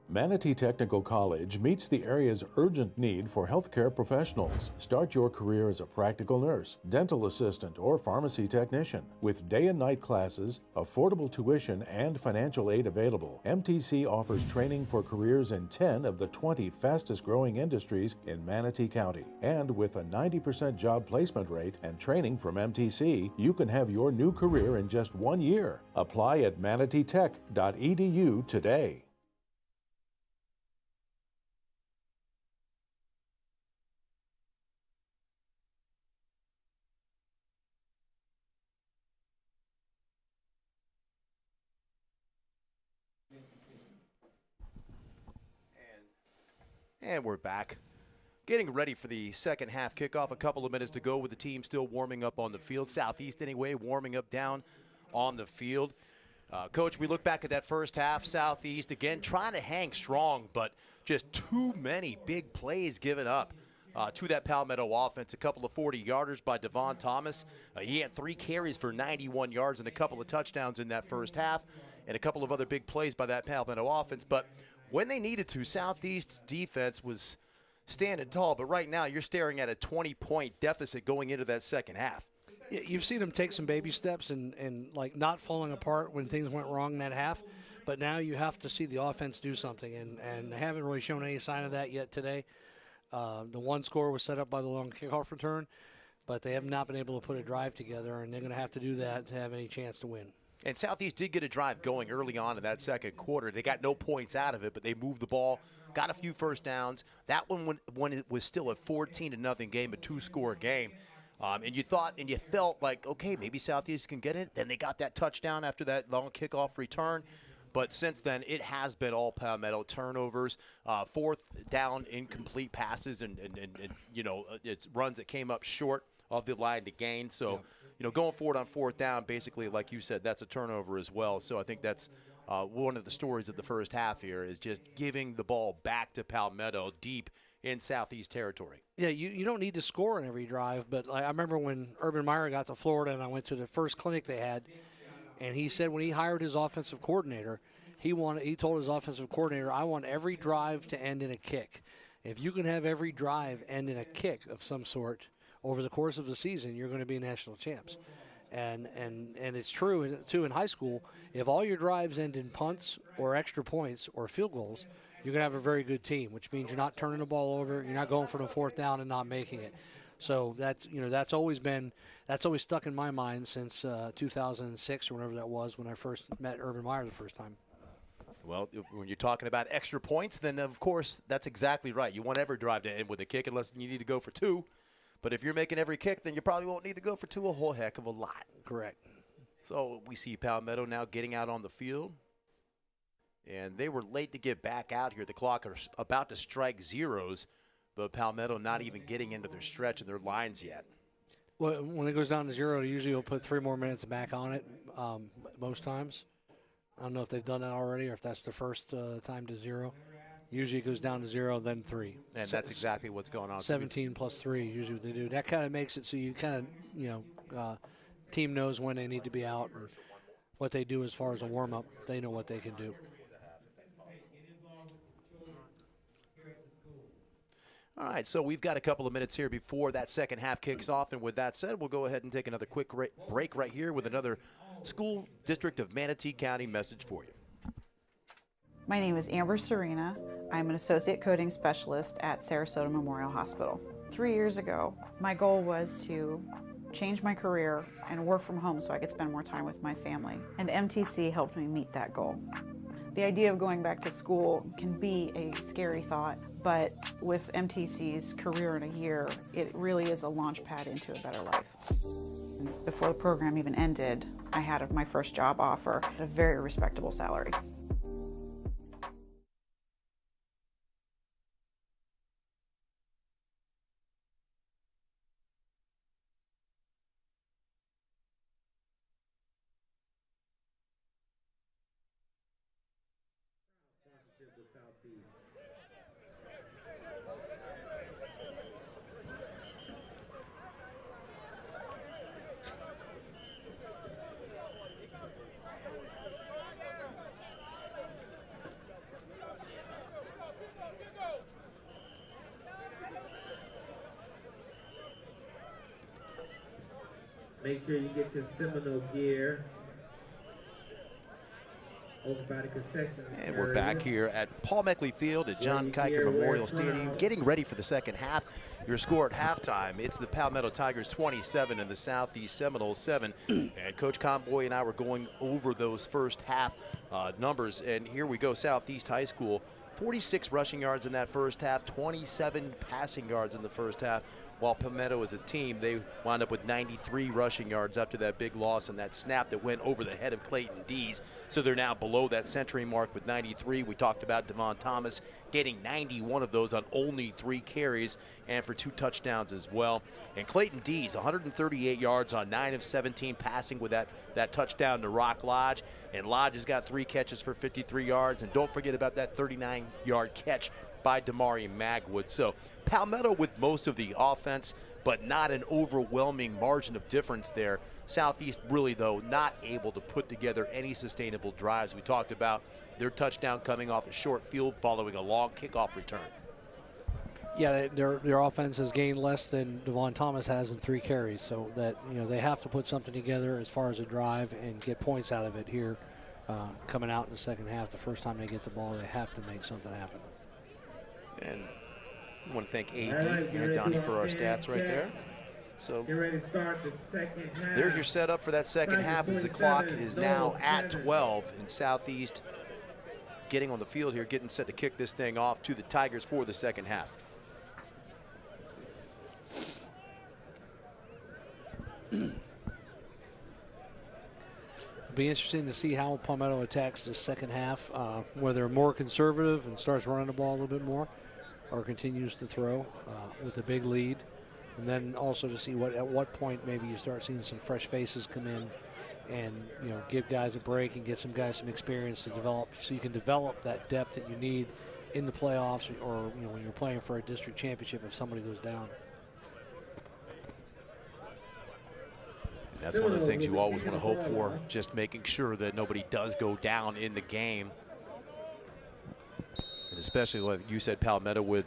S13: Manatee Technical College meets the area's urgent need for healthcare professionals. Start your career as a practical nurse, dental assistant, or pharmacy technician. With day and night classes, affordable tuition, and financial aid available, MTC offers training for careers in 10 of the 20 fastest growing industries in Manatee County. And with a 90% job placement rate and training from MTC, you can have your new career in just 1 year. Apply at manateetech.edu today.
S2: And we're back. Getting ready for the second half kickoff. A couple of minutes to go with the team still warming up on the field. Southeast anyway, warming up down on the field. Coach, we look back at that first half. Southeast, again, trying to hang strong, but just too many big plays given up to that Palmetto offense. A couple of 40-yarders by Devon Thomas. He had 3 carries for 91 yards and a couple of touchdowns in that first half, and a couple of other big plays by that Palmetto offense. But when they needed to, Southeast's defense was standing tall. But right now, you're staring at a 20-point deficit going into that second half.
S3: Yeah, you've seen them take some baby steps and like not falling apart when things went wrong in that half. But now you have to see the offense do something, and they haven't really shown any sign of that yet today. The one score was set up by the long kickoff return, but they have not been able to put a drive together, and they're going to have to do that to have any chance to win.
S2: And Southeast did get a drive going early on in that second quarter. They got no points out of it, but they moved the ball, got a few first downs. That one, when it was still a 14-0 game, a 2-score game. And you thought and you felt like, okay, maybe Southeast can get it. Then they got that touchdown after that long kickoff return. But since then, it has been all Palmetto turnovers, fourth down incomplete passes, and you know, it's runs that came up short of the line to gain. So, you know, going forward on fourth down, basically, like you said, that's a turnover as well. So I think that's one of the stories of the first half here is just giving the ball back to Palmetto deep in Southeast territory.
S3: Yeah, you don't need to score on every drive, but I remember when Urban Meyer got to Florida and I went to the first clinic they had, and he said when he hired his offensive coordinator, he told his offensive coordinator, I want every drive to end in a kick. If you can have every drive end in a kick of some sort over the course of the season, you're going to be national champs. And it's true, too, in high school. If all your drives end in punts or extra points or field goals, you're going to have a very good team, which means you're not turning the ball over, you're not going for the fourth down and not making it. So that's always stuck in my mind since 2006 or whenever that was when I first met Urban Meyer the first time.
S2: Well, when you're talking about extra points, then of course that's exactly right. You want every drive to end with a kick unless you need to go for two. But if you're making every kick, then you probably won't need to go for two a whole heck of a lot.
S3: Correct.
S2: So we see Palmetto now getting out on the field. And they were late to get back out here. The clock is about to strike zeros but Palmetto not even getting into their stretch and their lines yet.
S3: Well, when it goes down to 0, usually you'll put 3 more minutes back on it most times. I don't know if they've done that already or if that's the first time to 0. Usually it goes down to 0, then 3.
S2: And that's exactly what's going on.
S3: 17 plus 3, usually what they do. That kind of makes it so you kind of, team knows when they need to be out or what they do as far as a warm-up. They know what they can do.
S2: All right, so we've got a couple of minutes here before that second half kicks off. And with that said, we'll go ahead and take another quick break right here with another School District of Manatee County message for you.
S14: My name is Amber Serena. I'm an associate coding specialist at Sarasota Memorial Hospital. 3 years ago, my goal was to change my career and work from home so I could spend more time with my family. And MTC helped me meet that goal. The idea of going back to school can be a scary thought, but with MTC's Career in a Year, it really is a launch pad into a better life. Before the program even ended, I had my first job offer at a very respectable salary.
S4: With Southeast. Make sure you get your Seminole gear.
S2: And we're back here at Paul Meckley Field at John Kiker Memorial Stadium, getting ready for the second half. Your score at halftime, it's the Palmetto Tigers 27 and the Southeast Seminoles 7. And Coach Conboy and I were going over those first half numbers. And here we go, Southeast High School, 46 rushing yards in that first half, 27 passing yards in the first half. While Palmetto as a team, they wound up with 93 rushing yards after that big loss and that snap that went over the head of Clayton Dees. So they're now below that century mark with 93. We talked about Devon Thomas getting 91 of those on only 3 carries and for 2 touchdowns as well. And Clayton Dees, 138 yards on 9 of 17 passing with that touchdown to Rock Lodge. And Lodge has got 3 catches for 53 yards. And don't forget about that 39-yard catch by Damari Magwood. So Palmetto with most of the offense, but not an overwhelming margin of difference there. Southeast really, though, not able to put together any sustainable drives. We talked about their touchdown coming off a short field following a long kickoff return.
S3: Yeah, their offense has gained less than Devon Thomas has in 3 carries, so that they have to put something together as far as a drive and get points out of it here coming out in the second half. The first time they get the ball, they have to make something happen.
S2: And I want to thank AD and Donnie for our stats right there. So
S4: get ready to start the second half.
S2: There's your setup for that second half as the clock is now at 12 in Southeast. Getting on the field here, getting set to kick this thing off to the Tigers for the second half.
S3: It'll be interesting to see how Palmetto attacks the second half, whether they're more conservative and starts running the ball a little bit more, or continues to throw with a big lead. And then also to see at what point maybe you start seeing some fresh faces come in and give guys a break and get some guys some experience to develop, so you can develop that depth that you need in the playoffs or when you're playing for a district championship if somebody goes down.
S2: And that's one of the things you always want to hope for, just making sure that nobody does go down in the game. And especially, like you said, Palmetto with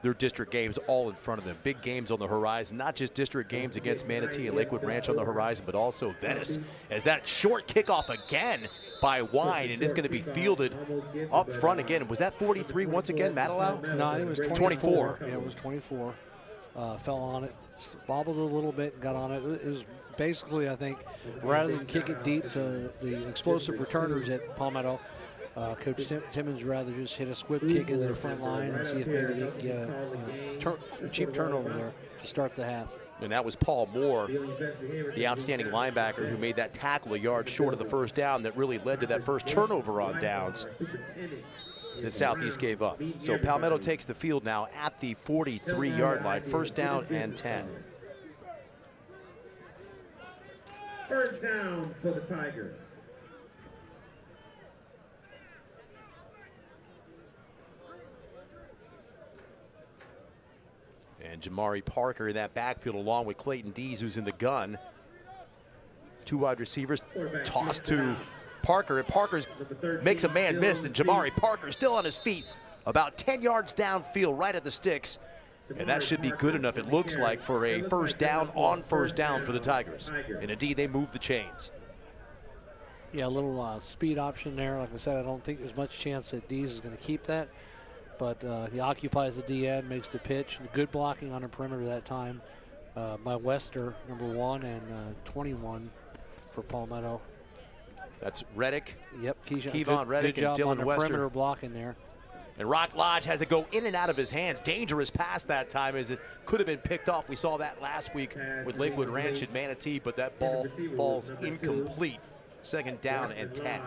S2: their district games all in front of them. Big games on the horizon, not just district games against Manatee and Lakewood Ranch on the horizon, but also Venice. As that short kickoff again by Wine, and it's going to be fielded up front again. Was that 43 once again, Matalau?
S3: No, I think it was 24. Yeah, it was 24. Fell on it, bobbled a little bit, and got on it. It was basically, I think, rather than kick it deep to the explosive returners at Palmetto, Coach Timmons rather just hit a squib kick into the front line and see if maybe they can get a cheap turnover there to start the half.
S2: And that was Paul Moore, the outstanding linebacker who made that tackle a yard short of the first down that really led to that first turnover on downs. that Southeast gave up. So Palmetto takes the field now at the 43-yard line, first down and 10.
S4: First down for the Tigers.
S2: And Jamari Parker in that backfield along with Clayton Dees, who's in the gun. Two wide receivers, toss to Parker, and Parker makes a man miss, and Jamari Parker still on his feet, about 10 yards downfield, right at the sticks. And that should be good enough, it looks like, for a first down on first down for the Tigers. And indeed, they move the chains.
S3: Yeah, a little speed option there. Like I said, I don't think there's much chance that Dees is going to keep that. But he occupies the D-end, makes the pitch. Good blocking on the perimeter that time by Wester, number 1, and 21 for Palmetto.
S2: That's Reddick.
S3: Yep,
S2: Kevon Reddick and Dylan
S3: on the
S2: Wester.
S3: Perimeter blocking there.
S2: And Rock Lodge has it go in and out of his hands. Dangerous pass that time, as it could have been picked off. We saw that last week with Lakewood Ranch at Manatee, but that ball falls incomplete. Second down and 10.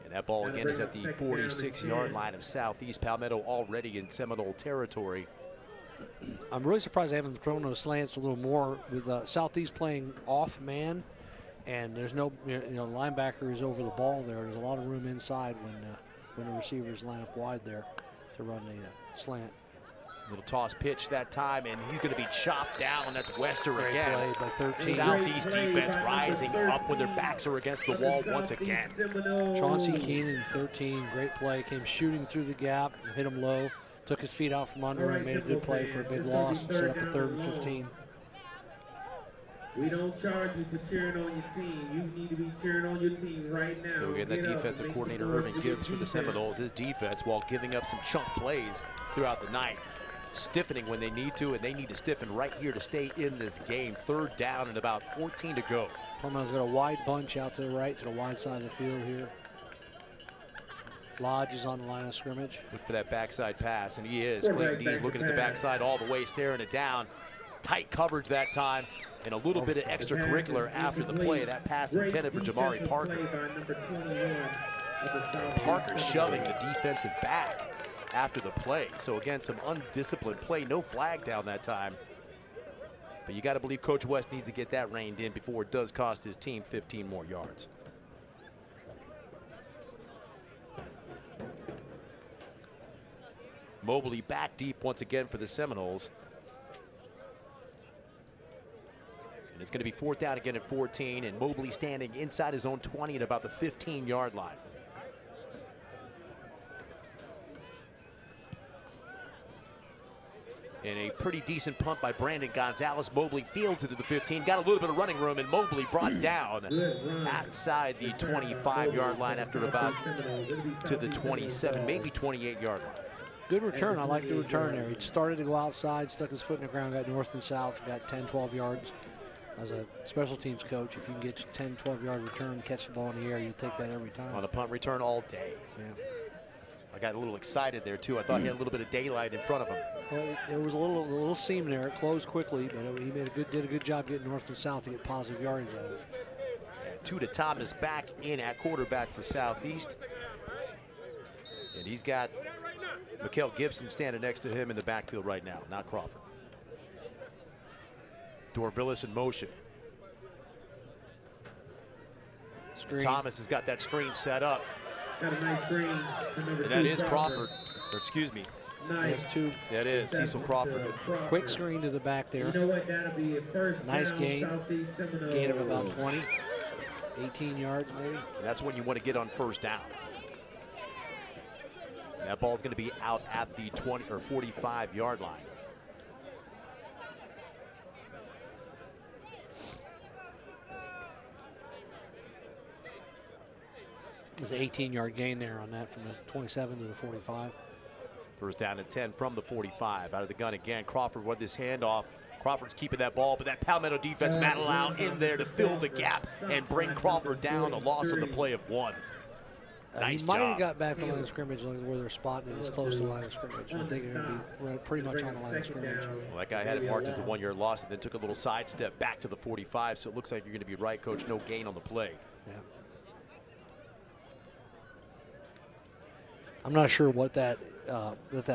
S2: And that ball again is at the 46-yard line of Southeast. Palmetto already in Seminole territory.
S3: I'm really surprised they haven't thrown those slants a little more with Southeast playing off man, and there's no linebacker is over the ball there. There's a lot of room inside when the receivers line up wide there to run the slant.
S2: Little toss pitch that time, and he's going to be chopped down. That's Wester
S3: Great
S2: again.
S3: play by 13.
S2: Southeast defense rising up when their backs are against the wall once again.
S3: Chauncey Keenan, 13, great play. Came shooting through the gap, hit him low, took his feet out from under and made a good play for a big loss. Set up a 3rd and 15.
S4: We don't charge you for cheering on your team. You need to be cheering on your team right now.
S2: So again, that defensive coordinator, Irvin Gibbs, for the Seminoles, his defense, while giving up some chunk plays throughout the night, stiffening when they need to, and they need to stiffen right here to stay in this game. 3rd down and about 14 to go.
S3: Palmetto's got a wide bunch out to the right, to the wide side of the field here. Lodge is on the line of scrimmage.
S2: Look for that backside pass, and he is. Clayton Dees looking at the backside all the way, staring it down. Tight coverage that time, and a little bit of extracurricular after the play. That pass intended for Jamari Parker. Parker shoving the defensive back after the play. So again, some undisciplined play, no flag down that time. But you got to believe Coach West needs to get that reined in before it does cost his team 15 more yards. Mobley back deep once again for the Seminoles. And it's going to be 4th down again at 14, and Mobley standing inside his own 20 at about the 15-yard line. And a pretty decent punt by Brandon Gonzalez. Mobley fields it to the 15, got a little bit of running room, and Mobley brought down outside the 25-yard line after about to the 27, maybe 28-yard line.
S3: Good return. I like the return there. He started to go outside, stuck his foot in the ground, got north and south, got 10, 12 yards. As a special teams coach, if you can get 10, 12-yard return, catch the ball in the air, you take that every time.
S2: On the punt return all day.
S3: Yeah.
S2: I got a little excited there, too. I thought he had a little bit of daylight in front of him.
S3: Well, there was a little seam there. It closed quickly, but he did a good job getting north and south to get positive yardage out of it.
S2: And Tuda Thomas back in at quarterback for Southeast. And he's got Mikkel Gibson standing next to him in the backfield right now, not Crawford. Dorvillis in motion.
S3: Screen.
S2: Thomas has got that screen set up.
S4: Got a nice screen to number 2.
S2: And that is Crawford, or excuse me.
S4: Nice.
S2: That is Cecil Crawford.
S3: Quick screen to the back there.
S4: You know what? That'll be a first
S3: nice
S4: down,
S3: gain.
S4: Southeast Seminole.
S3: Gain of about 20, 18 yards maybe.
S2: And that's when you want to get on first down. And that ball's going to be out at the 20 or 45-yard line.
S3: There's an 18-yard gain there on that from the 27 to the 45.
S2: First down at 10 from the 45. Out of the gun again. Crawford with this handoff. Crawford's keeping that ball, but that Palmetto defense, Matt Lau in there to fill the gap and bring Crawford down. A loss on the play of 1. Nice
S3: he might
S2: job.
S3: have got back to the line of scrimmage where they're spotting it as close to the line of scrimmage. I think they're going to be pretty much on the line of scrimmage.
S2: Well, that guy had it marked as a 1-yard loss and then took a little sidestep back to the 45, so it looks like you're going to be right, Coach. No gain on the play.
S3: Yeah. I'm not sure what that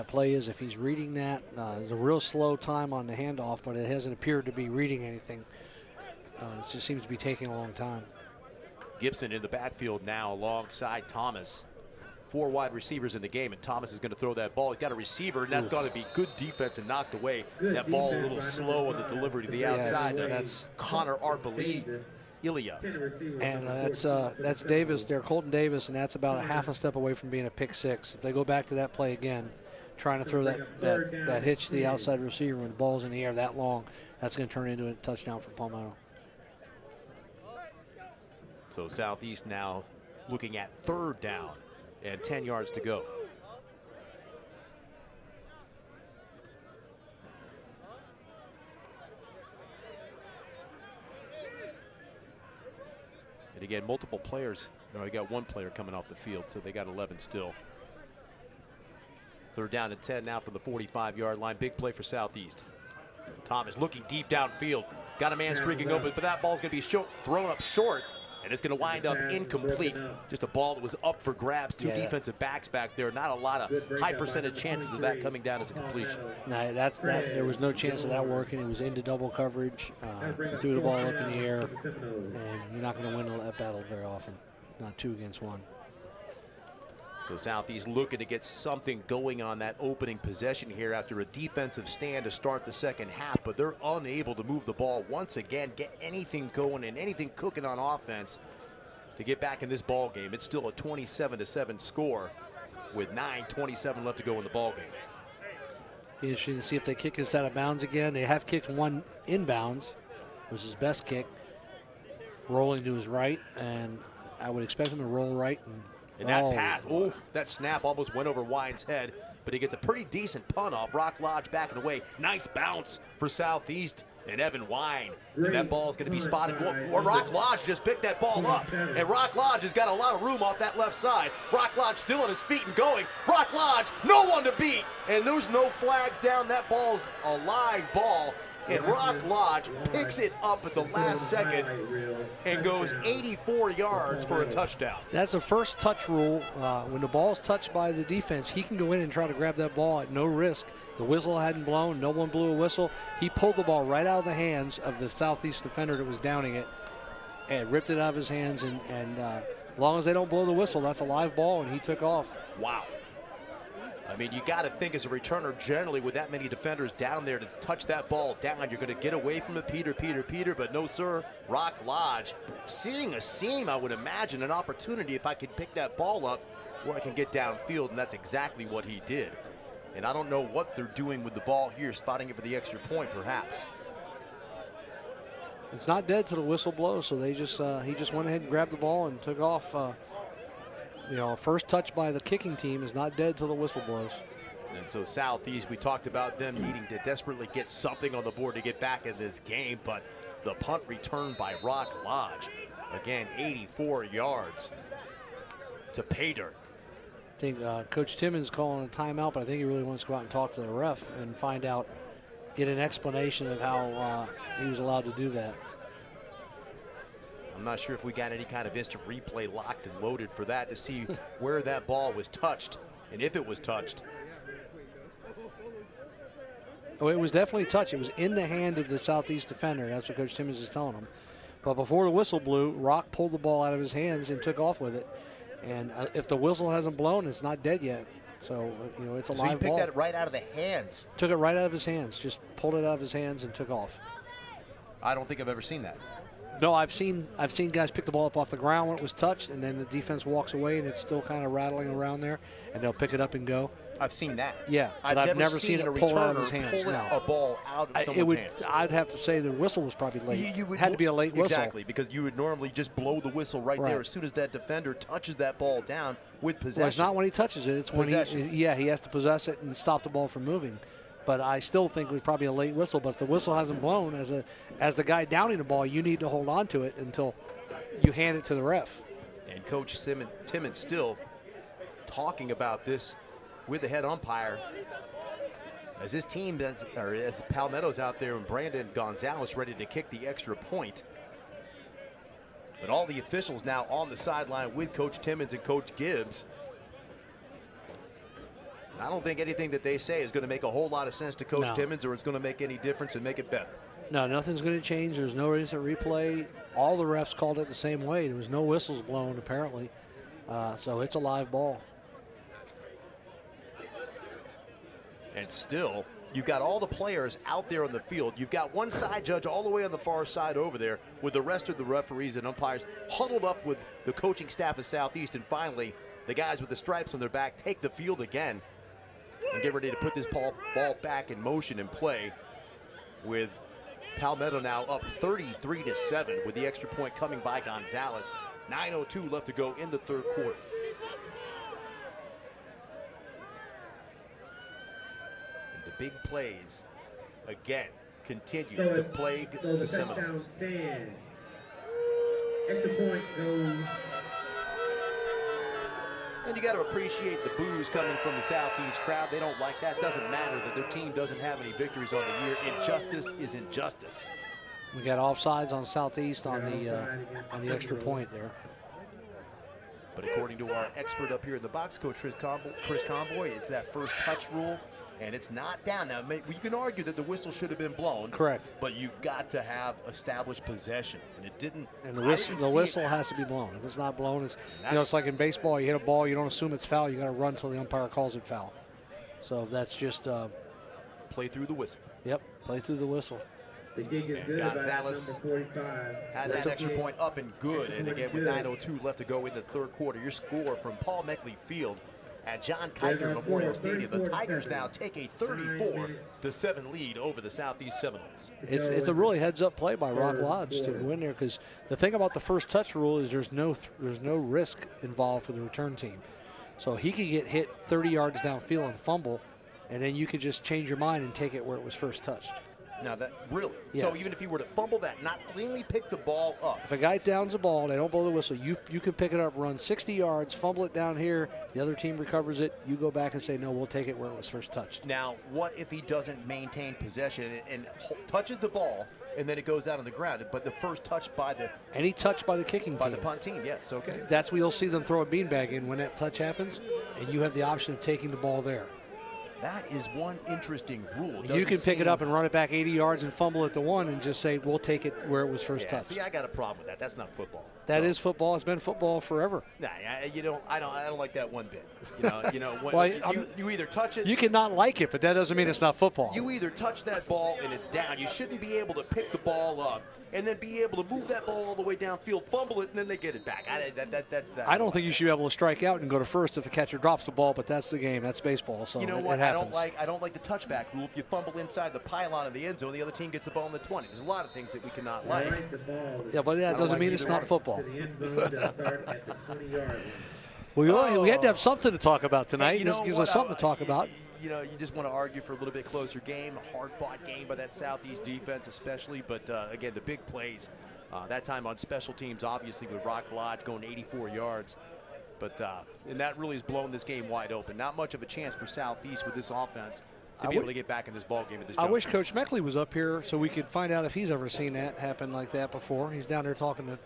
S3: play is, if he's reading that. There's a real slow time on the handoff, but it hasn't appeared to be reading anything. It just seems to be taking a long time.
S2: Gibson in the backfield now alongside Thomas. 4 wide receivers in the game, and Thomas is going to throw that ball. He's got a receiver, and that's got to be good defense and knocked away. That ball a little slow on the delivery to the outside. That's Connor Arbolete. Ilya.
S3: And that's Davis there, Colton Davis, and that's about a half a step away from being a pick six. If they go back to that play again, trying to throw that hitch to the outside receiver when the ball's in the air that long, that's going to turn into a touchdown for Palmetto.
S2: So Southeast now looking at 3rd down and 10 yards to go. And again, multiple players. No, we got 1 player coming off the field, so they got 11 still. 3rd down and 10 now from the 45-yard line. Big play for Southeast. Thomas looking deep downfield. Got a man streaking open, but that ball's going to be thrown up short, and it's going to wind up incomplete. Just a ball that was up for grabs. 2 defensive backs back there. Not a lot of high percentage chances of that coming down as a completion.
S3: No, there was no chance of that working. It was into double coverage. He threw the ball up in the air, and you're not going to win that battle very often. Not 2 against 1.
S2: So Southeast looking to get something going on that opening possession here after a defensive stand to start the second half, but they're unable to move the ball once again, get anything going and anything cooking on offense to get back in this ball game. It's still a 27-7 score with 9:27 left to go in the ball game.
S3: Interesting to see if they kick us out of bounds again. They have kicked 1 inbounds, was his best kick, rolling to his right, and I would expect him to roll right.
S2: And that pass, that snap almost went over Wine's head, but he gets a pretty decent punt off. Rock Lodge backing away. Nice bounce for Southeast and Evan Wine. And that ball is going to be spotted. Or Rock Lodge just picked that ball up. And Rock Lodge has got a lot of room off that left side. Rock Lodge still on his feet and going. Rock Lodge, no one to beat. And there's no flags down. That ball's a live ball. And Rock Lodge picks it up at the last second and goes 84 yards for a touchdown.
S3: That's the first touch rule. When the ball's touched by the defense, he can go in and try to grab that ball at no risk. The whistle hadn't blown. No one blew a whistle. He pulled the ball right out of the hands of the Southeast defender that was downing it and ripped it out of his hands. And as long as they don't blow the whistle, that's a live ball, and he took off.
S2: Wow. I mean, you got to think as a returner generally with that many defenders down there to touch that ball down, you're going to get away from it, Peter, but no, sir. Rock Lodge seeing a seam, I would imagine, an opportunity if I could pick that ball up where I can get downfield, and that's exactly what he did. And I don't know what they're doing with the ball here, spotting it for the extra point, perhaps.
S3: It's not dead till the whistle blows, so they just he just went ahead and grabbed the ball and took off. You know, a first touch by the kicking team is not dead till the whistle blows.
S2: And so Southeast, we talked about them needing to desperately get something on the board to get back in this game, but the punt return by Rock Lodge. Again, 84 yards to pay dirt.
S3: I think Coach Timmons calling a timeout, but I think he really wants to go out and talk to the ref and find out, get an explanation of how he was allowed to do that.
S2: I'm not sure if we got any kind of instant replay locked and loaded for that to see where that ball was touched and if it was touched.
S3: Oh, it was definitely touched. It was in the hand of the Southeast defender. That's what Coach Timmons is telling him. But before the whistle blew, Rock pulled the ball out of his hands and took off with it. And if the whistle hasn't blown, it's not dead yet. So, you know, it's a live ball.
S2: So he picked that right out of the hands.
S3: Took it right out of his hands. Just pulled it out of his hands and took off.
S2: I don't think I've ever seen that.
S3: No, I've seen guys pick the ball up off the ground when it was touched, and then the defense walks away, and it's still kind of rattling around there, and they'll pick it up and go.
S2: I've seen that.
S3: Yeah, but I've never seen it pull out of his hands.
S2: Pull a ball out of someone's hands.
S3: I'd have to say the whistle was probably late. It had to be a late whistle.
S2: Exactly, because you would normally just blow the whistle right there as soon as that defender touches that ball down with possession.
S3: Well, it's not when he touches it. It's when he has to possess it and stop the ball from moving. But I still think it was probably a late whistle. But if the whistle hasn't blown, as the guy downing the ball, you need to hold on to it until you hand it to the ref.
S2: And Coach Timmons still talking about this with the head umpire as his team as Palmetto's out there and Brandon Gonzalez ready to kick the extra point. But all the officials now on the sideline with Coach Timmons and Coach Gibbs. And I don't think anything that they say is going to make a whole lot of sense to Coach Timmons, or it's going to make any difference and make it better.
S3: No, nothing's going to change. There's no instant replay. All the refs called it the same way. There was no whistles blown, apparently. So it's a live ball.
S2: And still, you've got all the players out there on the field. You've got one side judge all the way on the far side over there with the rest of the referees and umpires huddled up with the coaching staff of Southeast. And finally, the guys with the stripes on their back take the field again and get ready to put this ball back in motion and play, with Palmetto now up 33-7 with the extra point coming by Gonzalez. 9:02 left to go in the third quarter. And the big plays again continue to plague the Seminoles.
S4: Stands. Extra point goes.
S2: And you got to appreciate the boos coming from the Southeast crowd. They don't like that. Doesn't matter that their team doesn't have any victories on the year. Injustice is injustice.
S3: We got offsides on Southeast on the extra point there.
S2: But according to our expert up here in the box, Coach Chris Comboy, it's that first touch rule, and it's not down. Now, you can argue that the whistle should have been blown.
S3: Correct.
S2: But you've got to have established possession, and it didn't.
S3: And the whistle has to be blown. If it's not blown, it's like in baseball. You hit a ball, you don't assume it's foul. You got to run until the umpire calls it foul. So that's just
S2: play through the whistle.
S3: Yep, play through the whistle.
S4: The gig is good.
S2: Gonzalez
S4: number 45
S2: has that extra point up and good. And again, with 9:02 left to go in the third quarter, your score from Paul Meckley Field at John Kiger Memorial Stadium. The Tigers now take a 34-7 lead over the Southeast Seminoles.
S3: It's a really heads-up play by Rock Lodge to go in there, because the thing about the first touch rule is there's no risk involved for the return team. So he could get hit 30 yards downfield and fumble, and then you could just change your mind and take it where it was first touched.
S2: Now that really,
S3: yes.
S2: So even if you were to fumble that, not cleanly pick the ball up.
S3: If a guy downs the ball, they don't blow the whistle, you can pick it up, run 60 yards, fumble it down here, the other team recovers it, you go back and say, no, we'll take it where it was first touched.
S2: Now, what if he doesn't maintain possession and touches the ball, and then it goes out on the ground, but the first touch by the...
S3: Any touch by the kicking
S2: by
S3: team.
S2: the punt team, yes, okay.
S3: That's where you'll see them throw a beanbag in when that touch happens, and you have the option of taking the ball there.
S2: That is one interesting rule.
S3: You can pick it up and run it back 80 yards and fumble at the one and just say, we'll take it where it was first touched.
S2: See, I got a problem with that. That's not football.
S3: That is football. It's been football forever.
S2: Nah, I don't like that one bit. When
S3: well,
S2: you either touch it.
S3: You can not like it, but that doesn't mean it's not football.
S2: You either touch that ball and it's down. You shouldn't be able to pick the ball up and then be able to move that ball all the way downfield, fumble it, and then they get it back.
S3: I don't think you should be able to strike out and go to first if the catcher drops the ball, but that's the game. That's baseball. So
S2: you know what?
S3: It happens.
S2: I don't like the touchback rule. If you fumble inside the pylon of the end zone, the other team gets the ball in the 20. There's a lot of things that we cannot like.
S3: Yeah, but that doesn't mean it's not football. We had to have something to talk about tonight. This gives us something to talk about.
S2: You just want to argue for a little bit closer game, a hard-fought game by that Southeast defense especially. But, again, the big plays, that time on special teams, obviously, with Rock Lodge going 84 yards. But and that really has blown this game wide open. Not much of a chance for Southeast with this offense to be able to get back in this ball game at this juncture.
S3: I wish Coach Meckley was up here so we could find out if he's ever seen that happen like that before. He's down there talking to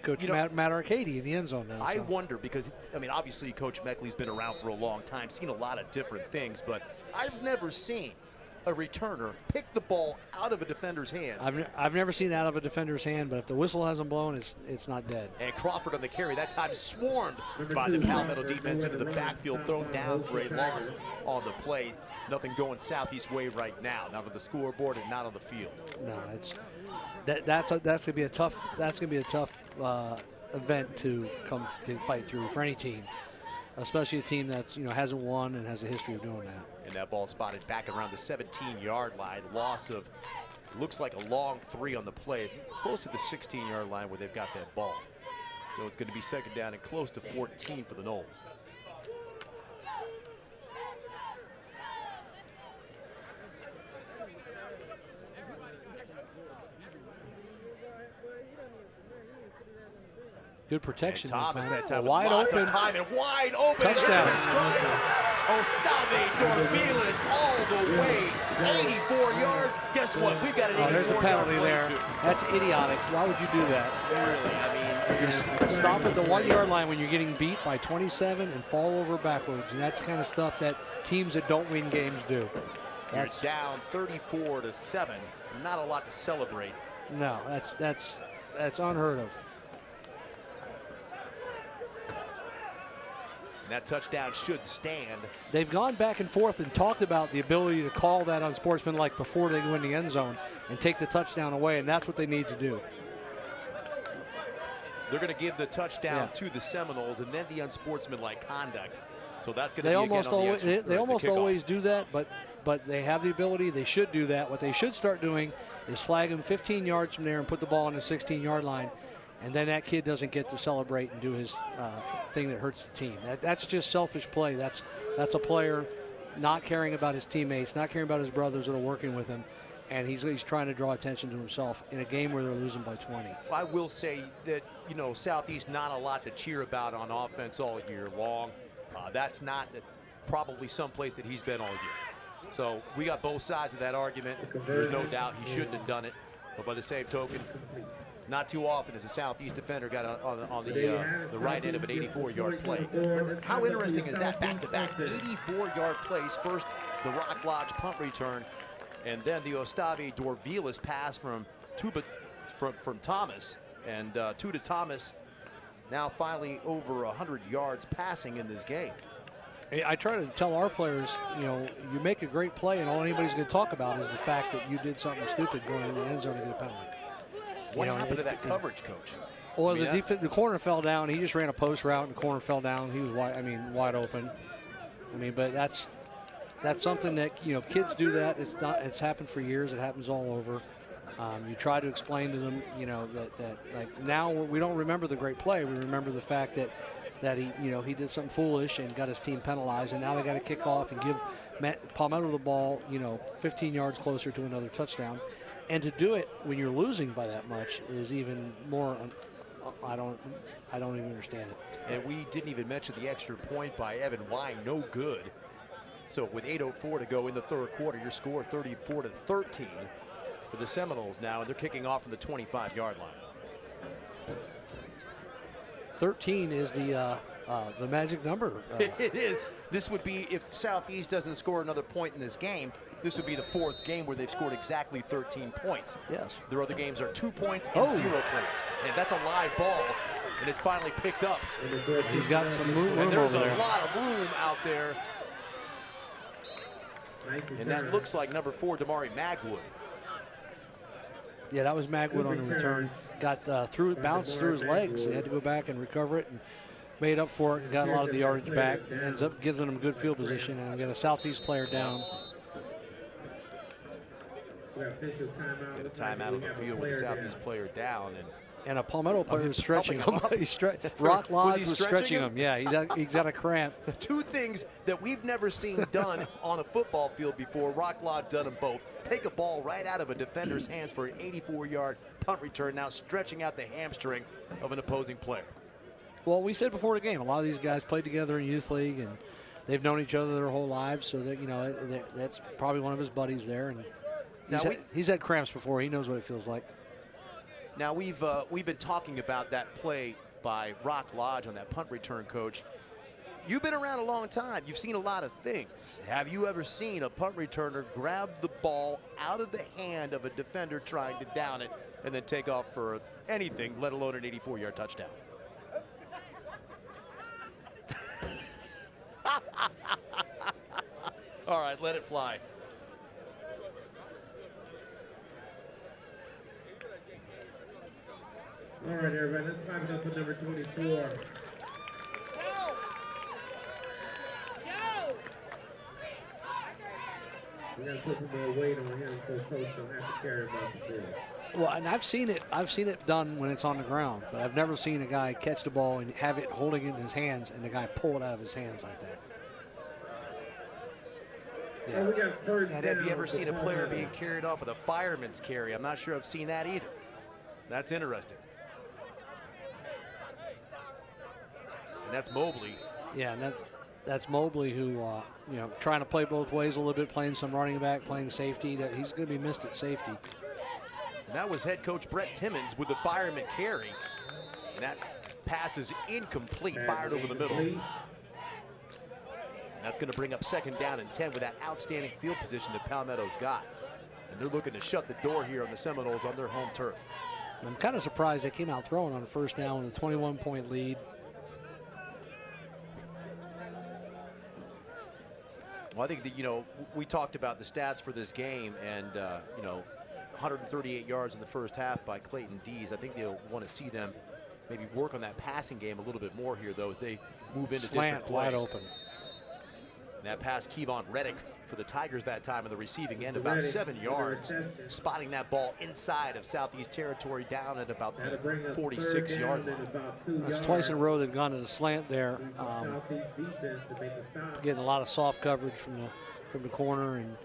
S3: Coach Matt Arcady in the end zone now.
S2: I wonder because, obviously Coach Meckley's been around for a long time, seen a lot of different things, but I've never seen a returner pick the ball out of a defender's hands.
S3: I've never seen it out of a defender's hand, but if the whistle hasn't blown, it's not dead.
S2: And Crawford on the carry, that time swarmed by the Palmetto defense into the backfield, thrown down for a loss on the play. Nothing going Southeast way right now, not on the scoreboard and not on the field.
S3: No, that's gonna be a tough event to come to fight through for any team, especially a team that's hasn't won and has a history of doing that.
S2: And that ball spotted back around the 17-yard line. Loss of, looks like a long 3 on the play, close to the 16-yard line where they've got that ball. So it's going to be second down and close to 14 for the Noles.
S3: Good protection.
S2: And Thomas that time
S3: wide
S2: lots
S3: open.
S2: Of time and wide open.
S3: Touchdown.
S2: And Ostave Dorvilas all the way, 84 yards. Guess what? We've got an 84-yard
S3: There's a penalty there.
S2: too.
S3: That's idiotic. Why would you do that?
S2: Really, I mean,
S3: Stop at the 1 yard line when you're getting beat by 27 and fall over backwards, and that's the kind of stuff that teams that don't win games do.
S2: That's down 34-7. Not a lot to celebrate.
S3: No, that's unheard of.
S2: And that touchdown should stand.
S3: They've gone back and forth and talked about the ability to call that unsportsmanlike before they go in the end zone and take the touchdown away, and that's what they need to do.
S2: They're going to give the touchdown to the Seminoles and then the unsportsmanlike conduct. So that's going to be
S3: almost
S2: again on
S3: always they almost
S2: kickoff.
S3: always do that, but they have the ability. They should do that. What they should start doing is flag them 15 yards from there and put the ball on the 16-yard line, and then that kid doesn't get to celebrate and do his thing that hurts the team. That's just selfish play. That's a player not caring about his teammates, not caring about his brothers that are working with him, and he's trying to draw attention to himself in a game where they're losing by 20.
S2: I will say that, you know, Southeast not a lot to cheer about on offense all year long. That's not probably someplace that he's been all year. So we got both sides of that argument. There's no doubt he shouldn't have done it. But by the same token, not too often has a Southeast defender got on the right end of an 84-yard play. How interesting is that back-to-back 84-yard plays? First, the Rock Lodge punt return, and then the Ostave Dorvilas pass from Thomas, and Tuda Thomas now finally over 100 yards passing in this game.
S3: I try to tell our players, you know, you make a great play and all anybody's going to talk about is the fact that you did something stupid going in the end zone to get a penalty.
S2: What happened to that coverage, Coach?
S3: Well, the corner fell down. He just ran a post route and the corner fell down. He was wide open. But that's something that, you know, kids do that. It's happened for years. It happens all over. You try to explain to them, you know, that like now we don't remember the great play. We remember the fact that he did something foolish and got his team penalized, and now they got to kick off and give Palmetto the ball, 15 yards closer to another touchdown. And to do it when you're losing by that much is even more. I don't even understand it.
S2: And we didn't even mention the extra point by Evan Wine, no good. So with 8:04 to go in the third quarter, your score 34-13 for the Seminoles now, and they're kicking off from the 25-yard line.
S3: 13 is the magic number.
S2: It is. This would be, if Southeast doesn't score another point in this game, this would be the fourth game where they've scored exactly 13 points.
S3: Yes.
S2: Their other games are 2 points and 0 points. And that's a live ball, and it's finally picked up.
S3: He's got some room
S2: and there's
S3: over
S2: a
S3: there.
S2: lot of room out there. And that looks like number 4, Damari Magwood.
S3: Yeah, that was Magwood on the return. Got bounced through his legs. He had to go back and recover it and made up for it and got a lot of the yardage back. Ends up giving them good field position, and got a Southeast player down.
S2: Get a timeout on the field with the Southeast player down.
S3: And a Palmetto player is stretching him. Rock Lodge was stretching him. Yeah, he's got a cramp.
S2: Two things that we've never seen done on a football field before. Rock Lodge done them both. Take a ball right out of a defender's hands for an 84-yard punt return, now stretching out the hamstring of an opposing player.
S3: Well, we said before the game, a lot of these guys played together in youth league, and they've known each other their whole lives, so that that's probably one of his buddies there. And he's had cramps before. He knows what it feels like.
S2: Now, we've been talking about that play by Rock Lodge on that punt return, Coach. You've been around a long time. You've seen a lot of things. Have you ever seen a punt returner grab the ball out of the hand of a defender trying to down it and then take off for anything, let alone an 84-yard touchdown? All right, let it fly.
S4: All right, everybody, let's climb it up with number 24. We gotta put some more weight on him so Coach don't have to carry about the field.
S3: Well, and I've seen it done when it's on the ground, but I've never seen a guy catch the ball and have it holding it in his hands and the guy pull it out of his hands like that.
S4: Yeah. Oh, we got first
S2: and have you ever seen a player being carried off with a fireman's carry? I'm not sure I've seen that either. That's interesting. And that's Mobley.
S3: Yeah, and That's Mobley, who you know, trying to play both ways a little bit, playing some running back, playing safety. That he's going to be missed at safety.
S2: And that was head coach Brett Timmons with the fireman carry. And that pass is incomplete, fired over the middle. And that's going to bring up 2nd down and 10 with that outstanding field position that Palmetto's got. And they're looking to shut the door here on the Seminoles on their home turf.
S3: I'm kind of surprised they came out throwing on the 1st down with a 21-point lead.
S2: Well, I think that, you know, we talked about the stats for this game, and, you know, 138 yards in the first half by Clayton Dees. I think they'll want to see them maybe work on that passing game a little bit more here, though, as they move into district play.
S3: Wide open.
S2: And that pass, Kevon Reddick for the Tigers that time on the receiving end, about 7 yards, spotting that ball inside of Southeast territory down at about the 46-yard line.
S3: That's twice in a row they've gone to the slant there. Getting a lot of soft coverage from the corner and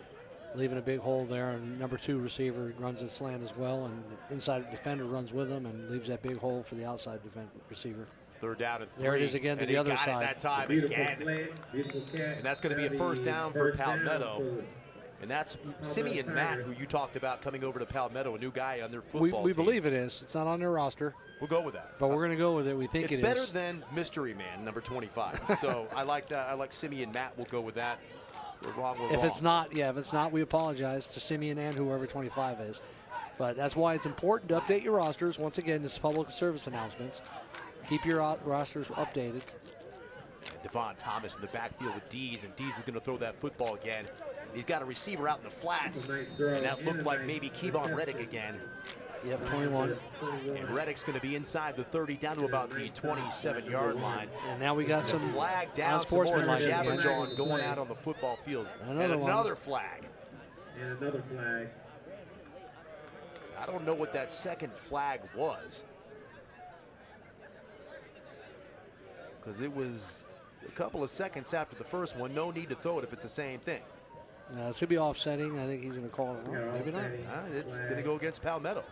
S3: leaving a big hole there. And number 2 receiver runs the slant as well, and inside defender runs with him and leaves that big hole for the outside receiver.
S2: 3rd down and 3.
S3: There it is again to the other side.
S2: That time again. And that's going to be a 1st down for Palmetto. And that's Simeon Matt, who you talked about coming over to Palmetto, a new guy on their football team.
S3: We believe it is. It's not on their roster.
S2: We'll go with that.
S3: But we're going to go with it. We think
S2: it's better than Mystery Man, number 25. So I like that. I like Simeon Matt. We'll go with that. If we're wrong, we're wrong.
S3: If it's not, we apologize to Simeon and whoever 25 is. But that's why it's important to update your rosters. Once again, this is public service announcements. Keep your rosters updated.
S2: Devon Thomas in the backfield with Dees, and Dees is going to throw that football again. He's got a receiver out in the flats, and that looked like maybe Kevon Reddick again.
S3: Yep, 21.
S2: And Reddick's going to be inside the 30, down to about the 27-yard line.
S3: And now we got some
S2: flag down, some more Jabberjaw going out on the football field. Another flag.
S4: And another flag.
S2: I don't know what that second flag was, because it was a couple of seconds after the first one. No need to throw it if it's the same thing.
S3: No, it should be offsetting. I think he's going to call it wrong. Maybe not.
S2: It's going to go against Palmetto.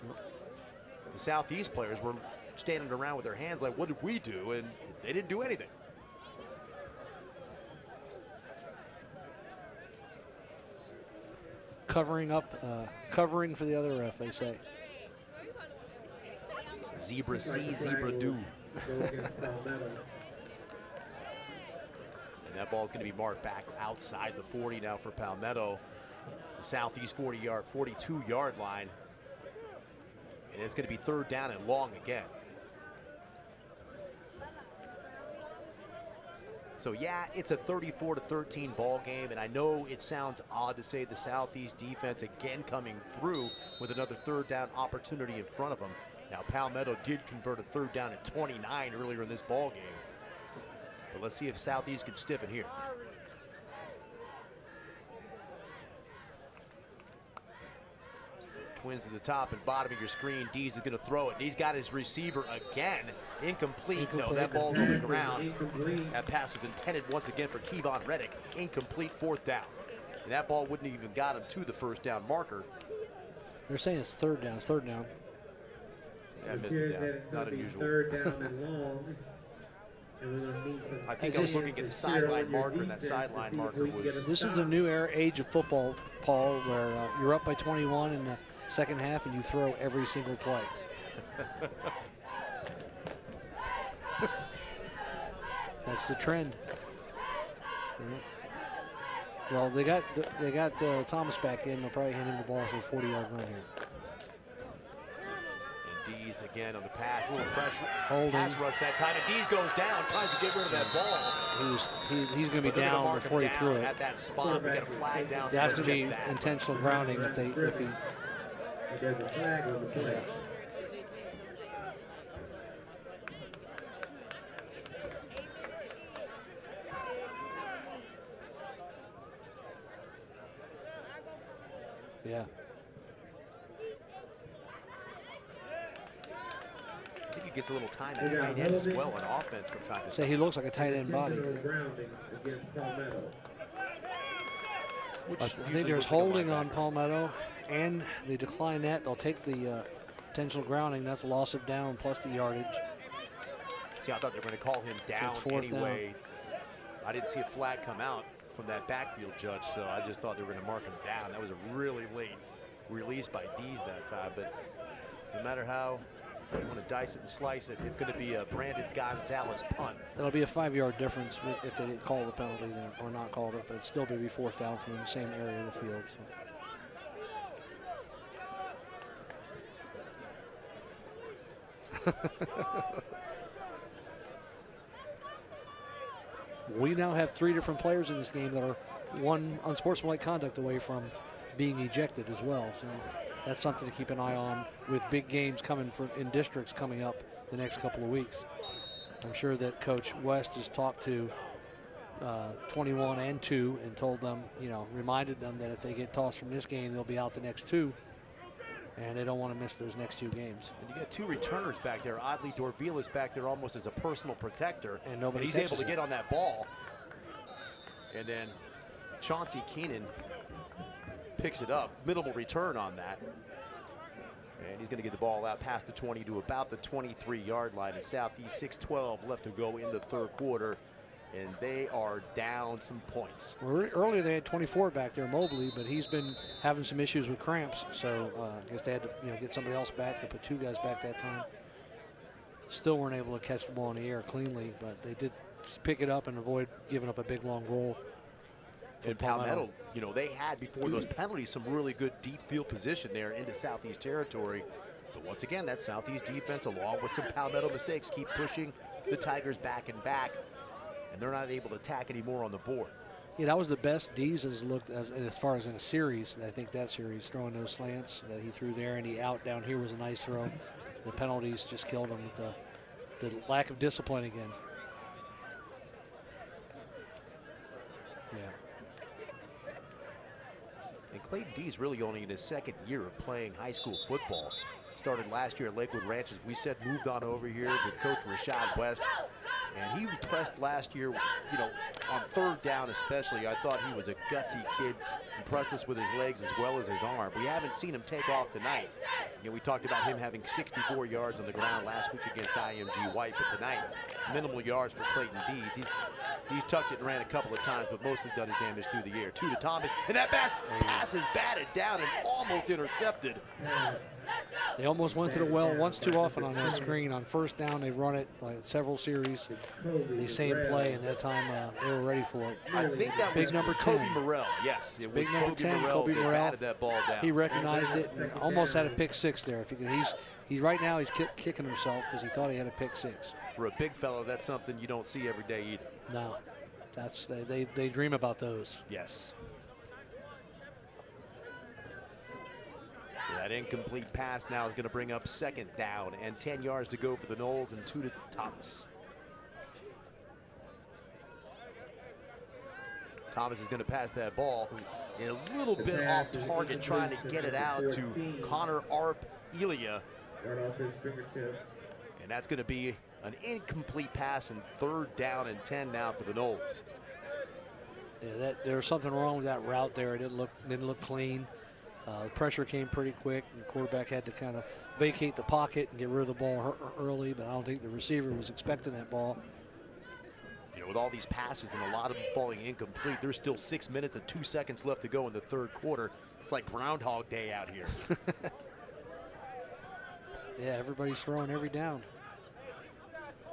S2: The Southeast players were standing around with their hands like, what did we do? And they didn't do anything.
S3: Covering for the other ref, they say.
S2: Zebra see, zebra do. And that ball is going to be marked back outside the 40 now for Palmetto. The Southeast 42-yard line. And it's going to be 3rd down and long again. So yeah, it's a 34-13 ball game, and I know it sounds odd to say the Southeast defense again coming through with another 3rd down opportunity in front of them. Now Palmetto did convert a 3rd down at 29 earlier in this ball game. But let's see if Southeast can stiffen here. Twins to the top and bottom of your screen. Dees is going to throw it. And he's got his receiver again. Incomplete. No, that ball's on the ground. That pass is intended once again for Kevon Reddick. Incomplete, 4th down. And that ball wouldn't even got him to the 1st down marker.
S3: They're saying it's 3rd down. It's 3rd down.
S2: Yeah, I missed it down. It's not unusual.
S4: 3rd down and long. And we're going to need some.
S2: I think I was looking at the sideline marker, and that sideline marker was.
S3: This is the new age of football, Paul, where you're up by 21 in the second half and you throw every single play. That's the trend. Yeah. Well, they got Thomas back in. They'll probably hand him the ball for a 40-yard run here.
S2: And Dees again on the pass, a little pressure.
S3: Holding.
S2: Pass rush that time, and Dees goes down, tries to get rid of that ball.
S3: He's going to be down before he threw it.
S2: At that spot, we get a flag down.
S3: That's going to be intentional grounding if he.
S4: There's a flag on the play.
S3: Yeah.
S2: I think he gets a little time at tight end as well on offense from time to time.
S3: So he looks like a tight end body. I think there's holding on Palmetto, and they decline that. They'll take the intentional grounding. That's a loss of down plus the yardage.
S2: See, I thought they were going to call him down
S3: so
S2: anyway. I didn't see a flag come out from that backfield judge, so I just thought they were going to mark him down. That was a really late release by Dees that time, but no matter how you want to dice it and slice it, it's going to be a Brandon Gonzalez punt.
S3: It'll be a 5-yard difference if they didn't call the penalty then, or not called it, but it'd still be 4th down from the same area of the field. So. We now have 3 different players in this game that are one unsportsmanlike conduct away from being ejected as well. So that's something to keep an eye on with big games coming in districts coming up the next couple of weeks. I'm sure that Coach West has talked to 21 and 2 and told them, reminded them that if they get tossed from this game, they'll be out the next 2. And they don't want to miss those next 2 games.
S2: And you got 2 returners back there. Oddly, Dorvilas back there almost as a personal protector.
S3: And nobody
S2: he's able to get on that ball. And then Chauncey Keenan picks it up. Minimal return on that. And he's going to get the ball out past the 20 to about the 23-yard line. And Southeast 6:12 left to go in the 3rd quarter. And they are down some points.
S3: Earlier they had 24 back there, Mobley, but he's been having some issues with cramps. So I guess they had to get somebody else back. They put 2 guys back that time. Still weren't able to catch the ball in the air cleanly, but they did pick it up and avoid giving up a big long roll.
S2: And Palmetto, they had before those penalties some really good deep field position there into Southeast territory. But once again, that Southeast defense, along with some Palmetto mistakes, keep pushing the Tigers back and back. And they're not able to attack anymore on the board.
S3: Yeah, that was the best Dees has looked as far as in a series. I think that series, throwing those slants that he threw there, and he out down here was a nice throw. The penalties just killed him with the lack of discipline again. Yeah.
S2: And Clayton Dees really only in his 2nd year of playing high school football. Started last year at Lakewood Ranch, as we said, moved on over here with Coach Rashad West. And he impressed last year, on 3rd down especially. I thought he was a gutsy kid, impressed us with his legs as well as his arm. We haven't seen him take off tonight. We talked about him having 64 yards on the ground last week against IMG White, but tonight, minimal yards for Clayton Dees. He's tucked it and ran a couple of times, but mostly done his damage through the air. 2 to Thomas, and that pass is batted down and almost intercepted.
S3: They almost went to the well once too often on that screen. On 1st down, they've run it like several series, the same play, and that time they were ready for it.
S2: I think that
S3: big
S2: was
S3: number 10.
S2: Kobe Morrell. Yes, it was
S3: big number 10. Kobe Morrell
S2: batted that ball down.
S3: He recognized it and almost had a pick 6 there. He's right now he's kicking himself because he thought he had a pick 6.
S2: For a big fellow, that's something you don't see every day either.
S3: No, they dream about those.
S2: Yes. So that incomplete pass now is going to bring up 2nd down and 10 yards to go for the Noles and 2 to Thomas. Thomas is going to pass that ball a little bit off target, trying to get it out to Connor Arp Elia.
S4: Right off his fingertips.
S2: And that's going to be an incomplete pass and 3rd down and 10 now for the Noles.
S3: Yeah, there was something wrong with that route there. It didn't look clean. The pressure came pretty quick, and the quarterback had to kind of vacate the pocket and get rid of the ball early, but I don't think the receiver was expecting that ball.
S2: With all these passes and a lot of them falling incomplete, there's still 6 minutes and 2 seconds left to go in the 3rd quarter. It's like Groundhog Day out here.
S3: Yeah, everybody's throwing every down.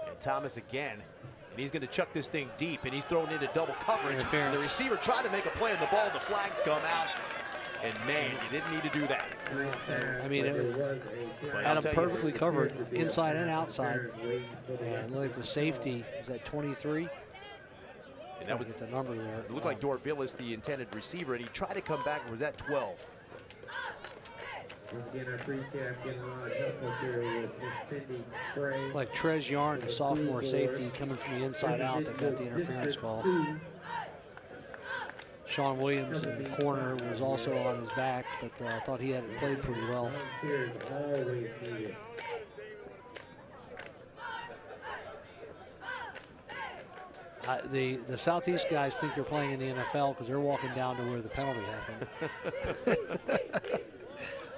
S2: And Thomas again, and he's going to chuck this thing deep, and he's thrown into double coverage. The receiver tried to make a play on the ball. The flags come out. And man, you didn't need to do that.
S3: I mean, it had him perfectly covered inside and outside. And look at the safety. Is that 23?
S2: And that would
S3: get the number there.
S2: It looked like Dorvilas, the intended receiver, and he tried to come back and was at 12.
S4: Once again, I appreciate getting a lot of help here with Miss Cindy Spray.
S3: Like Trez Yarn, the sophomore safety, coming from the inside out that got the interference call. Sean Williams in the corner was also on his back, but I thought he had played pretty well.
S4: Always needed.
S3: The Southeast guys think they're playing in the NFL because they're walking down to where the penalty happened.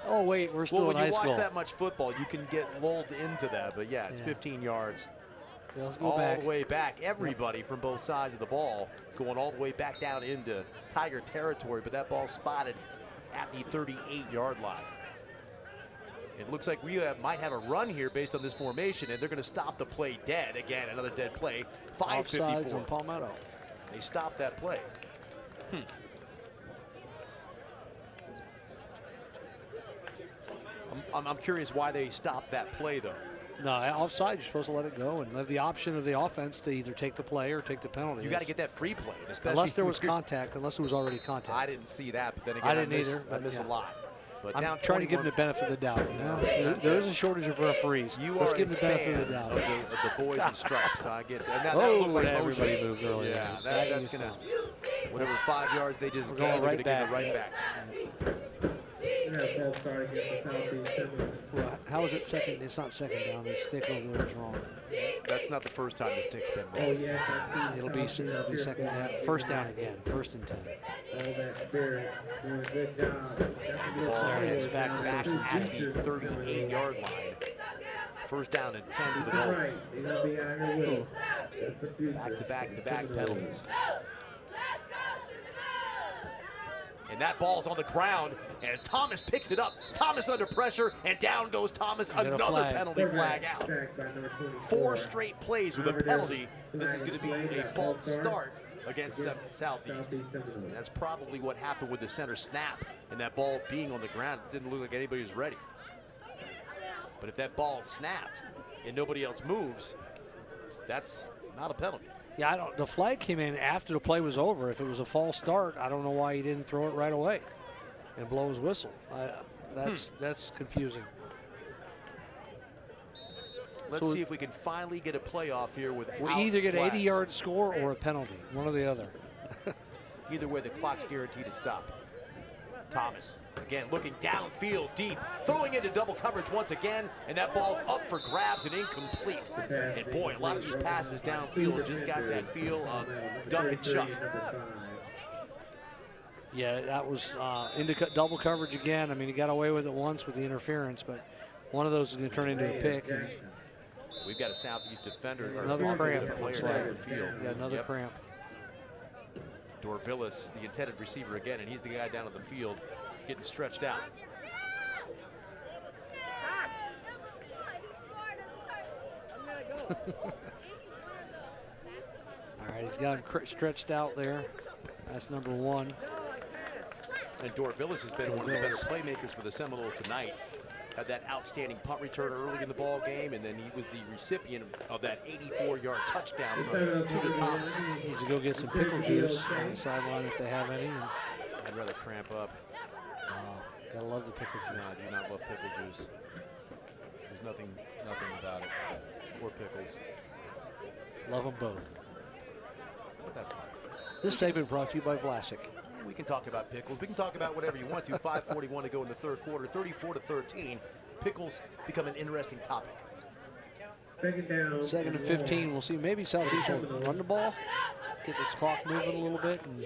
S3: Oh, wait, we're still in high school.
S2: When you watch that much football, you can get lulled into that. But, yeah, it's 15 yards.
S3: let's go
S2: all
S3: back.
S2: the way back. Everybody from both sides of the ball going all the way back down into Tiger territory, but that ball spotted at the 38-yard line. It looks like we might have a run here based on this formation, and they're going to stop the play dead. Again, another dead play. 5:54.
S3: Offsides on Palmetto.
S2: They stopped that play. I'm curious why they stopped that play, though.
S3: No, offside, you're supposed to let it go and have the option of the offense to either take the play or take the penalty.
S2: You got to get that free play, especially
S3: unless there was contact, unless there was already contact.
S2: I didn't see that, but then again,
S3: I didn't either.
S2: I miss a lot. But
S3: I'm trying to give them the benefit of the doubt. You know? There is a shortage of referees. Let's give them the benefit of the doubt.
S2: Of the boys in stripes. I get that.
S3: Everybody moved earlier.
S2: Yeah, that's going to, whatever 5 yards they just gained, they're going to give it right back.
S4: False start against the Southeast Seminoles.
S3: Well, how is it second? It's not second down. The stick over there is wrong.
S2: That's not the first time the stick's been wrong.
S4: Oh, yes, I see.
S3: It'll be second down. First down again. 1st and 10.
S4: All that spirit. Doing a good job. That's a good
S3: Ball
S4: play.
S3: hits back to first and 10.
S2: At the 38-yard line. 1st down and 10 for the Bulls.
S4: They're going to be out here with us. That's the future.
S2: Back-to-back penalties. And that ball's on the ground, and Thomas picks it up. Thomas under pressure, and down goes Thomas. Another penalty flag out. 4 straight plays with a penalty. This is going to be a false start against Southeast. And that's probably what happened with the center snap and that ball being on the ground. It didn't look like anybody was ready. But if that ball snapped and nobody else moves, that's not a penalty.
S3: Yeah, the flag came in after the play was over. If it was a false start, I don't know why he didn't throw it right away and blow his whistle. That's confusing.
S2: Let's see if we can finally get a playoff here without
S3: we either get an
S2: flags.
S3: 80-yard score or a penalty, one or the other.
S2: Either way, the clock's guaranteed to stop. Thomas, again, looking downfield deep, throwing into double coverage once again, and that ball's up for grabs and incomplete. And boy, a lot of these passes downfield just got that feel of duck and chuck.
S3: Yeah, that was into double coverage again. I mean, he got away with it once with the interference, but one of those is going to turn into a pick. And
S2: we've got a Southeast defender.
S3: Another cramp,
S2: looks
S3: like.
S2: the field.
S3: Yeah, another cramp.
S2: Dorvillis, the intended receiver again, and he's the guy down on the field getting stretched out.
S3: All right, he's got him stretched out there. That's number 1.
S2: And Dorvillis has been one of the better playmakers for the Seminoles tonight. Had that outstanding punt return early in the ball game, and then he was the recipient of that 84-yard touchdown from Tuna Thomas.
S3: Needs to go get some pickle juice on the sideline if they have any.
S2: I'd rather cramp up.
S3: Gotta love the pickle juice.
S2: No, I do not love pickle juice. There's nothing about it. Or pickles.
S3: Love them both.
S2: But that's fine.
S3: This segment brought to you by Vlasic.
S2: We can talk about pickles. We can talk about whatever you want to. 5:41 to go in the third quarter. 34-13. Pickles become an interesting topic.
S4: Second down.
S3: 2nd and 15. We'll see. Maybe Southeast will run the ball. Get this clock moving a little bit. And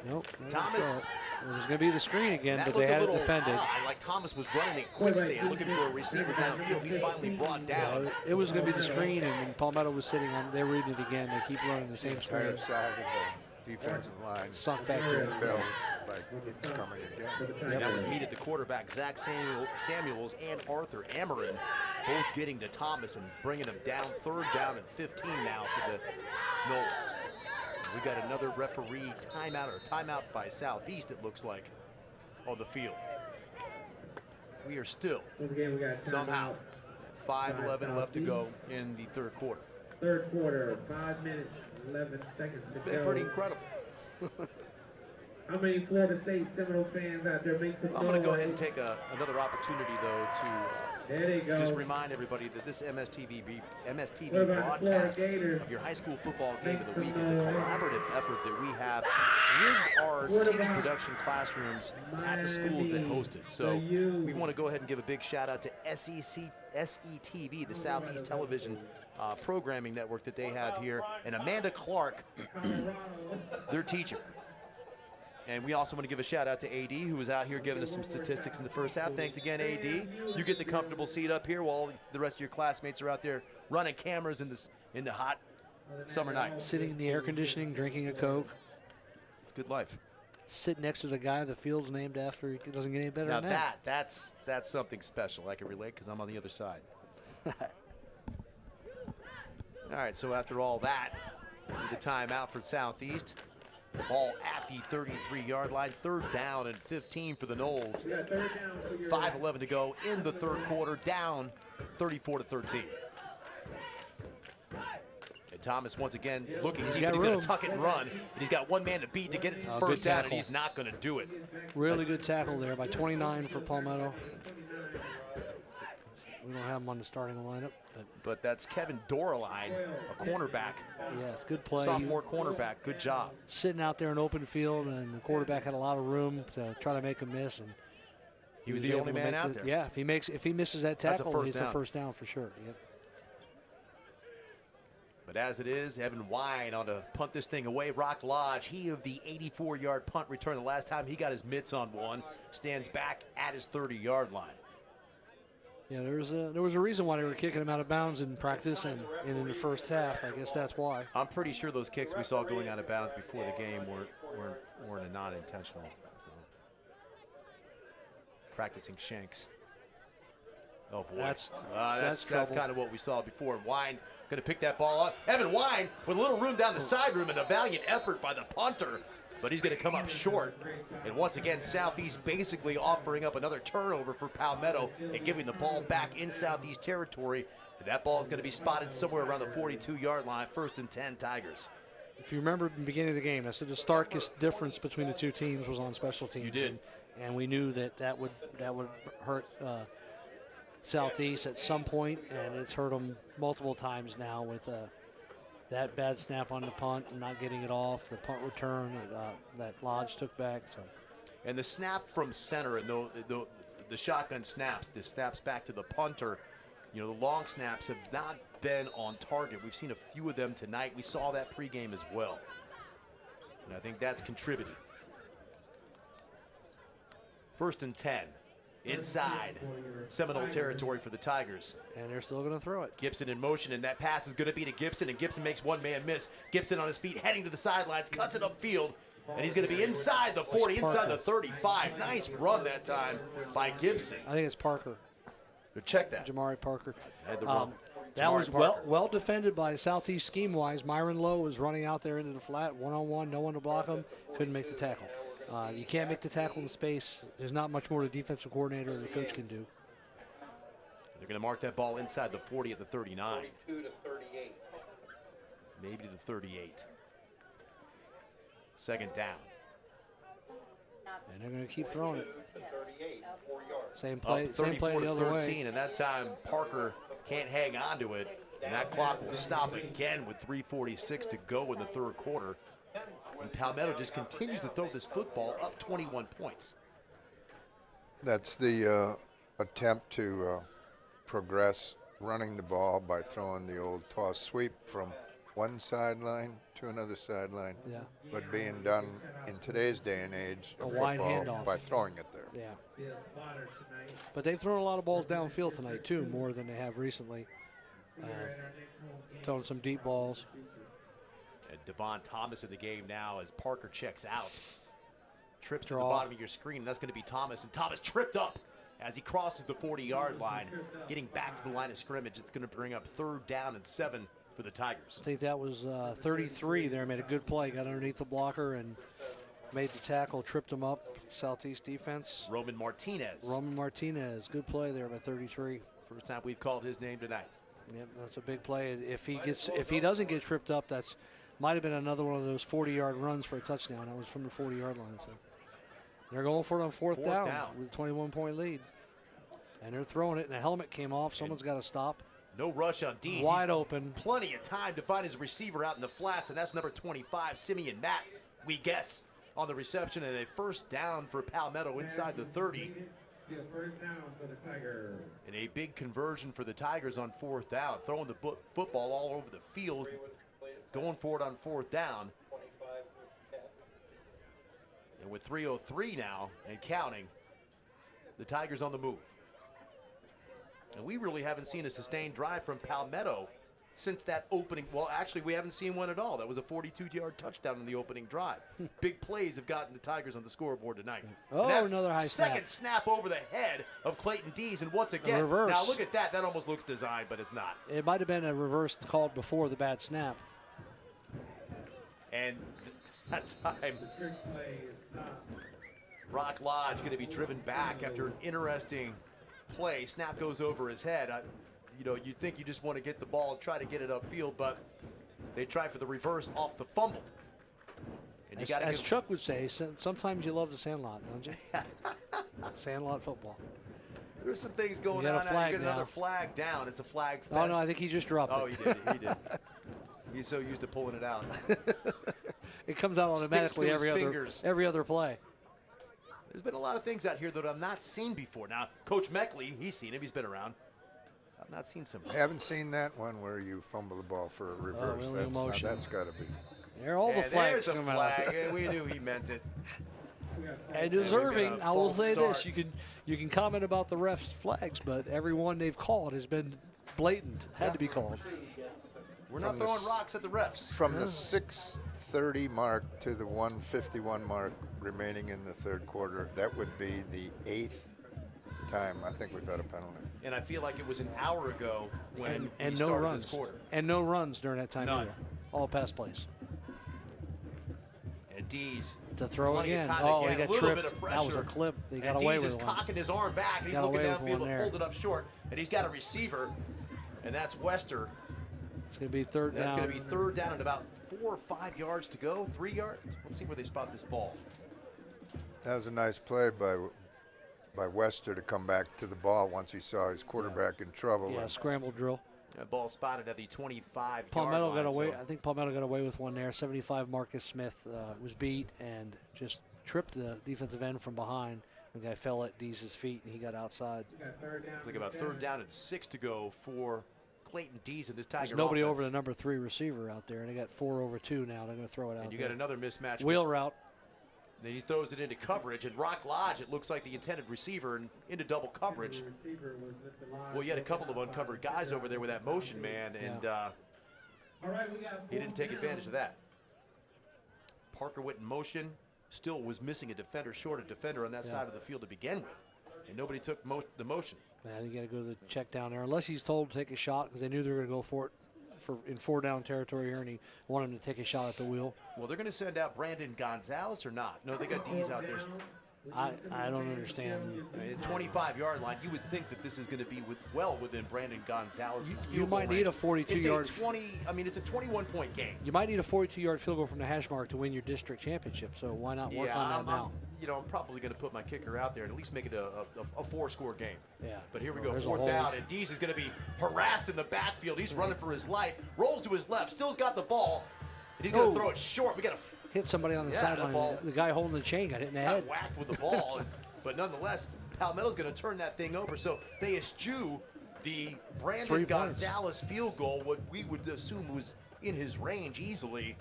S3: nope.
S2: Thomas.
S3: It was going to be the screen again, but they had it defended.
S2: Like Thomas was running in quicksand, looking for a receiver downfield. He's finally brought down.
S3: Yeah, it was going to be the screen, and when Palmetto was sitting on, they're reading it again. They keep running the same screen.
S5: Entire side of the defensive line
S3: sunk back to it.
S5: Felt like it's coming again.
S2: And that was meet at the quarterback, Zach Samuels and Arthur Amarin, both getting to Thomas and bringing him down. 3rd down and 15 now for the Noles. We got another referee timeout by Southeast, it looks like, on the field. We are still somehow 5:11 left to go in the third quarter.
S4: Third quarter, 5 minutes, 11 seconds to go.
S2: It's been pretty incredible.
S4: How many Florida State Seminole fans out there make some noise?
S2: I'm going to go ahead and take another opportunity, though, to
S4: there they go.
S2: Just remind everybody that this MSTV
S4: what about
S2: broadcast
S4: Gators?
S2: of your high school football game of the week is a collaborative effort that we have with our TV production classrooms at the schools that host it. So we want to go ahead and give a big shout out to SETV, the Southeast Television programming network that they have here, and Amanda Clark, their teacher. And we also want to give a shout out to AD, who was out here giving us some statistics in the first half. Thanks again, AD. You get the comfortable seat up here while the rest of your classmates are out there running cameras in the hot summer nights.
S3: Sitting in the air conditioning, drinking a Coke.
S2: It's good life.
S3: Sit next to the guy the field's named after. It doesn't get any better
S2: Now
S3: than that.
S2: that's something special. I can relate because I'm on the other side. All right, so after all that, the timeout for Southeast. The ball at the 33-yard line. 3rd down and 15 for the Noles. 5:11 to go in the 3rd quarter, down 34-13. And Thomas once again looking deep, and he's going to tuck it and run. And he's got one man to beat to get it to first down, and he's not going to do it.
S3: Really good tackle there by 29 for Palmetto. We don't have him on the starting lineup.
S2: But that's Kevin Doraline, a cornerback.
S3: Yeah, it's good play.
S2: Sophomore cornerback, good job.
S3: Sitting out there in open field, and the quarterback had a lot of room to try to make a miss. And
S2: he was the only man out there.
S3: Yeah, if he misses that tackle, he's a first down for sure. Yep.
S2: But as it is, Evan Wine on to punt this thing away. Rock Lodge, he of the 84-yard punt return the last time he got his mitts on one, stands back at his 30-yard line.
S3: Yeah, there was a reason why they were kicking him out of bounds in practice and in the first half. I guess that's why.
S2: I'm pretty sure those kicks we saw going out of bounds before the game weren't not intentional. So. Practicing shanks. Oh boy, that's kind of what we saw before. Wine going to pick that ball up. Evan Wine with a little room down the side room and a valiant effort by the punter. But he's going to come up short. And once again, Southeast basically offering up another turnover for Palmetto and giving the ball back in Southeast territory. And that ball is going to be spotted somewhere around the 42-yard line. 1st and 10 Tigers.
S3: If you remember at the beginning of the game, I said the starkest difference between the two teams was on special teams.
S2: You did.
S3: And we knew that would hurt Southeast at some point, and it's hurt them multiple times now with that bad snap on the punt and not getting it off, the punt return that Lodge took back. So,
S2: and the snap from center and the shotgun snaps, the snaps back to the punter, the long snaps have not been on target. We've seen a few of them tonight. We saw that pregame as well, and I think that's contributed. 1st and 10. Inside Seminole territory for the Tigers.
S3: And they're still going to throw it.
S2: Gibson in motion, and that pass is going to be to Gibson, and Gibson makes one man miss. Gibson on his feet, heading to the sidelines, cuts it upfield, and he's going to be inside the 40, inside the 35. Nice run that time by Gibson.
S3: I think it's Parker.
S2: Check that.
S3: Jamari Parker.
S2: That
S3: was well defended by Southeast scheme-wise. Myron Lowe was running out there into the flat, one-on-one, no one to block him, couldn't make the tackle. You can't make the tackle in space. There's not much more the defensive coordinator or the coach can do.
S2: They're going to mark that ball inside the 40 at the 39.
S6: 42 to 38.
S2: Maybe to the 38. 2nd down.
S3: And they're going to keep throwing it.
S6: 38, 4 yards.
S3: Same play the other way.
S2: And that time Parker can't hang on to it. And that clock will stop again with 3:46 to go in the 3rd quarter. And Palmetto just continues to throw this football up 21 points.
S5: That's the attempt to progress running the ball by throwing the old toss sweep from one sideline to another sideline.
S3: Yeah.
S5: But being done in today's day and age of
S3: wide
S5: football
S3: handoff
S5: by throwing it there.
S3: Yeah. But they've thrown a lot of balls downfield tonight, too, more than they have recently. Throwing some deep balls.
S2: And Devon Thomas in the game now as Parker checks out. Trips to the bottom of your screen, and that's going to be Thomas. And Thomas tripped up as he crosses the 40-yard line, getting back to the line of scrimmage. It's going to bring up 3rd down and 7 for the Tigers.
S3: I think that was 33 there. Made a good play, got underneath the blocker and made the tackle, tripped him up. Southeast defense.
S2: Roman Martinez,
S3: good play there by 33.
S2: First time we've called his name tonight.
S3: Yep, that's a big play. If he doesn't get tripped up, that's might have been another one of those 40-yard runs for a touchdown. That was from the 40-yard line. So they're going for it on fourth down with a 21-point lead. And they're throwing it, and the helmet came off. Someone's got to stop.
S2: No rush on Dees.
S3: Wide open.
S2: Plenty of time to find his receiver out in the flats, and that's number 25, Simeon Matt, we guess, on the reception, and a 1st down for Palmetto inside the 30.
S4: First down for the Tigers.
S2: And a big conversion for the Tigers on 4th down, throwing the football all over the field, going for it on 4th down. And with 3:03 now and counting. The Tigers on the move. And we really haven't seen a sustained drive from Palmetto since that opening. Well, actually, we haven't seen one at all. That was a 42-yard touchdown in the opening drive. Big plays have gotten the Tigers on the scoreboard tonight.
S3: Oh, another high snap.
S2: Second snap over the head of Clayton Dees, and once again,
S3: reverse.
S2: now look at that. That almost looks designed, but it's not.
S3: It might have been a reverse called before the bad snap.
S2: And that time, Rock Lodge going to be driven back after an interesting play. Snap goes over his head. You'd think you just want to get the ball and try to get it upfield, but they try for the reverse off the fumble. And you
S3: As Chuck would say, sometimes you love the Sandlot, don't you? Sandlot football.
S2: There's some things going
S3: on.
S2: You get another flag down. It's a flag fest.
S3: Oh, no, I think he just dropped it.
S2: Oh, he did. He did. He's so used to pulling it out.
S3: It comes out automatically every other play.
S2: There's been a lot of things out here that I've not seen before. Now, Coach Meckley, he's seen him. He's been around. I've not seen some.
S5: I haven't seen that one where you fumble the ball for a reverse. That's got to be.
S3: There are all the flags.
S2: There's a flag. And we knew he meant it.
S3: And deserving. I will say this: you can comment about the refs' flags, but every one they've called has been blatant. Had to be called.
S2: We're not throwing rocks at the refs.
S5: From the 6:30 mark to the 1:51 mark remaining in the third quarter, that would be the 8th time I think we've had a penalty.
S2: And I feel like it was an hour ago when
S3: and
S2: we
S3: no
S2: started
S3: runs.
S2: this quarter.
S3: And no runs during that time
S2: None.
S3: either. All pass plays.
S2: And D's
S3: to throw again. Oh, he got tripped. That was a clip. He got away with one.
S2: D's is cocking his arm back, and he's looking downfield and pulls it up short. And he's got a receiver, and that's Wester.
S3: It's going to be third down.
S2: That's going to be third down and about 4 or 5 yards to go. 3 yards. Let's see where they spot this ball.
S5: That was a nice play by Wester to come back to the ball once he saw his quarterback in trouble.
S3: Yeah, scramble drill.
S2: That ball spotted at the 25-yard
S3: Palmetto
S2: line.
S3: got away. I think Palmetto got away with one there. 75 Marcus Smith was beat and just tripped the defensive end from behind. The guy fell at Dees' feet and he got outside.
S2: It's like about third down and 6 to go for Clayton Dees and this Tiger
S3: There's nobody
S2: offense.
S3: over the number 3 receiver out there, and they got 4 over 2 now. They're going to throw it out.
S2: And you got another mismatch.
S3: Wheel route.
S2: Then he throws it into coverage, and Rock Lodge, it looks like the intended receiver, and into double coverage. Well, you had a couple of uncovered guys over there with that motion, man, and he didn't take advantage of that. Parker went in motion, still was missing a defender, short a defender on that side of the field to begin with, and nobody took the motion.
S3: Yeah, you got to go to the check down there, unless he's told to take a shot because they knew they were going to go for it in 4-down territory here, and he wanted him to take a shot at the wheel.
S2: Well, they're going to send out Brandon Gonzalez or not? No, they got D's out there.
S3: I don't understand.
S2: At 25-yard line, you would think that this is going to be well within Brandon Gonzalez's field goal
S3: You might need a 42-yard.
S2: It's a 21-point game.
S3: You might need a 42-yard field goal from the hash mark to win your district championship. So why not work on that now?
S2: I'm probably going to put my kicker out there and at least make it a 4-score game.
S3: Yeah.
S2: But here we go, fourth down, and Dees is going to be harassed in the backfield. He's running for his life, rolls to his left, still's got the ball, and he's going to throw it short. We got to
S3: hit somebody on the sideline. The guy holding the chain got hit in the head.
S2: Whacked with the ball, but nonetheless, Palmetto's going to turn that thing over. So they eschew the Brandon Gonzalez field goal, what we would assume was in his range easily.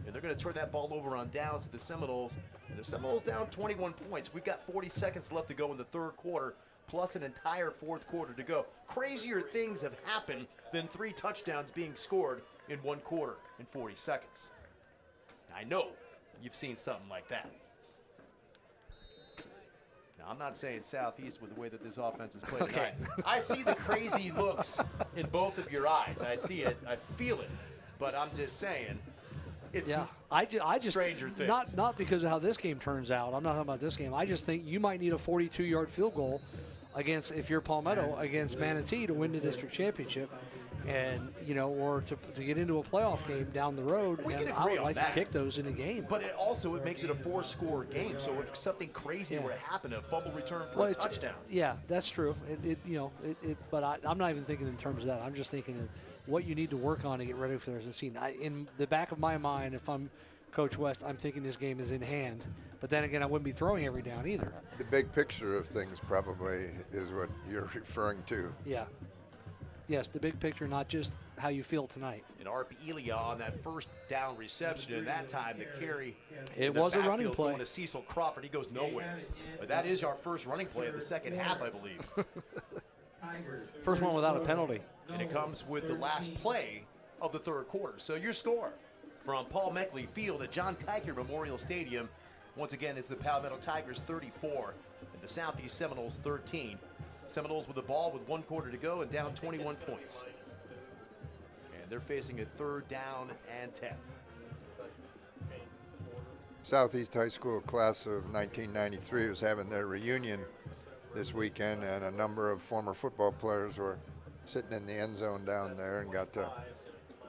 S2: And they're going to turn that ball over on downs to the Seminoles. And the Seminoles down 21 points. We've got 40 seconds left to go in the third quarter, plus an entire fourth quarter to go. Crazier things have happened than 3 touchdowns being scored in 1 quarter in 40 seconds. I know you've seen something like that. Now, I'm not saying Southeast with the way that this offense is played tonight. I see the crazy looks in both of your eyes. I see it. I feel it. But I'm just saying, it's
S3: I just
S2: stranger things.
S3: Not because of how this game turns out. I'm not talking about this game. I just think you might need a 42-yard field goal if you're Palmetto, against Manatee to win the district championship. And, or to get into a playoff game down the road. And I would like to kick those in a game.
S2: But it makes it a 4-score game. So if something crazy were to happen, a fumble return for a touchdown.
S3: Yeah, that's true. But I'm not even thinking in terms of that. I'm just thinking of what you need to work on to get ready for the scene. In the back of my mind, if I'm Coach West, I'm thinking this game is in hand. But then again, I wouldn't be throwing every down either.
S5: The big picture of things probably is what you're referring to.
S3: Yeah. Yes, the big picture, not just how you feel tonight.
S2: And Arp Elia on that first down reception, and that time the carry.
S3: It was a running play.
S2: Going to Cecil Crawford. He goes nowhere. But that is our first running play of the second half, I believe.
S3: First one without a penalty.
S2: And it comes with the last play of the third quarter. So your score from Palmetto Field at John Kiker Memorial Stadium. Once again, it's the Palmetto Tigers 34 and the Southeast Seminoles 13. Seminoles with the ball with 1 quarter to go and down 21 points. And they're facing a 3rd down and 10.
S5: Southeast High School class of 1993 was having their reunion this weekend, and a number of former football players were sitting in the end zone down there and got to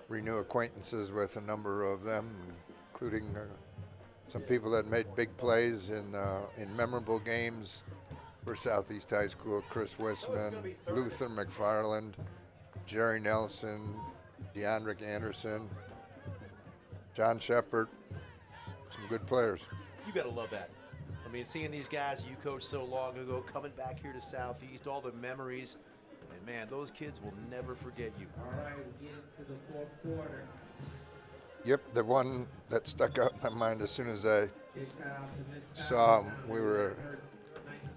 S5: renew acquaintances with a number of them, including some people that made big plays in memorable games for Southeast High School. Chris Wisman, Luther McFarland, Jerry Nelson, DeAndrick Anderson, John Shepard, some good players.
S2: You got to love that. I mean, seeing these guys you coached so long ago coming back here to Southeast, all the memories, and man, those kids will never forget you.
S4: All right, we get into the 4th quarter.
S5: Yep, the one that stuck out in my mind as soon as I saw him,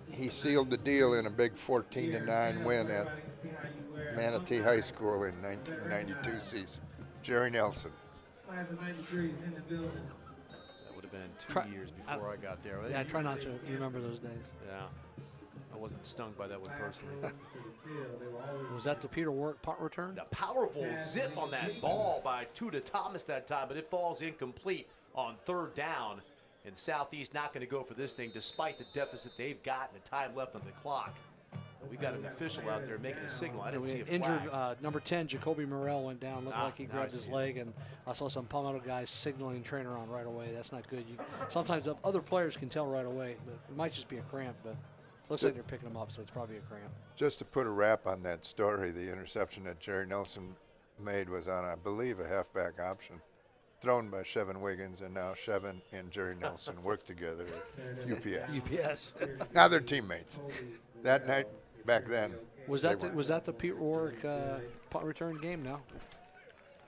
S5: he sealed the deal in a big 14-9 win at Manatee High School in 1992 season. Jerry Nelson.
S4: Class of 93 is in the building.
S2: That would have been 2 years before I got there.
S3: Yeah, I try not to remember those days.
S2: Yeah, I wasn't stung by that one personally.
S3: Was that the Peter Warwick punt return?
S2: A powerful zip on that ball by Tuda Thomas that time, but it falls incomplete on 3rd down. And Southeast not going to go for this thing despite the deficit they've got and the time left on the clock. And we've got an official out there making a signal. I didn't see a flag.
S3: Injured number 10, Jacoby Morrell, went down. Looked like he grabbed his leg, and I saw some Palmetto guys signaling trainer on right away. That's not good. Sometimes other players can tell right away, but it might just be a cramp. But looks like they're picking him up, so it's probably a cramp.
S5: Just to put a wrap on that story, the interception that Jerry Nelson made was on, I believe, a halfback option, thrown by Chevin Wiggins, and now Chevin and Jerry Nelson work together at UPS.
S3: UPS.
S5: Now they're teammates. That night, back then,
S3: was that the Pete Warwick punt return game? Now,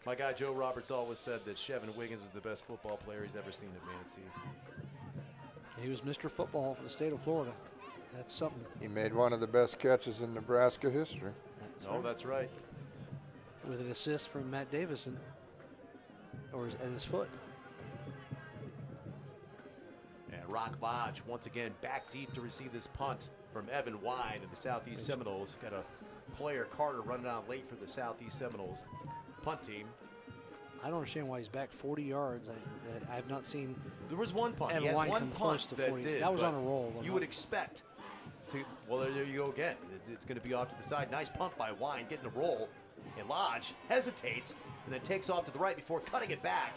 S2: my guy Joe Roberts always said that Chevin Wiggins was the best football player he's ever seen at Manatee.
S3: He was Mr. Football for the state of Florida. That's something.
S5: He made one of the best catches in Nebraska history.
S2: That's right.
S3: With an assist from Matt Davison. At his foot.
S2: And Rock Lodge once again back deep to receive this punt from Evan Wine and the Southeast Seminoles. Got a player, Carter, running out late for the Southeast Seminoles punt team.
S3: I don't understand why he's back 40 yards. I have not seen.
S2: There was one punt.
S3: Evan Wine come close to 40. That was on a roll.
S2: You would expect to. Well, there you go again. It's going to be off to the side. Nice punt by Wine, getting a roll. And Lodge hesitates and then takes off to the right before cutting it back.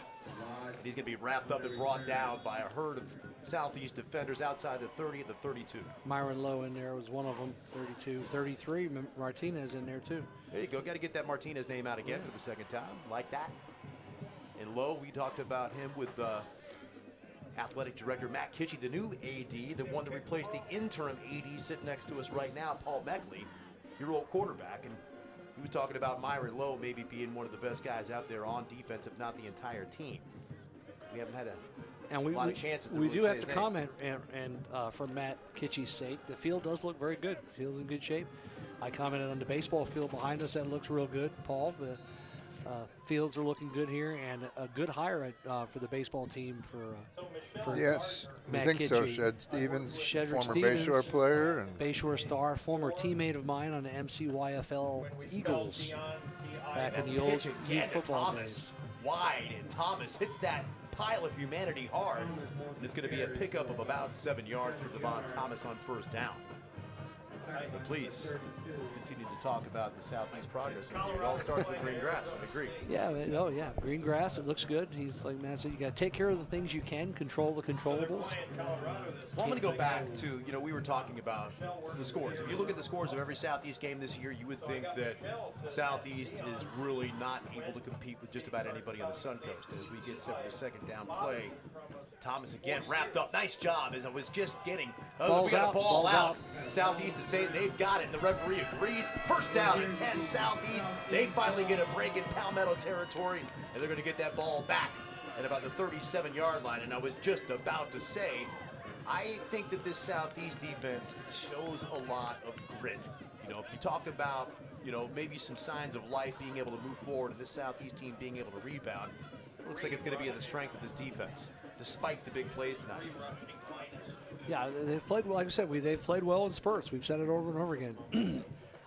S2: And he's going to be wrapped up and brought down by a herd of Southeast defenders outside the 30 and the 32.
S3: Myron Lowe in there was one of them, 32. 33, Martinez in there too.
S2: There you go. Got to get that Martinez name out again for the second time. Like that. And Lowe, we talked about him with athletic director Matt Kitchey, the new AD, the one that replaced the interim AD sitting next to us right now, Paul Meckley, your old quarterback. And he was talking about Myron Lowe maybe being one of the best guys out there on defense, if not the entire team. We haven't had a lot of chances to
S3: we
S2: really
S3: do
S2: say
S3: have
S2: his
S3: to
S2: name.
S3: comment, and for Matt Kitchey's sake, the field does look very good. The field's in good shape. I commented on the baseball field behind us. That looks real good, Paul. The fields are looking good here, and a good hire for the baseball team for
S5: yes,
S3: Matt
S5: I think
S3: Kitchey.
S5: so. Shed Stevens,
S3: Shedrick
S5: former Bayshore player. And
S3: Bayshore star, former teammate of mine on the MCYFL Eagles back in the old youth football days.
S2: Wide, and Thomas hits that pile of humanity hard, and it's going to be a pickup of about 7 yards for Devon Thomas on first down. But please, let's continue to talk about the Southeast progress. It all starts with green grass. I agree.
S3: Yeah, green grass. It looks good. He's like Matt said, you got to take care of the things you can, control the controllables.
S2: Well, I'm going to go back to, we were talking about the scores. If you look at the scores of every Southeast game this year, you would think that Southeast is really not able to compete with just about anybody on the Sun Coast. As we get set for the second down play, Thomas again wrapped up. Nice job as I was just getting.
S3: Ball's
S2: we got
S3: out,
S2: a ball
S3: ball's
S2: out. Southeast is saying they've got it, and the referee agrees. First down and 10 Southeast. They finally get a break in Palmetto territory, and they're going to get that ball back at about the 37-yard line. And I was just about to say, I think that this Southeast defense shows a lot of grit. You know, if you talk about, you know, maybe some signs of life, being able to move forward, and this Southeast team being able to rebound, it looks like it's going to be the strength of this defense, despite the big plays tonight.
S3: Yeah, they've played, like I said, they've played well in spurts. We've said it over and over again.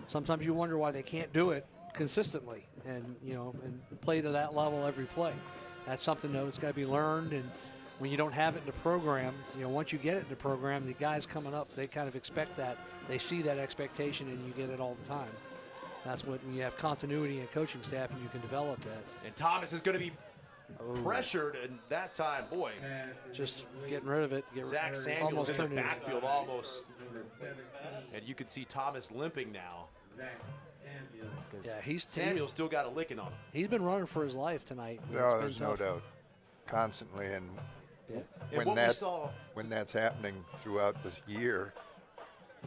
S3: Sometimes you wonder why they can't do it consistently and, you know, and play to that level every play. That's something that's got to be learned, and when you don't have it in the program, you know, once you get it in the program, the guys coming up, they kind of expect that. They see that expectation, and you get it all the time. That's when you have continuity and coaching staff, and you can develop that.
S2: And Thomas is going to be pressured, and that time, boy.
S3: Just getting rid of it.
S2: Zach Samuels
S3: almost
S2: in the
S3: turned it.
S2: backfield almost. And you can see Thomas limping now.
S3: Yeah,
S2: Samuel still got a licking on him.
S3: He's been running for his life tonight.
S5: No, there's no doubt. Constantly, and when that's happening throughout the year,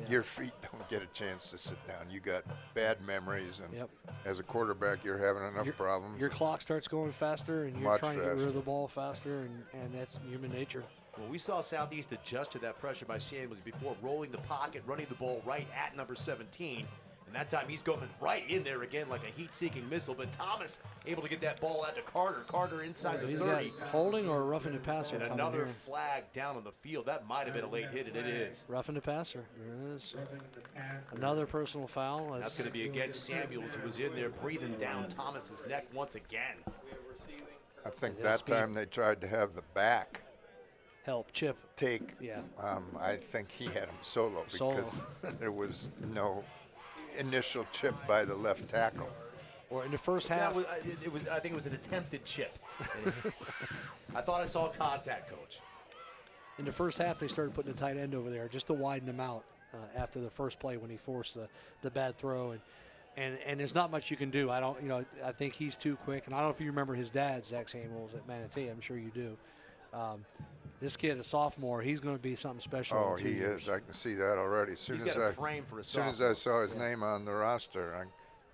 S5: your feet don't get a chance to sit down. You got bad memories, and as a quarterback, you're having enough problems.
S3: Your clock starts going faster, and you're trying to get rid of the ball faster, and that's human nature.
S2: Well, we saw Southeast adjust to that pressure by Samuels before rolling the pocket, running the ball right at number 17. And that time he's going right in there again like a heat-seeking missile. But Thomas able to get that ball out to Carter. Carter inside the 30.
S3: Holding or roughing the passer.
S2: And another flag down on the field. That might have been a late hit, and it is.
S3: Roughing the passer. There it is. Another personal foul.
S2: That's going to be against Samuels, who was in there breathing down Thomas's neck once again.
S5: I think that time they tried to have the back
S3: chip
S5: take.
S3: Yeah.
S5: I think he had him solo because there was no initial chip by the left tackle.
S3: Or in the first half.
S2: I think it was an attempted chip. I thought I saw contact, Coach.
S3: In the first half, they started putting a tight end over there just to widen him out after the first play when he forced the bad throw. And there's not much you can do. I think he's too quick. And I don't know if you remember his dad, Zach Samuels, at Manatee. I'm sure you do. This kid, a sophomore, he's going to be something special.
S5: Oh, he is. I can see that already. As soon as I saw his name on the roster, I'm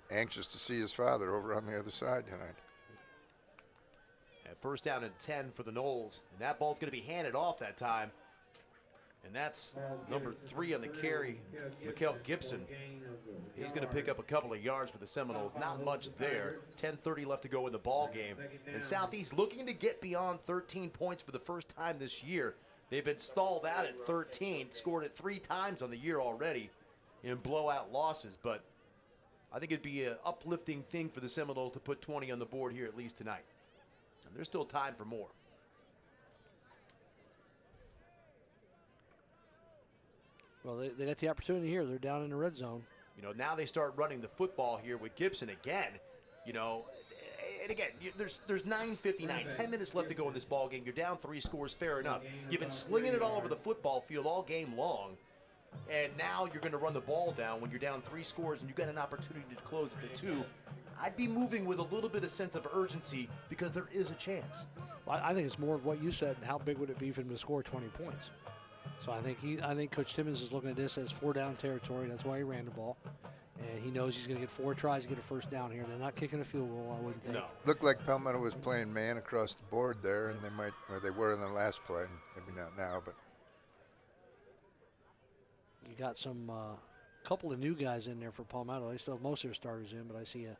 S5: anxious to see his father over on the other side tonight.
S2: And first down and 10 for the Noles. And that ball's going to be handed off that time. And that's number 3 on the carry, Mikael Gibson. He's going to pick up a couple of yards for the Seminoles. Not much there. 10:30 left to go in the ball game. And Southeast looking to get beyond 13 points for the first time this year. They've been stalled out at 13, scored it 3 times on the year already in blowout losses. But I think it'd be an uplifting thing for the Seminoles to put 20 on the board here at least tonight. And there's still time for more.
S3: Well, they got the opportunity here. They're down in the red zone.
S2: You know, now they start running the football here with Gibson again. You know, and again, there's 9:59, 10 minutes left to go in this ball game. You're down 3 scores, fair enough. You've been slinging it all over the football field all game long, and now you're going to run the ball down when you're down 3 scores and you got an opportunity to close it to 2. I'd be moving with a little bit of sense of urgency because there is a chance.
S3: Well, I think it's more of what you said. How big would it be for him to score 20 points? So I think Coach Timmons is looking at this as 4-down territory. That's why he ran the ball. And he knows he's going to get 4 tries to get a first down here. They're not kicking a field goal, I wouldn't think.
S2: No.
S5: Looked like Palmetto was playing man across the board there, and they were in the last play. Maybe not now, but.
S3: You got some couple of new guys in there for Palmetto. They still have most of their starters in, but I see a.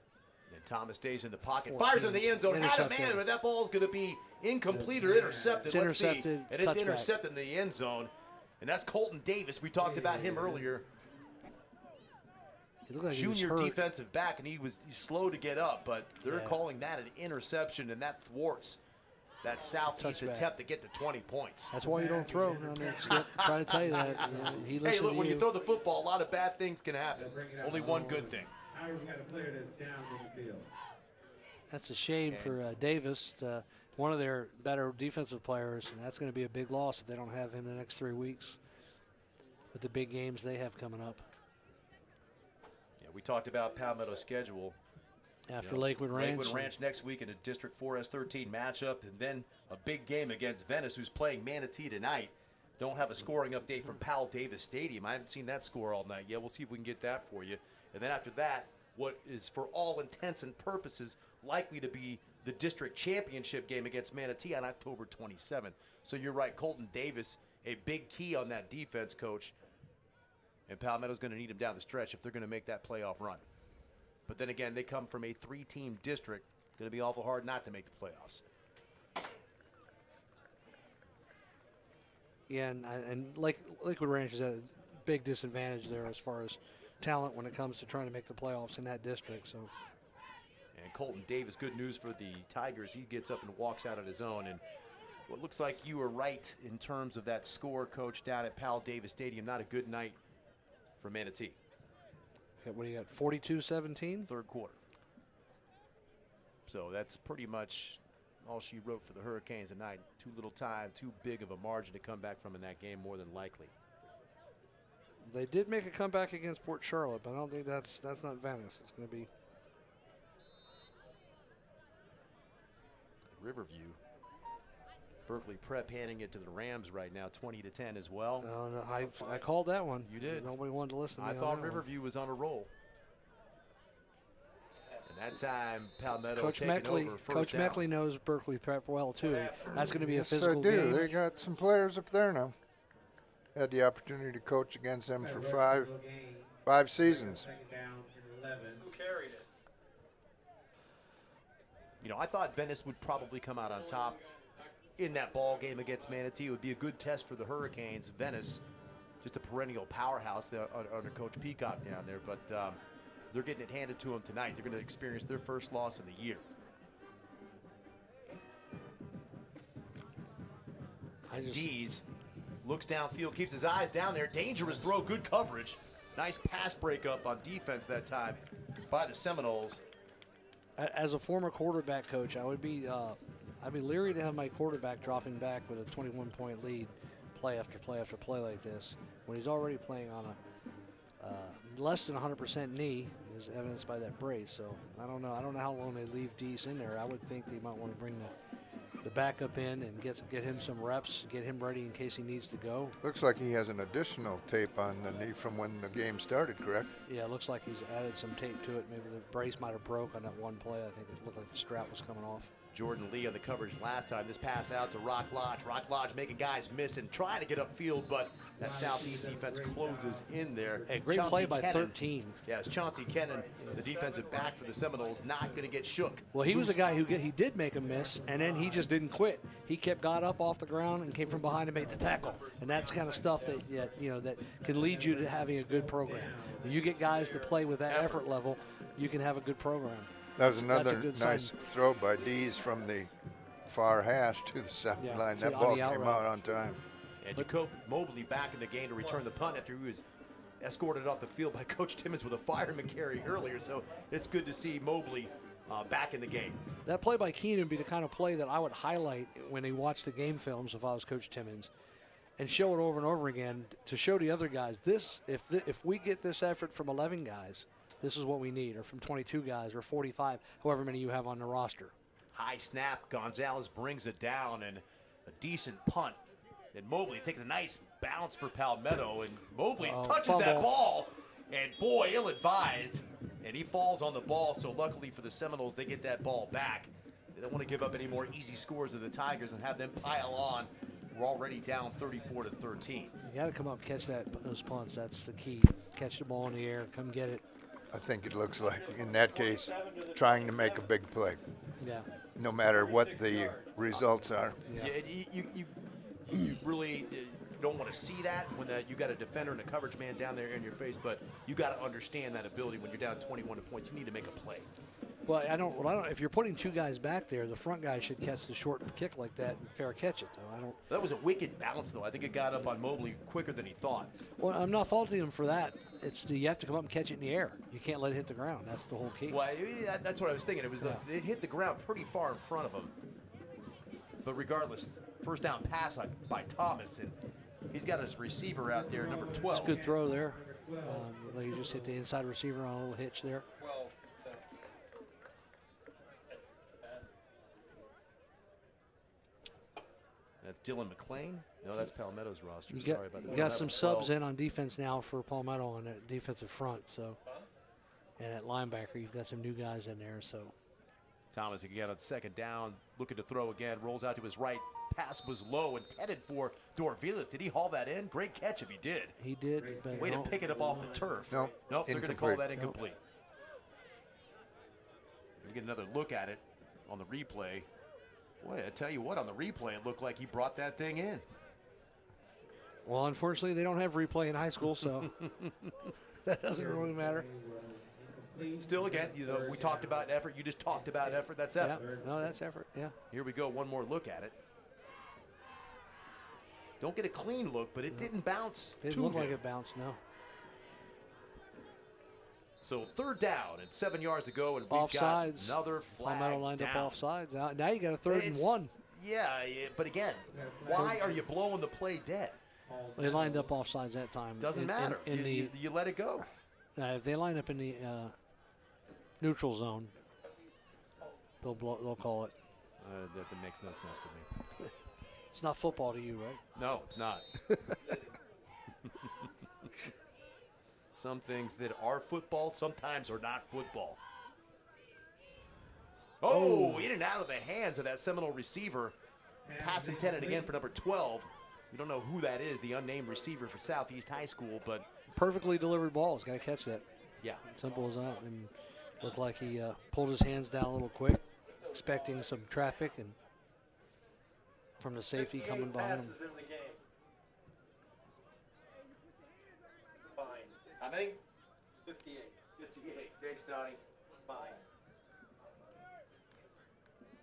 S2: And Thomas stays in the pocket, fires in the end zone, had a man, but that ball's going to be incomplete or intercepted.
S3: It's intercepted.
S2: And it's intercepted in the end zone. And that's Colton Davis. We talked about him earlier.
S3: Like
S2: Junior defensive back, and he's slow to get up, but they're calling that an interception, and that thwarts that Southeast attempt to get to 20 points.
S3: That's why you don't throw down there, Skip. Trying to tell you that. He
S2: hey, look, when you throw the football, a lot of bad things can happen. Only one good thing.
S3: That's a shame for Davis, one of their better defensive players, and that's going to be a big loss if they don't have him the next 3 weeks with the big games they have coming up.
S2: Yeah, we talked about Palmetto's schedule.
S3: After Lakewood Ranch.
S2: Lakewood Ranch next week in a District 4S13 matchup, and then a big game against Venice, who's playing Manatee tonight. Don't have a scoring update from Pal Davis Stadium. I haven't seen that score all night yet. We'll see if we can get that for you. And then after that, what is for all intents and purposes likely to be the district championship game against Manatee on October 27th. So you're right, Colton Davis, a big key on that defense, Coach. And Palmetto's going to need him down the stretch if they're going to make that playoff run. But then again, they come from a 3-team district. Going to be awful hard not to make the playoffs.
S3: Yeah, and Lakewood Ranch is at a big disadvantage there as far as talent when it comes to trying to make the playoffs in that district. So.
S2: And Colton Davis, good news for the Tigers. He gets up and walks out on his own. And what looks like you were right in terms of that score, Coach, down at Pal Davis Stadium. Not a good night for Manatee.
S3: What do you got, 42-17?
S2: Third quarter. So that's pretty much all she wrote for the Hurricanes tonight. Too little time, too big of a margin to come back from in that game, more than likely.
S3: They did make a comeback against Port Charlotte, but I don't think that's not Venice. It's going to be
S2: Riverview. Berkeley Prep handing it to the Rams right now, 20-10 as well.
S3: No, I called that one.
S2: You did.
S3: Nobody wanted to listen to me.
S2: I thought Riverview was on a roll. And that time, Palmetto
S3: Coach
S2: taking
S3: Meckley,
S2: over
S3: Coach
S2: first down.
S3: Meckley knows Berkeley Prep well too. That's going to be a
S5: Yes,
S3: physical
S5: I do.
S3: game.
S5: They got some players up there now. Had the opportunity to coach against them for five seasons.
S6: Who carried it?
S2: You know, I thought Venice would probably come out on top in that ball game against Manatee. It would be a good test for the Hurricanes. Venice, just a perennial powerhouse there under Coach Peacock down there, but they're getting it handed to them tonight. They're going to experience their first loss in the year. Dees looks downfield, keeps his eyes down there. Dangerous throw, good coverage. Nice pass breakup on defense that time by the Seminoles.
S3: As a former quarterback coach, I'd be leery to have my quarterback dropping back with a 21-point lead, play after play after play like this, when he's already playing on a less than 100% knee, as evidenced by that brace. So I don't know how long they leave Dees in there. I would think they might want to bring the backup in and get him some reps, get him ready in case he needs to go.
S5: Looks like he has an additional tape on the knee from when the game started, correct?
S3: Yeah, it looks like he's added some tape to it. Maybe the brace might have broke on that one play. I think it looked like the strap was coming off.
S2: Jordan Lee on the coverage last time. This pass out to Rock Lodge. Rock Lodge making guys miss and trying to get upfield, but that Southeast defense closes in there.
S3: A great play by 13.
S2: Yes, Chauncey Kennan, the defensive back for the Seminoles, not going to get shook.
S3: Well, he was a guy who he did make a miss, and then he just didn't quit. He got up off the ground and came from behind and made the tackle. And that's the kind of stuff that can lead you to having a good program. When you get guys to play with that effort level, you can have a good program.
S5: That was another nice throw by Dees from the far hash to the sideline. That ball came out on time.
S2: And Jacob Mobley back in the game to return the punt after he was escorted off the field by Coach Timmons with a fireman carry earlier. So it's good to see Mobley back in the game. That
S3: play by Keenan would be the kind of play that I would highlight when he watched the game films if I was Coach Timmons, and show it over and over again to show the other guys, if we get this effort from 11 guys, this is what we need, or from 22 guys, or 45, however many you have on the roster.
S2: High snap, Gonzalez brings it down, and a decent punt. And Mobley takes a nice bounce for Palmetto, and Mobley touches that ball, and boy, ill-advised, and he falls on the ball. So luckily for the Seminoles, they get that ball back. They don't want to give up any more easy scores to the Tigers and have them pile on. We're already down 34-13.
S3: You got to come up and catch those punts. That's the key. Catch the ball in the air, come get it.
S5: I think it looks like, in that case, trying to make a big play.
S3: Yeah.
S5: No matter what the results are.
S2: Yeah. You really don't want to see that when you got a defender and a coverage man down there in your face, but you got to understand that ability when you're down 21 points. You need to make a play.
S3: Well, I don't. If you're putting two guys back there, the front guy should catch the short kick like that and fair catch it. Though
S2: That was a wicked bounce, though. I think it got up on Mobley quicker than he thought.
S3: Well, I'm not faulting him for that. You have to come up and catch it in the air. You can't let it hit the ground. That's the whole key.
S2: Well, that's what I was thinking. It hit the ground pretty far in front of him. But regardless, first down pass by Thomas, and he's got his receiver out there, number 12.
S3: It's a good throw there. He just hit the inside receiver on a little hitch there.
S2: That's Dylan McClain. No, that's Palmetto's roster.
S3: Sorry
S2: about that.
S3: You got some subs in on defense now for Palmetto on that defensive front. So, and at linebacker, you've got some new guys in there. So,
S2: Thomas again on second down, looking to throw again. Rolls out to his right. Pass was low, intended for Dorvilas. Did he haul that in? Great catch if he did.
S3: He did.
S2: Way to pick it up off the turf.
S5: Nope,
S2: they're going to call that incomplete. We get another look at it on the replay. Boy, I tell you what, on the replay, it looked like he brought that thing in.
S3: Well, unfortunately, they don't have replay in high school, so that doesn't really matter.
S2: Still, again, we talked about effort. You just talked about effort. That's effort.
S3: Yeah. No, that's effort, yeah.
S2: Here we go, one more look at it. Don't get a clean look, but it didn't bounce.
S3: It didn't look like it bounced, no.
S2: So third down and 7 yards to go, and we've got another flag
S3: Palmetto lined
S2: down.
S3: up offsides. Now you got a third and 1.
S2: Yeah, but again, why are you blowing the play dead?
S3: They lined up offsides that time.
S2: Doesn't matter. You let it go.
S3: If they line up in the neutral zone, they'll call it.
S2: That makes no sense to me.
S3: It's not football to you, right?
S2: No, it's not. Some things that are football sometimes are not football. Oh, in and out of the hands of that Seminole receiver. Pass intended again for number 12. We don't know who that is, the unnamed receiver for Southeast High School, but
S3: perfectly delivered balls. Got to catch that.
S2: Yeah.
S3: Simple as that. And looked like he pulled his hands down a little quick, expecting some traffic, and from the safety coming behind him.
S2: How many? 58. 58. Thanks, Donnie. Fine.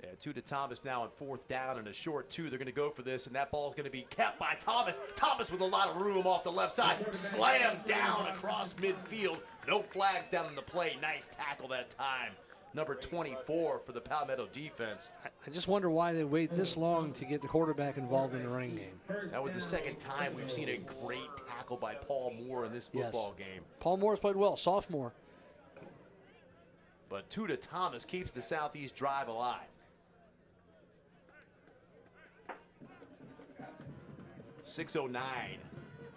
S2: Yeah, 2 to Thomas now on fourth down and a short 2. They're going to go for this, and that ball is going to be kept by Thomas. Thomas with a lot of room off the left side. Slammed down across midfield. No flags down in the play. Nice tackle that time. Number 24 for the Palmetto defense.
S3: I just wonder why they wait this long to get the quarterback involved in the running game.
S2: That was the second time we've seen a great tackle by Paul Moore in this football game.
S3: Paul Moore's played well, sophomore.
S2: But 2 to Thomas keeps the Southeast drive alive. .609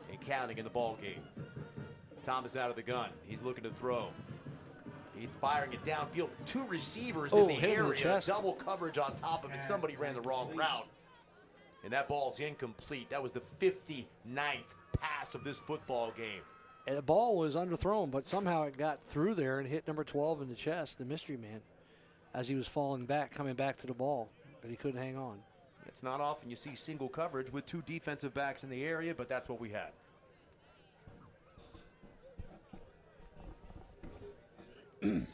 S2: and counting in the ball game. Thomas out of the gun. He's looking to throw. He's firing it downfield. 2 receivers in the area. Double coverage on top of it. Somebody ran the wrong route. And that ball's incomplete. That was the 59th pass of this football game.
S3: And the ball was underthrown, but somehow it got through there and hit number 12 in the chest, the mystery man, as he was falling back, coming back to the ball. But he couldn't hang on.
S2: It's not often you see single coverage with 2 defensive backs in the area, but that's what we had. And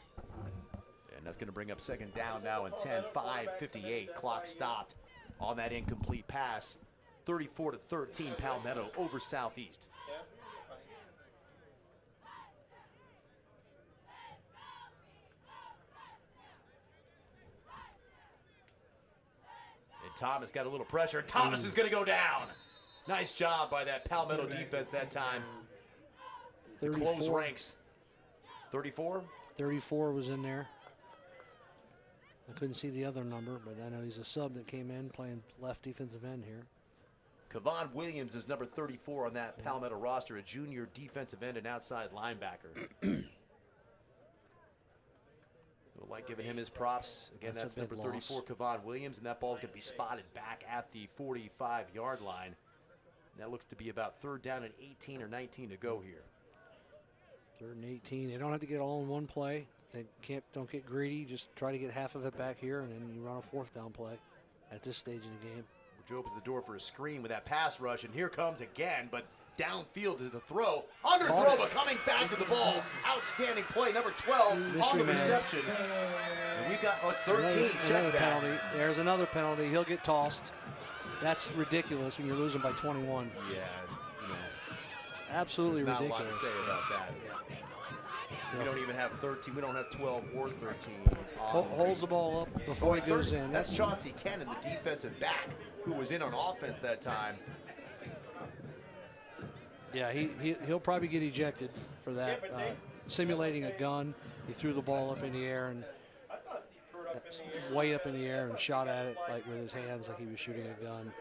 S2: that's going to bring up second down now and 10, 5:58. Clock stopped on that incomplete pass. 34-13 Palmetto over Southeast. And Thomas got a little pressure. Thomas is going to go down. Nice job by that Palmetto defense that time. To close ranks. 34?
S3: 34 was in there. I couldn't see the other number, but I know he's a sub that came in playing left defensive end here.
S2: Kevon Williams is number 34 on that Palmetto roster, a junior defensive end and outside linebacker. So like giving him his props. Again, that's number 34, Kevon Williams, and that ball's going to be spotted back at the 45-yard line. And that looks to be about third down and 18 or 19 to go here.
S3: Third and 18. They don't have to get all in one play. They don't get greedy. Just try to get half of it back here, and then you run a fourth down play at this stage in the game.
S2: Which opens the door for a screen with that pass rush, and here comes again, but downfield to the throw. Underthrow, but coming back to the ball. Outstanding play, number 12 on the reception. And we've got us 13.
S3: Another penalty. There's another penalty. He'll get tossed. That's ridiculous when you're losing by 21.
S2: Yeah.
S3: Absolutely
S2: There's
S3: ridiculous.
S2: Not a lot to say about that.
S3: Yeah.
S2: We don't even have 13. We don't have 12 or 13.
S3: Holds the ball up before he goes in.
S2: That's Chauncey Kennan, the defensive back, who was in on offense that time.
S3: Yeah, he'll probably get ejected for that. Simulating a gun. He threw the ball up in the air and way up in the air and shot at it like with his hands like he was shooting a gun.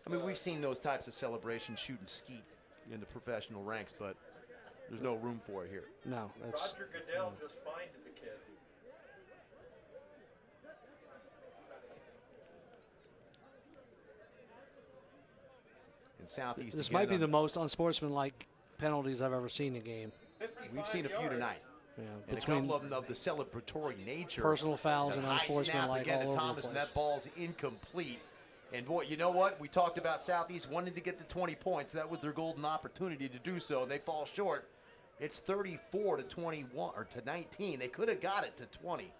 S2: I mean, we've seen those types of celebrations shoot and skeet in the professional ranks, but there's no room for it here.
S3: No, that's
S6: Roger Goodell just fined the kid.
S2: In Southeast,
S3: this might be the most unsportsmanlike penalties I've ever seen in a game.
S2: We've seen a few tonight.
S3: Yeah,
S2: And a couple of them of the celebratory nature.
S3: Personal fouls and
S2: high snap
S3: unsportsmanlike
S2: again
S3: all
S2: to
S3: over
S2: Thomas,
S3: the
S2: and
S3: place.
S2: that ball's incomplete. And boy, you know what? We talked about Southeast wanting to get to 20 points. That was their golden opportunity to do so, and they fall short. It's 34 to 21 or to 19. They could have got it to 20.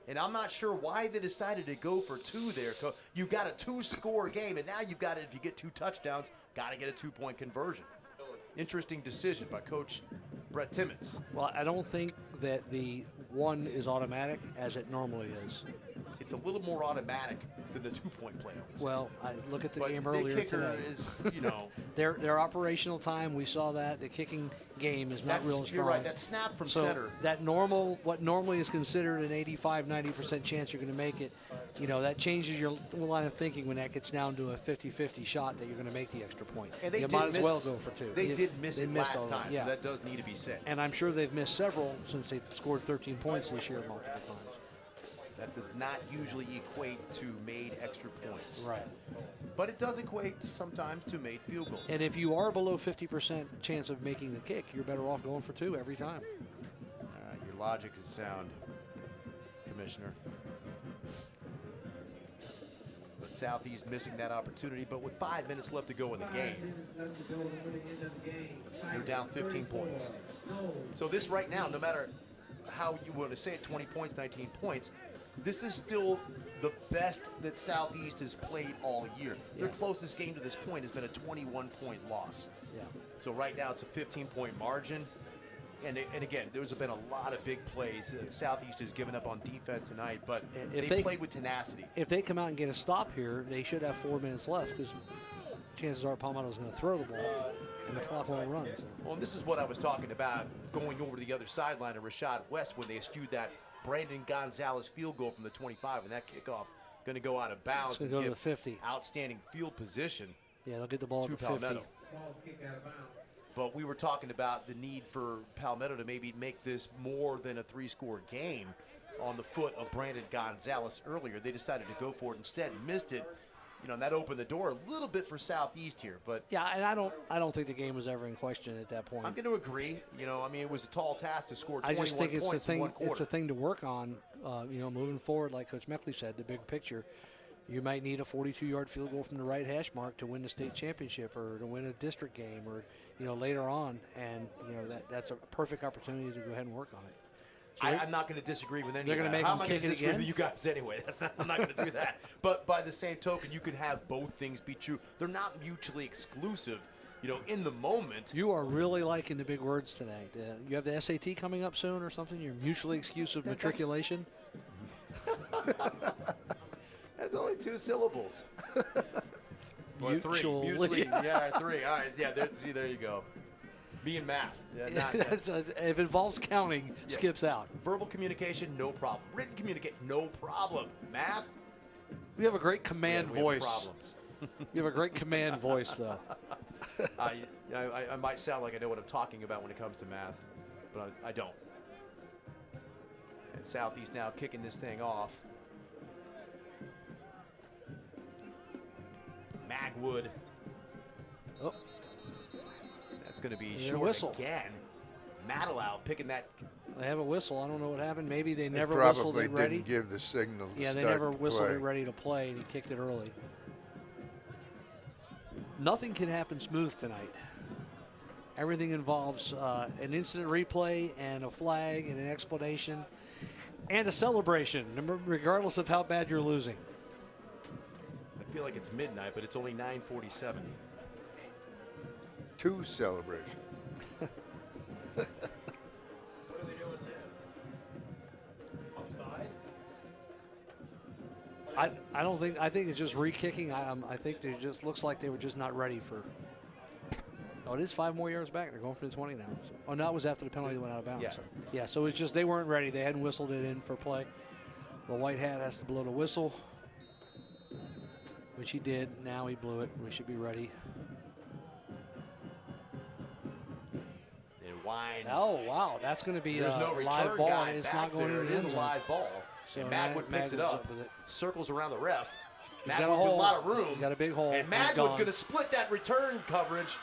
S2: And I'm not sure why they decided to go for 2 there. You've got a 2-score game, and now you've got it. If you get 2 touchdowns, got to get a 2-point conversion. Interesting decision by Coach Brett Timmons.
S3: Well, I don't think that the 1 is automatic as it normally is.
S2: It's a little more automatic than the 2-point play, I would say.
S3: Well, I look at the
S2: But
S3: game
S2: the
S3: earlier
S2: kicker
S3: today.
S2: is, you know.
S3: their operational time, we saw that. The kicking game is not real strong.
S2: You're right. That snap from
S3: so
S2: center.
S3: That what normally is considered an 85-90% chance you're going to make it, you know, that changes your line of thinking when that gets down to a 50-50 shot that you're going to make the extra point.
S2: And they
S3: you
S2: did
S3: might as
S2: miss,
S3: well go for 2.
S2: They did miss
S3: they
S2: it
S3: missed
S2: last
S3: already,
S2: time,
S3: yeah.
S2: so that does need to be said.
S3: And I'm sure they've missed several since they've scored 13 points this year multiple times.
S2: That does not usually equate to made extra points.
S3: Right.
S2: But it does equate sometimes to made field goals.
S3: And if you are below 50% chance of making the kick, you're better off going for 2 every time.
S2: All right, your logic is sound, Commissioner. But Southeast missing that opportunity, but with 5 minutes left to go in the game. You're down 15 points. So this right now, no matter how you want to say it, 20 points, 19 points, this is still the best that Southeast has played all year. Their closest game to this point has been a 21-point loss.
S3: Yeah.
S2: So right now it's a 15-point margin. And again, there's been a lot of big plays. Southeast has given up on defense tonight, but they played with tenacity.
S3: If they come out and get a stop here, they should have 4 minutes left because chances are Palmetto's going to throw the ball and the clock won't run. So.
S2: Well, and this is what I was talking about, going over to the other sideline of Rashad West when they eschewed that Brandon Gonzalez field goal from the 25, and that kickoff going to go out of bounds
S3: It's
S2: and
S3: gonna go to
S2: give
S3: the 50.
S2: Outstanding field position.
S3: Yeah, they'll get the ball
S2: to
S3: at the
S2: Palmetto.
S3: 50.
S2: But we were talking about the need for Palmetto to maybe make this more than a 3-score game on the foot of Brandon Gonzalez earlier. They decided to go for it instead, missed it. You know, and that opened the door a little bit for Southeast here. But
S3: yeah, and I don't think the game was ever in question at that point.
S2: I'm going to agree. You know, I mean, it was a tall task to score 21
S3: I just think it's
S2: points in 1 quarter.
S3: It's a thing to work on. You know, moving forward, like Coach Meckley said, the big picture. You might need a 42-yard field goal from the right hash mark to win the state championship or to win a district game or, you know, later on. And, you know, that's a perfect opportunity to go ahead and work on it. So
S2: I'm not going to disagree with any
S3: they're
S2: of
S3: gonna
S2: that.
S3: make
S2: How
S3: them
S2: am I
S3: kick
S2: going to
S3: it
S2: disagree
S3: again?
S2: with you guys anyway? I'm not going to do that. But by the same token, you can have both things be true. They're not mutually exclusive. You know, in the moment.
S3: You are really liking the big words tonight. You have the SAT coming up soon or something? Your mutually exclusive matriculation?
S2: That's only 2 syllables. Or 3.
S3: Mutually.
S2: Mutually. Yeah, 3. All right. Yeah, there you go. Me and math. Yeah,
S3: if it involves counting, skips out.
S2: Verbal communication, no problem. Written communication, no problem. Math?
S3: We have a great command
S2: we
S3: voice.
S2: have problems.
S3: You have a great command voice, though.
S2: I might sound like I know what I'm talking about when it comes to math, but I don't. And Southeast now kicking this thing off. Magwood.
S3: Oh.
S2: That's going to be
S3: There's a
S2: short
S3: whistle.
S2: again. Matalau picking that.
S3: They have a whistle. I don't know what happened. Maybe they
S5: They
S3: never
S5: probably
S3: whistled it ready.
S5: didn't give the signal to
S3: Yeah, they
S5: start
S3: never
S5: the
S3: whistled
S5: play.
S3: it ready to play, and he kicked it early. Nothing can happen smooth tonight. Everything involves an instant replay and a flag and an explanation and a celebration, regardless of how bad you're losing.
S2: I feel like it's midnight, but it's only 9:47.
S5: 2 celebration.
S6: What are they doing now? Offside?
S3: I don't think. I think it's just re-kicking. I think they just looks like they were just not ready for. Oh, it is 5 more yards back. They're going for the 20 now. So, oh, no, that was after the penalty went out of bounds.
S2: Yeah.
S3: So it's just they weren't ready. They hadn't whistled it in for play. The white hat has to blow the whistle. which he did. Now he blew it. We should be ready.
S2: And wine.
S3: Oh, wow. That's going to be
S2: There's
S3: a
S2: no
S3: live ball.
S2: guy
S3: And it's
S2: back
S3: not going
S2: there.
S3: in
S2: It
S3: the
S2: is
S3: end
S2: a
S3: zone.
S2: live ball.
S3: So
S2: And Magwood picks it
S3: Magwood's
S2: up,
S3: with it.
S2: circles around the ref.
S3: He's
S2: Magwood
S3: got a
S2: with
S3: hole.
S2: a lot of room.
S3: He's got a big hole.
S2: And
S3: He's
S2: Magwood's
S3: gone.
S2: going to split that return coverage.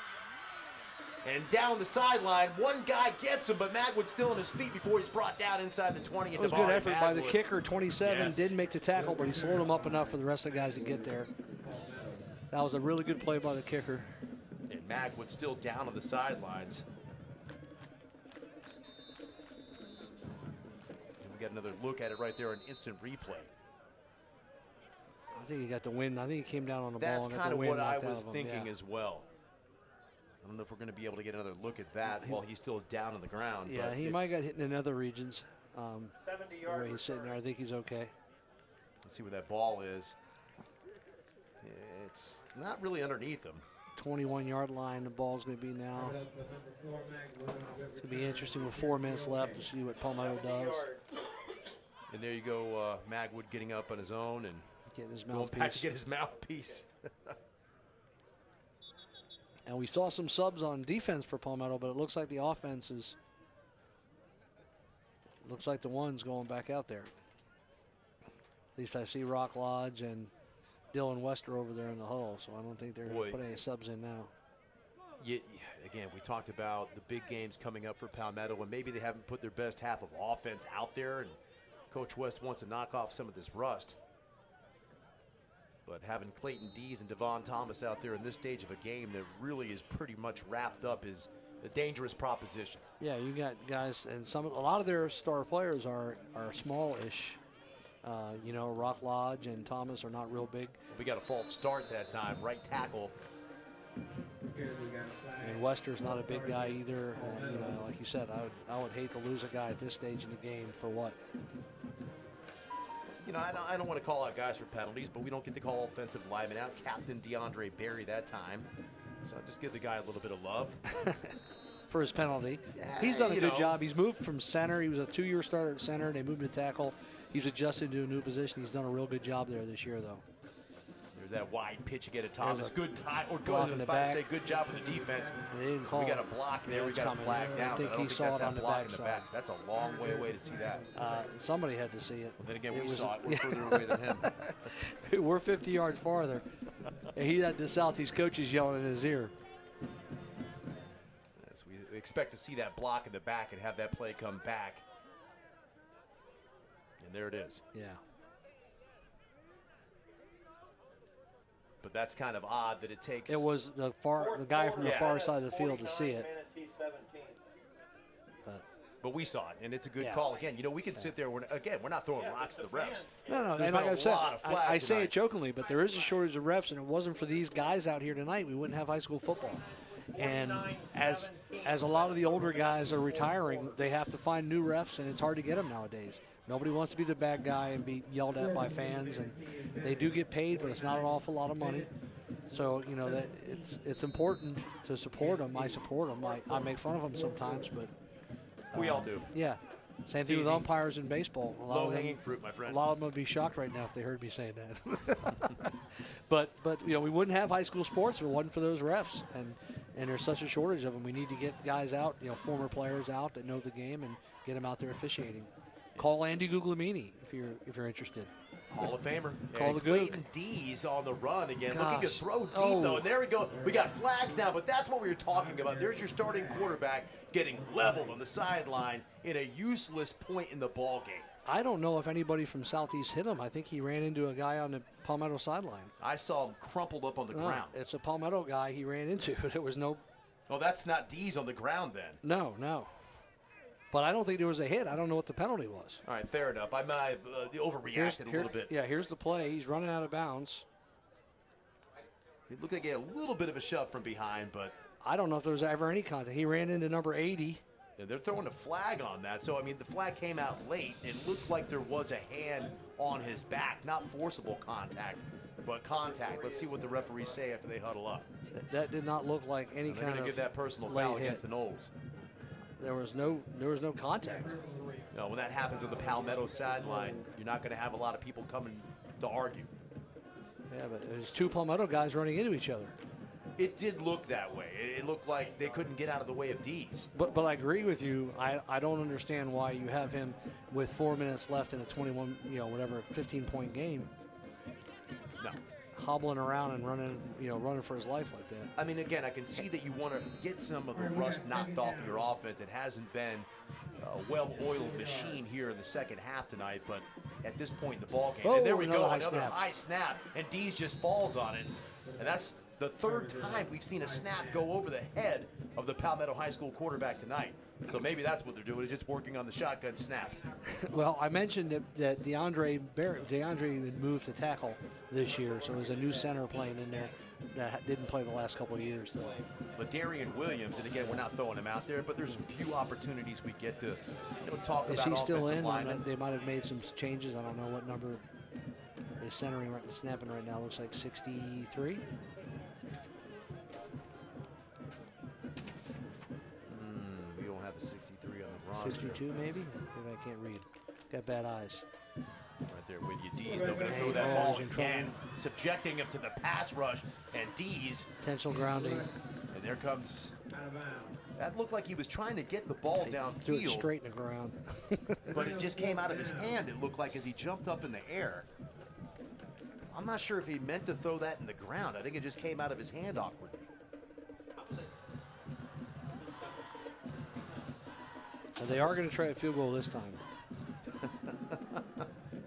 S2: And down the sideline, one guy gets him, but Magwood's still on his feet before he's brought down inside the 20.
S3: It was good effort by the kicker, 27. Didn't make the tackle, but he slowed him up enough for the rest of the guys to get there. That was a really good play by the kicker.
S2: And Magwood's still down on the sidelines. And we got another look at it right there, an instant replay.
S3: I think he got the win. I think he came down on the ball.
S2: That's
S3: and got
S2: kind
S3: the
S2: of
S3: wind
S2: what I
S3: knocked out
S2: was
S3: of him.
S2: thinking
S3: Yeah.
S2: as well. I don't know if we're going to be able to get another look at that while he's still down on the ground.
S3: Yeah,
S2: but
S3: he might got hit in other regions.
S6: 70-yard
S3: the way he's sitting there, I think he's okay.
S2: Let's see where that ball is. It's not really underneath him.
S3: 21-yard line, the ball's going to be now. It's going to be interesting with 4 minutes left to see what Palmetto does.
S2: And there you go, Magwood getting up on his own and
S3: getting his
S2: going back to get his mouthpiece.
S3: And we saw some subs on defense for Palmetto, but it looks like the offense is, looks like the one's going back out there. At least I see Rock Lodge and Dylan Wester over there in the huddle, so I don't think they're going to put any subs in now.
S2: Yeah, again, we talked about the big games coming up for Palmetto, and maybe they haven't put their best half of offense out there, and Coach West wants to knock off some of this rust. But having Clayton Dees and Devon Thomas out there in this stage of a game that really is pretty much wrapped up is a dangerous proposition.
S3: Yeah, you got guys, and a lot of their star players are small-ish. You know, Rock Lodge and Thomas are not real big.
S2: We got a false start that time, right tackle.
S3: And Wester's not a big guy either. You know, like you said, I would hate to lose a guy at this stage in the game for what?
S2: You know, I don't want to call out guys for penalties, but we don't get to call offensive linemen out. Captain DeAndre Berry that time. So just give the guy a little bit of love.
S3: For his penalty.
S2: Yeah,
S3: He's done a good job. He's moved from center. He was a 2-year starter at center. They moved him to tackle. He's adjusted to a new position. He's done a real good job there this year, though.
S2: There's that wide pitch again to Thomas.
S3: There's a
S2: good time. Or
S3: block
S2: good,
S3: in the
S2: about to
S3: back.
S2: say good job with the defense.
S3: They didn't call
S2: we got
S3: it.
S2: a block there.
S3: Yeah,
S2: We
S3: it's
S2: got a
S3: coming.
S2: flag down.
S3: I think he
S2: don't
S3: saw
S2: that's
S3: it
S2: that
S3: on the
S2: block in the
S3: backside.
S2: back. That's a long way away to see that.
S3: Somebody had to see it.
S2: Well, then again,
S3: It
S2: we
S3: was-
S2: saw it. We're further away than him.
S3: We're 50 yards farther. And he had the Southeast coaches yelling in his ear.
S2: Yes, we expect to see that block in the back and have that play come back. And there it is.
S3: Yeah.
S2: But that's kind of odd that it takes.
S3: It was the guy from the far side of the field to see it.
S2: But we saw it, and it's a good
S3: Yeah.
S2: call. Again, you know, we can sit there. We're not throwing rocks at the refs.
S3: No,
S2: There's
S3: and like
S2: been a
S3: I've said,
S2: lot of flags
S3: I say
S2: tonight.
S3: it jokingly, but there is a shortage of refs, and it wasn't for these guys out here tonight, we wouldn't have high school football. And as a lot of the older guys are retiring, they have to find new refs, and it's hard to get them nowadays. Nobody wants to be the bad guy and be yelled at by fans, and they do get paid, but it's not an awful lot of money. So, you know, that it's important to support them. I support them. I make fun of them sometimes, but
S2: We all do.
S3: yeah. Same
S2: It's
S3: thing with
S2: easy.
S3: umpires in baseball. A lot of them-
S2: Low-hanging fruit, my friend.
S3: A lot of them would be shocked right now if they heard me saying that. but you know, we wouldn't have high school sports if it wasn't for those refs, and there's such a shortage of them. We need to get guys out, you know, former players out that know the game, and get them out there officiating. Call Andy Guglielmini if you're interested.
S2: Hall of Famer.
S3: Call
S2: And
S3: the Goog.
S2: Clayton Dees on the run again. Looking to
S3: Gosh.
S2: throw deep,
S3: Oh.
S2: though. And there we go. We got flags now, but that's what we were talking about. There's your starting quarterback getting leveled on the sideline in a useless point in the ball game.
S3: I don't know if anybody from Southeast hit him. I think he ran into a guy on the Palmetto sideline.
S2: I saw him crumpled up on the
S3: No,
S2: ground.
S3: it's a Palmetto guy he ran into. There was no.
S2: Oh, that's not Dees on the ground then.
S3: No. But I don't think there was a hit. I don't know what the penalty was.
S2: All right, fair enough. I might have overreacted a little bit.
S3: Yeah, here's the play. He's running out of bounds.
S2: It looked like he had a little bit of a shove from behind, but
S3: I don't know if there was ever any contact. He ran into number 80.
S2: they're throwing a flag on that. So, I mean, the flag came out late. It looked like there was a hand on his back. Not forcible contact, but contact. Let's see what the referees say after they huddle up.
S3: That did not look like any
S2: They're
S3: kind
S2: going
S3: of
S2: to give that personal
S3: late
S2: foul
S3: hit.
S2: against the Knowles.
S3: There was no contact.
S2: No, when that happens on the Palmetto sideline, you're not going to have a lot of people coming to argue.
S3: Yeah, but there's two Palmetto guys running into each other.
S2: It did look that way. It looked like they couldn't get out of the way of D's.
S3: But I agree with you. I don't understand why you have him with 4 minutes left in a 21, 15-point game.
S2: No.
S3: Hobbling around and running for his life like that.
S2: I mean, again, I can see that you want to get some of the rust knocked off your offense. It hasn't been a well-oiled machine here in the second half tonight, but at this point in the ball game, and there we go, another high snap, and Dees just falls on it, and that's the third time we've seen a snap go over the head of the Palmetto High School quarterback tonight. So maybe that's what they're doing, is just working on the shotgun snap.
S3: Well, I mentioned that DeAndre had moved to tackle this year, so there's a new center playing in there that didn't play the last couple of years. So.
S2: But Darian Williams, and again, we're not throwing him out there, but there's a few opopportunities we get to talk about.
S3: Is he still in?
S2: Linemen.
S3: They might have made some changes. I don't know what number is snapping right now. Looks like 63.
S2: We don't have a 63 on the roster.
S3: 62 maybe? Maybe I can't read. Got bad eyes.
S2: Right there with you. D's, they're going to throw that ball again, subjecting him to the pass rush, and D's.
S3: Intentional grounding.
S2: And there comes, that looked like he was trying to get the ball downfield.
S3: Threw it straight in the ground.
S2: But it just came out of his hand, it looked like, as he jumped up in the air. I'm not sure if he meant to throw that in the ground. I think it just came out of his hand awkwardly.
S3: And they are going to try a field goal this time.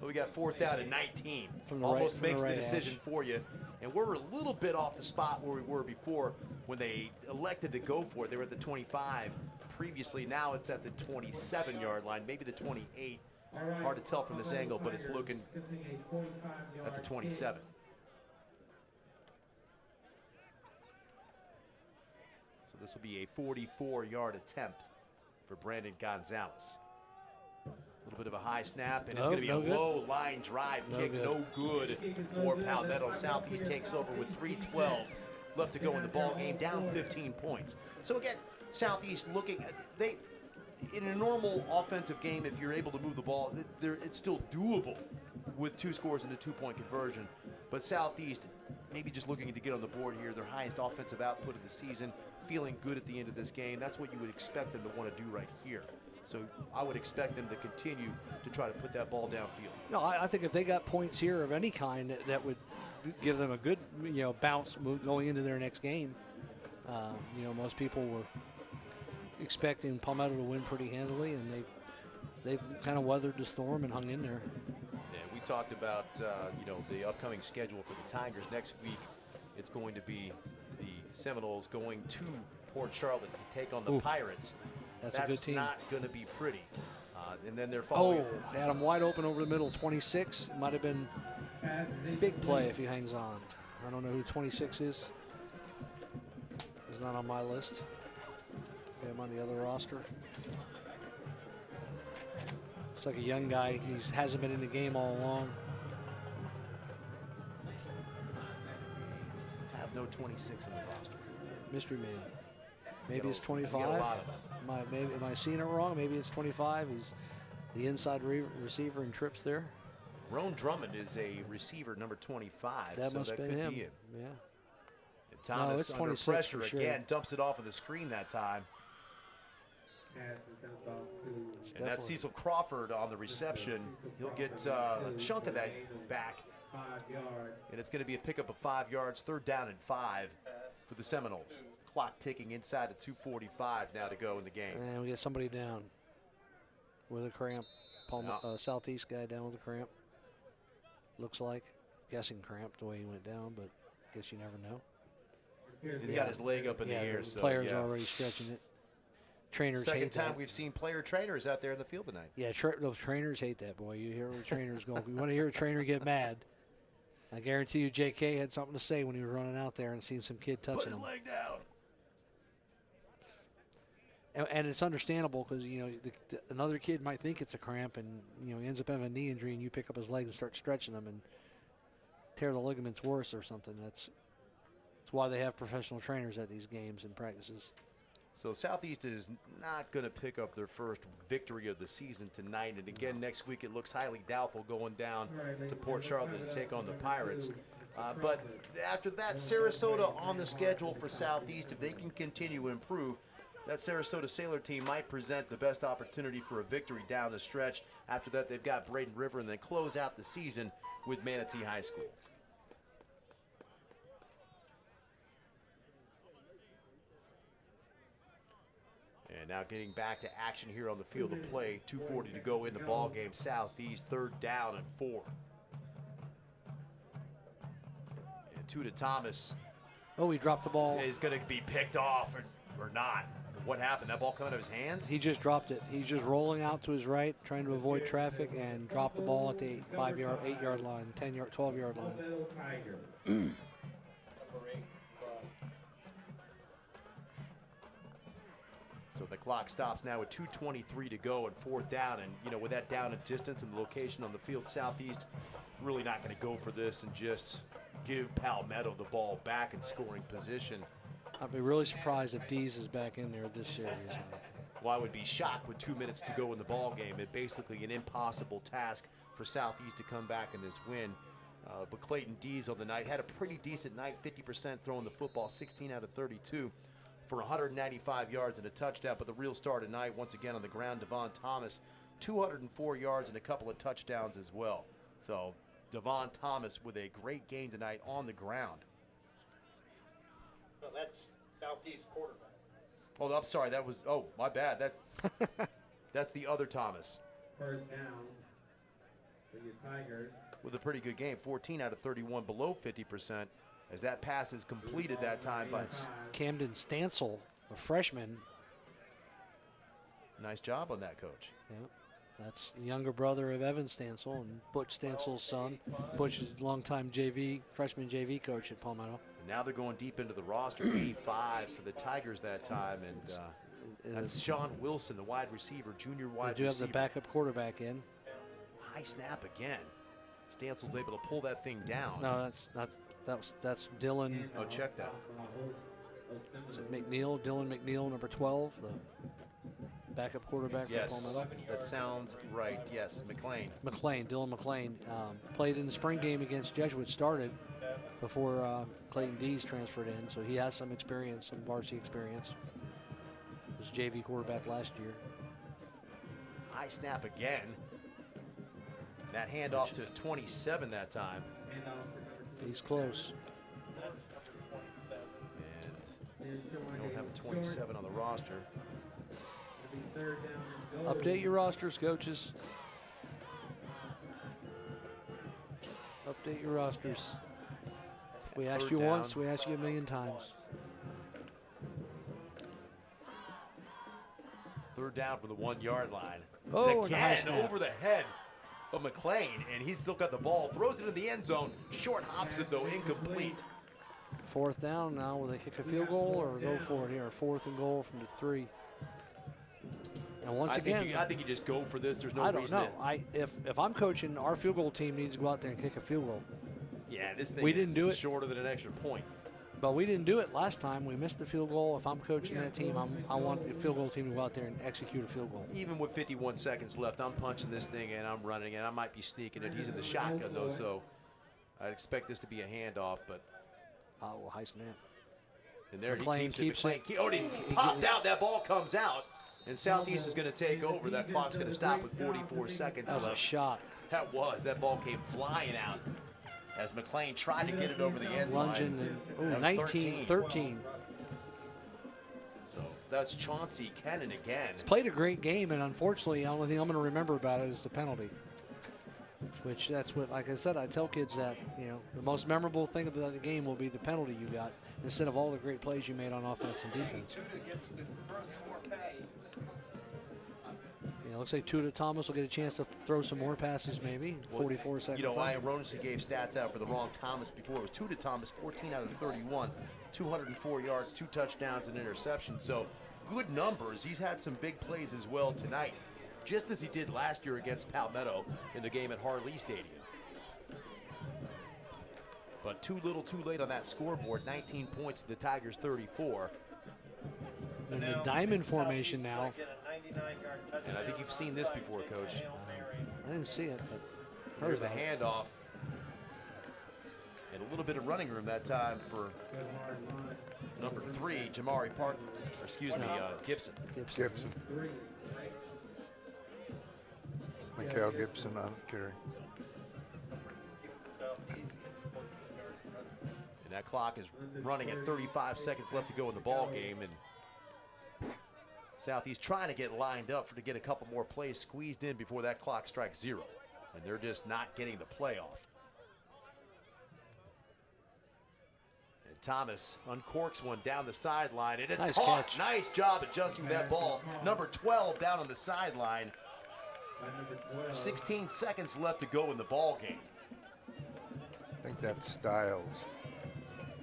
S2: We got 4th down and 19.
S3: From the
S2: Almost
S3: right,
S2: makes
S3: the
S2: the decision for you. And we're a little bit off the spot where we were before when they elected to go for it. They were at the 25 previously. Now it's at the 27-yard line, maybe the 28. Hard to tell from this angle, but it's looking at the 27. So this will be a 44-yard attempt for Brandon Gonzalez. A little bit of a high snap, and it's going to be a low line drive kick. No good for Palmetto. Southeast takes over with 3:12 left to go in the ball game, down 15 points. So again, Southeast looking, in a normal offensive game, if you're able to move the ball, it's still doable with 2 scores and a 2-point conversion. But Southeast maybe just looking to get on the board here, their highest offensive output of the season, feeling good at the end of this game. That's what you would expect them to want to do right here. So I would expect them to continue to try to put that ball downfield.
S3: No, I think if they got points here of any kind, that would give them a good, bounce going into their next game. Most people were expecting Palmetto to win pretty handily, and they've kind of weathered the storm and hung in there.
S2: Yeah, we talked about the upcoming schedule for the Tigers next week. It's going to be the Seminoles going to Port Charlotte to take on the Pirates.
S3: That's a good team.
S2: Not going to be pretty. And then they're following.
S3: Oh, had him wide open over the middle. 26 might have been big play if he hangs on. I don't know who 26 is. He's not on my list. I'm on the other roster. Looks like a young guy. He hasn't been in the game all along.
S2: Have no 26 in the roster.
S3: Mystery man. Maybe it's 25. Am I seeing it wrong? Maybe it's 25. He's the inside receiver and trips there.
S2: Roan Drummond is a receiver number 25.
S3: That must be him.
S2: Be him.
S3: Yeah.
S2: And Thomas under pressure again, dumps it off of the screen that time. And that's Cecil Crawford on the reception. He'll get a chunk of that back. And it's going to be a pickup of 5 yards, 3rd down and 5 for the Seminoles. Clock ticking inside at 2:45 now to go in the game.
S3: And we get somebody down with a cramp. Southeast guy down with a cramp. Looks like. Guessing cramp the way he went down, but guess you never know.
S2: He's got his leg up in the air. So
S3: players are already stretching it. Trainers hate that.
S2: Second time we've seen player trainers out there in the field tonight.
S3: Yeah, those trainers hate that, boy. You hear the trainers go. You want to hear a trainer get mad. I guarantee you J.K. had something to say when he was running out there and seeing some kid touching him.
S2: Put his leg down.
S3: And it's understandable because, another kid might think it's a cramp and, he ends up having a knee injury and you pick up his legs and start stretching them and tear the ligaments worse or something. That's why they have professional trainers at these games and practices.
S2: So Southeast is not going to pick up their first victory of the season tonight. And again, next week it looks highly doubtful going down to Port Charlotte to take on the Pirates. But after that, Sarasota on the schedule for Southeast. If they can continue to improve, that Sarasota Sailor team might present the best opportunity for a victory down the stretch. After that, they've got Braden River, and then close out the season with Manatee High School. And now getting back to action here on the field of play. 2:40 to go in the ball game. Southeast, 3rd down and 4. And Tuda Thomas.
S3: Oh, he dropped the ball.
S2: Is going to be picked off or not. What happened? That ball coming out of his hands?
S3: He just dropped it. He's just rolling out to his right, trying to avoid traffic, and dropped the ball at the 8-yard line, 10-yard, 12-yard line.
S2: So the clock stops now with 2:23 to go and 4th down. And, you know, with that down and distance and the location on the field, Southeast really not going to go for this and just give Palmetto the ball back in scoring position.
S3: I'd be really surprised if Dees is back in there this series.
S2: Well, I would be shocked with 2 minutes to go in the ball game. It's basically an impossible task for Southeast to come back in this win. But Clayton Dees on the night had a pretty decent night, 50% throwing the football, 16 out of 32. For 195 yards and a touchdown, but the real star tonight, once again on the ground, Devon Thomas, 204 yards and a couple of touchdowns as well. So Devon Thomas with a great game tonight on the ground.
S6: Well, that's Southeast quarterback.
S2: Oh, I'm sorry, that was, oh, my bad. That's the other Thomas.
S4: 1st down for your Tigers.
S2: With a pretty good game, 14 out of 31, below 50%. As that pass is completed that time by
S3: Camden Stansel, a freshman.
S2: Nice job on that, Coach.
S3: Yeah, that's the younger brother of Evan Stansel and Butch Stansel's son. Butch is a longtime freshman JV coach at Palmetto.
S2: And now they're going deep into the roster, 85 for the Tigers that time. And that's Sean Wilson, the wide receiver, junior wide receiver.
S3: They do have the backup quarterback in.
S2: High snap again. Stansel's able to pull that thing down.
S3: No, that's Dylan.
S2: Oh, check that.
S3: Is it McNeil? Dylan McNeil, number 12, the backup quarterback for Palmetto.
S2: That sounds right. Yes,
S3: Dylan McLean. Played in the spring game against Jesuit, started before Clayton Dees transferred in, so he has some experience, some varsity experience. Was JV quarterback last year.
S2: High snap again. That handoff to 27 that time.
S3: He's close.
S2: And we don't have a 27 on the roster.
S3: Update your rosters, coaches. Update your rosters. We asked you once, we asked you a million times.
S2: 3rd down from the 1-yard line.
S3: Oh,
S2: again, over the head of McLean, and he's still got the ball. Throws it into the end zone. Short hops it, though, incomplete.
S3: 4th down now. Will they kick a field goal or go for it here? 4th and goal from the 3. And once again,
S2: I think you just go for this. There's no reason.
S3: I don't know. If I'm coaching, our field goal team needs to go out there and kick a field goal.
S2: Yeah, this thing
S3: didn't do it
S2: shorter than an extra point.
S3: But we didn't do it last time. We missed the field goal. If I'm coaching that team, I want the field goal team to go out there and execute a field goal.
S2: Even with 51 seconds left, I'm punching this thing and I'm running it. I might be sneaking it. He's in the shotgun, though, so I'd expect this to be a handoff. But
S3: high snap.
S2: And there
S3: McLean
S2: he keeps it. He popped out. That ball comes out. And Southeast is going to take over. That clock's going to stop with 44 seconds left.
S3: That was a shot.
S2: That ball came flying out as McLean tried to get it over the end
S3: line.
S2: And
S3: 19-13.
S2: So that's Chauncey Kennan again.
S3: He's played a great game, and unfortunately, the only thing I'm going to remember about it is the penalty. Which that's what, like I said, I tell kids that, the most memorable thing about the game will be the penalty you got instead of all the great plays you made on offense and defense. Looks like Tuda Thomas will get a chance to throw some more passes, maybe. 44 seconds.
S2: I erroneously gave stats out for the wrong Thomas before. It was Tuda Thomas, 14 out of 31, 204 yards, 2 touchdowns, and interception. So good numbers. He's had some big plays as well tonight, just as he did last year against Palmetto in the game at Harlee Stadium. But too little, too late on that scoreboard. 19 points to the Tigers, 34.
S3: In the diamond formation now.
S2: And I think you've seen this before, Coach.
S3: I didn't see it, but
S2: here's the handoff. And a little bit of running room that time for number 3, Jamari Park, or excuse me, Gibson.
S5: Gibson. Mikhail Gibson on carry.
S2: And that clock is running at 35 seconds left to go in the ball game. And Southeast trying to get lined up to get a couple more plays squeezed in before that clock strikes 0. And they're just not getting the play off. And Thomas uncorks one down the sideline, and it's
S3: Nice
S2: caught.
S3: catch.
S2: Nice job adjusting that ball. Number 12 down on the sideline. 16 seconds left to go in the ball game.
S5: I think that's Styles.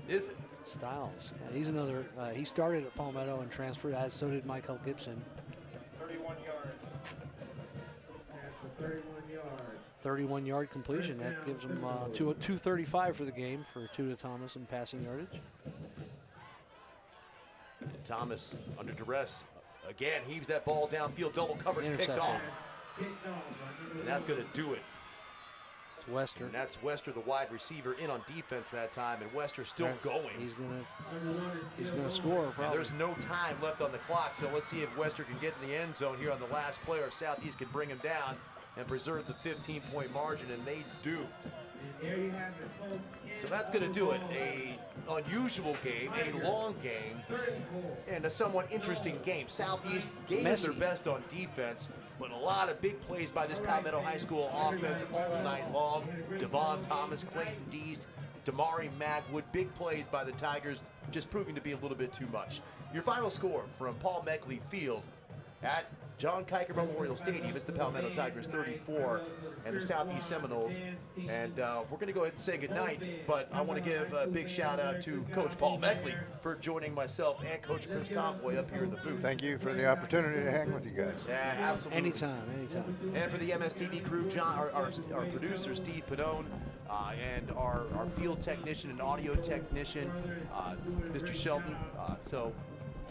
S2: Is it?
S3: Styles. Yeah, he's another. He started at Palmetto and transferred, as so did Michael Gibson.
S6: 31 yards.
S3: 31-yard completion. That gives him 235 for the game for Tuda Thomas in passing yardage.
S2: And Thomas under duress again heaves that ball downfield. Double coverage picked
S3: Intercepted.
S2: off. And that's going to do it.
S3: It's Wester.
S2: And that's Wester, the wide receiver, in on defense that time, and Wester still going.
S3: He's gonna score. Probably.
S2: And there's no time left on the clock, so let's see if Wester can get in the end zone here on the last play, or if Southeast can bring him down and preserve the 15-point margin, and they do. So that's going to do it. A unusual game, a long game, and a somewhat interesting game. Southeast gave it their best on defense, but a lot of big plays by this Palmetto High School offense all night long. Devon Thomas, Clayton Dees, Damari Magwood, big plays by the Tigers, just proving to be a little bit too much. Your final score from Paul Meckley Field at John Kiker Memorial Stadium is the Palmetto Tigers 34 and the Southeast Seminoles. And we're going to go ahead and say goodnight, but I want to give a big shout out to Coach Paul Meckley for joining myself and Coach Chris Conboy up here in the booth.
S5: Thank you for the opportunity to hang with you guys.
S2: Yeah, absolutely.
S3: Anytime.
S2: And for the MSTV crew, John, our producer, Steve Padone, and our field technician and audio technician, Mr. Shelton.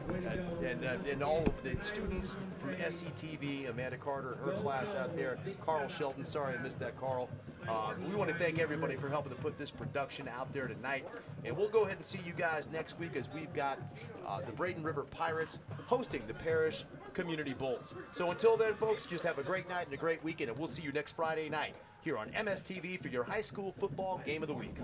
S2: And all of the students from SCTV, Amanda Carter and her class out there, Carl Shelton, sorry I missed that, Carl. We want to thank everybody for helping to put this production out there tonight. And we'll go ahead and see you guys next week as we've got the Braden River Pirates hosting the Parish Community Bowls. So until then, folks, just have a great night and a great weekend, and we'll see you next Friday night here on MSTV for your high school football game of the week.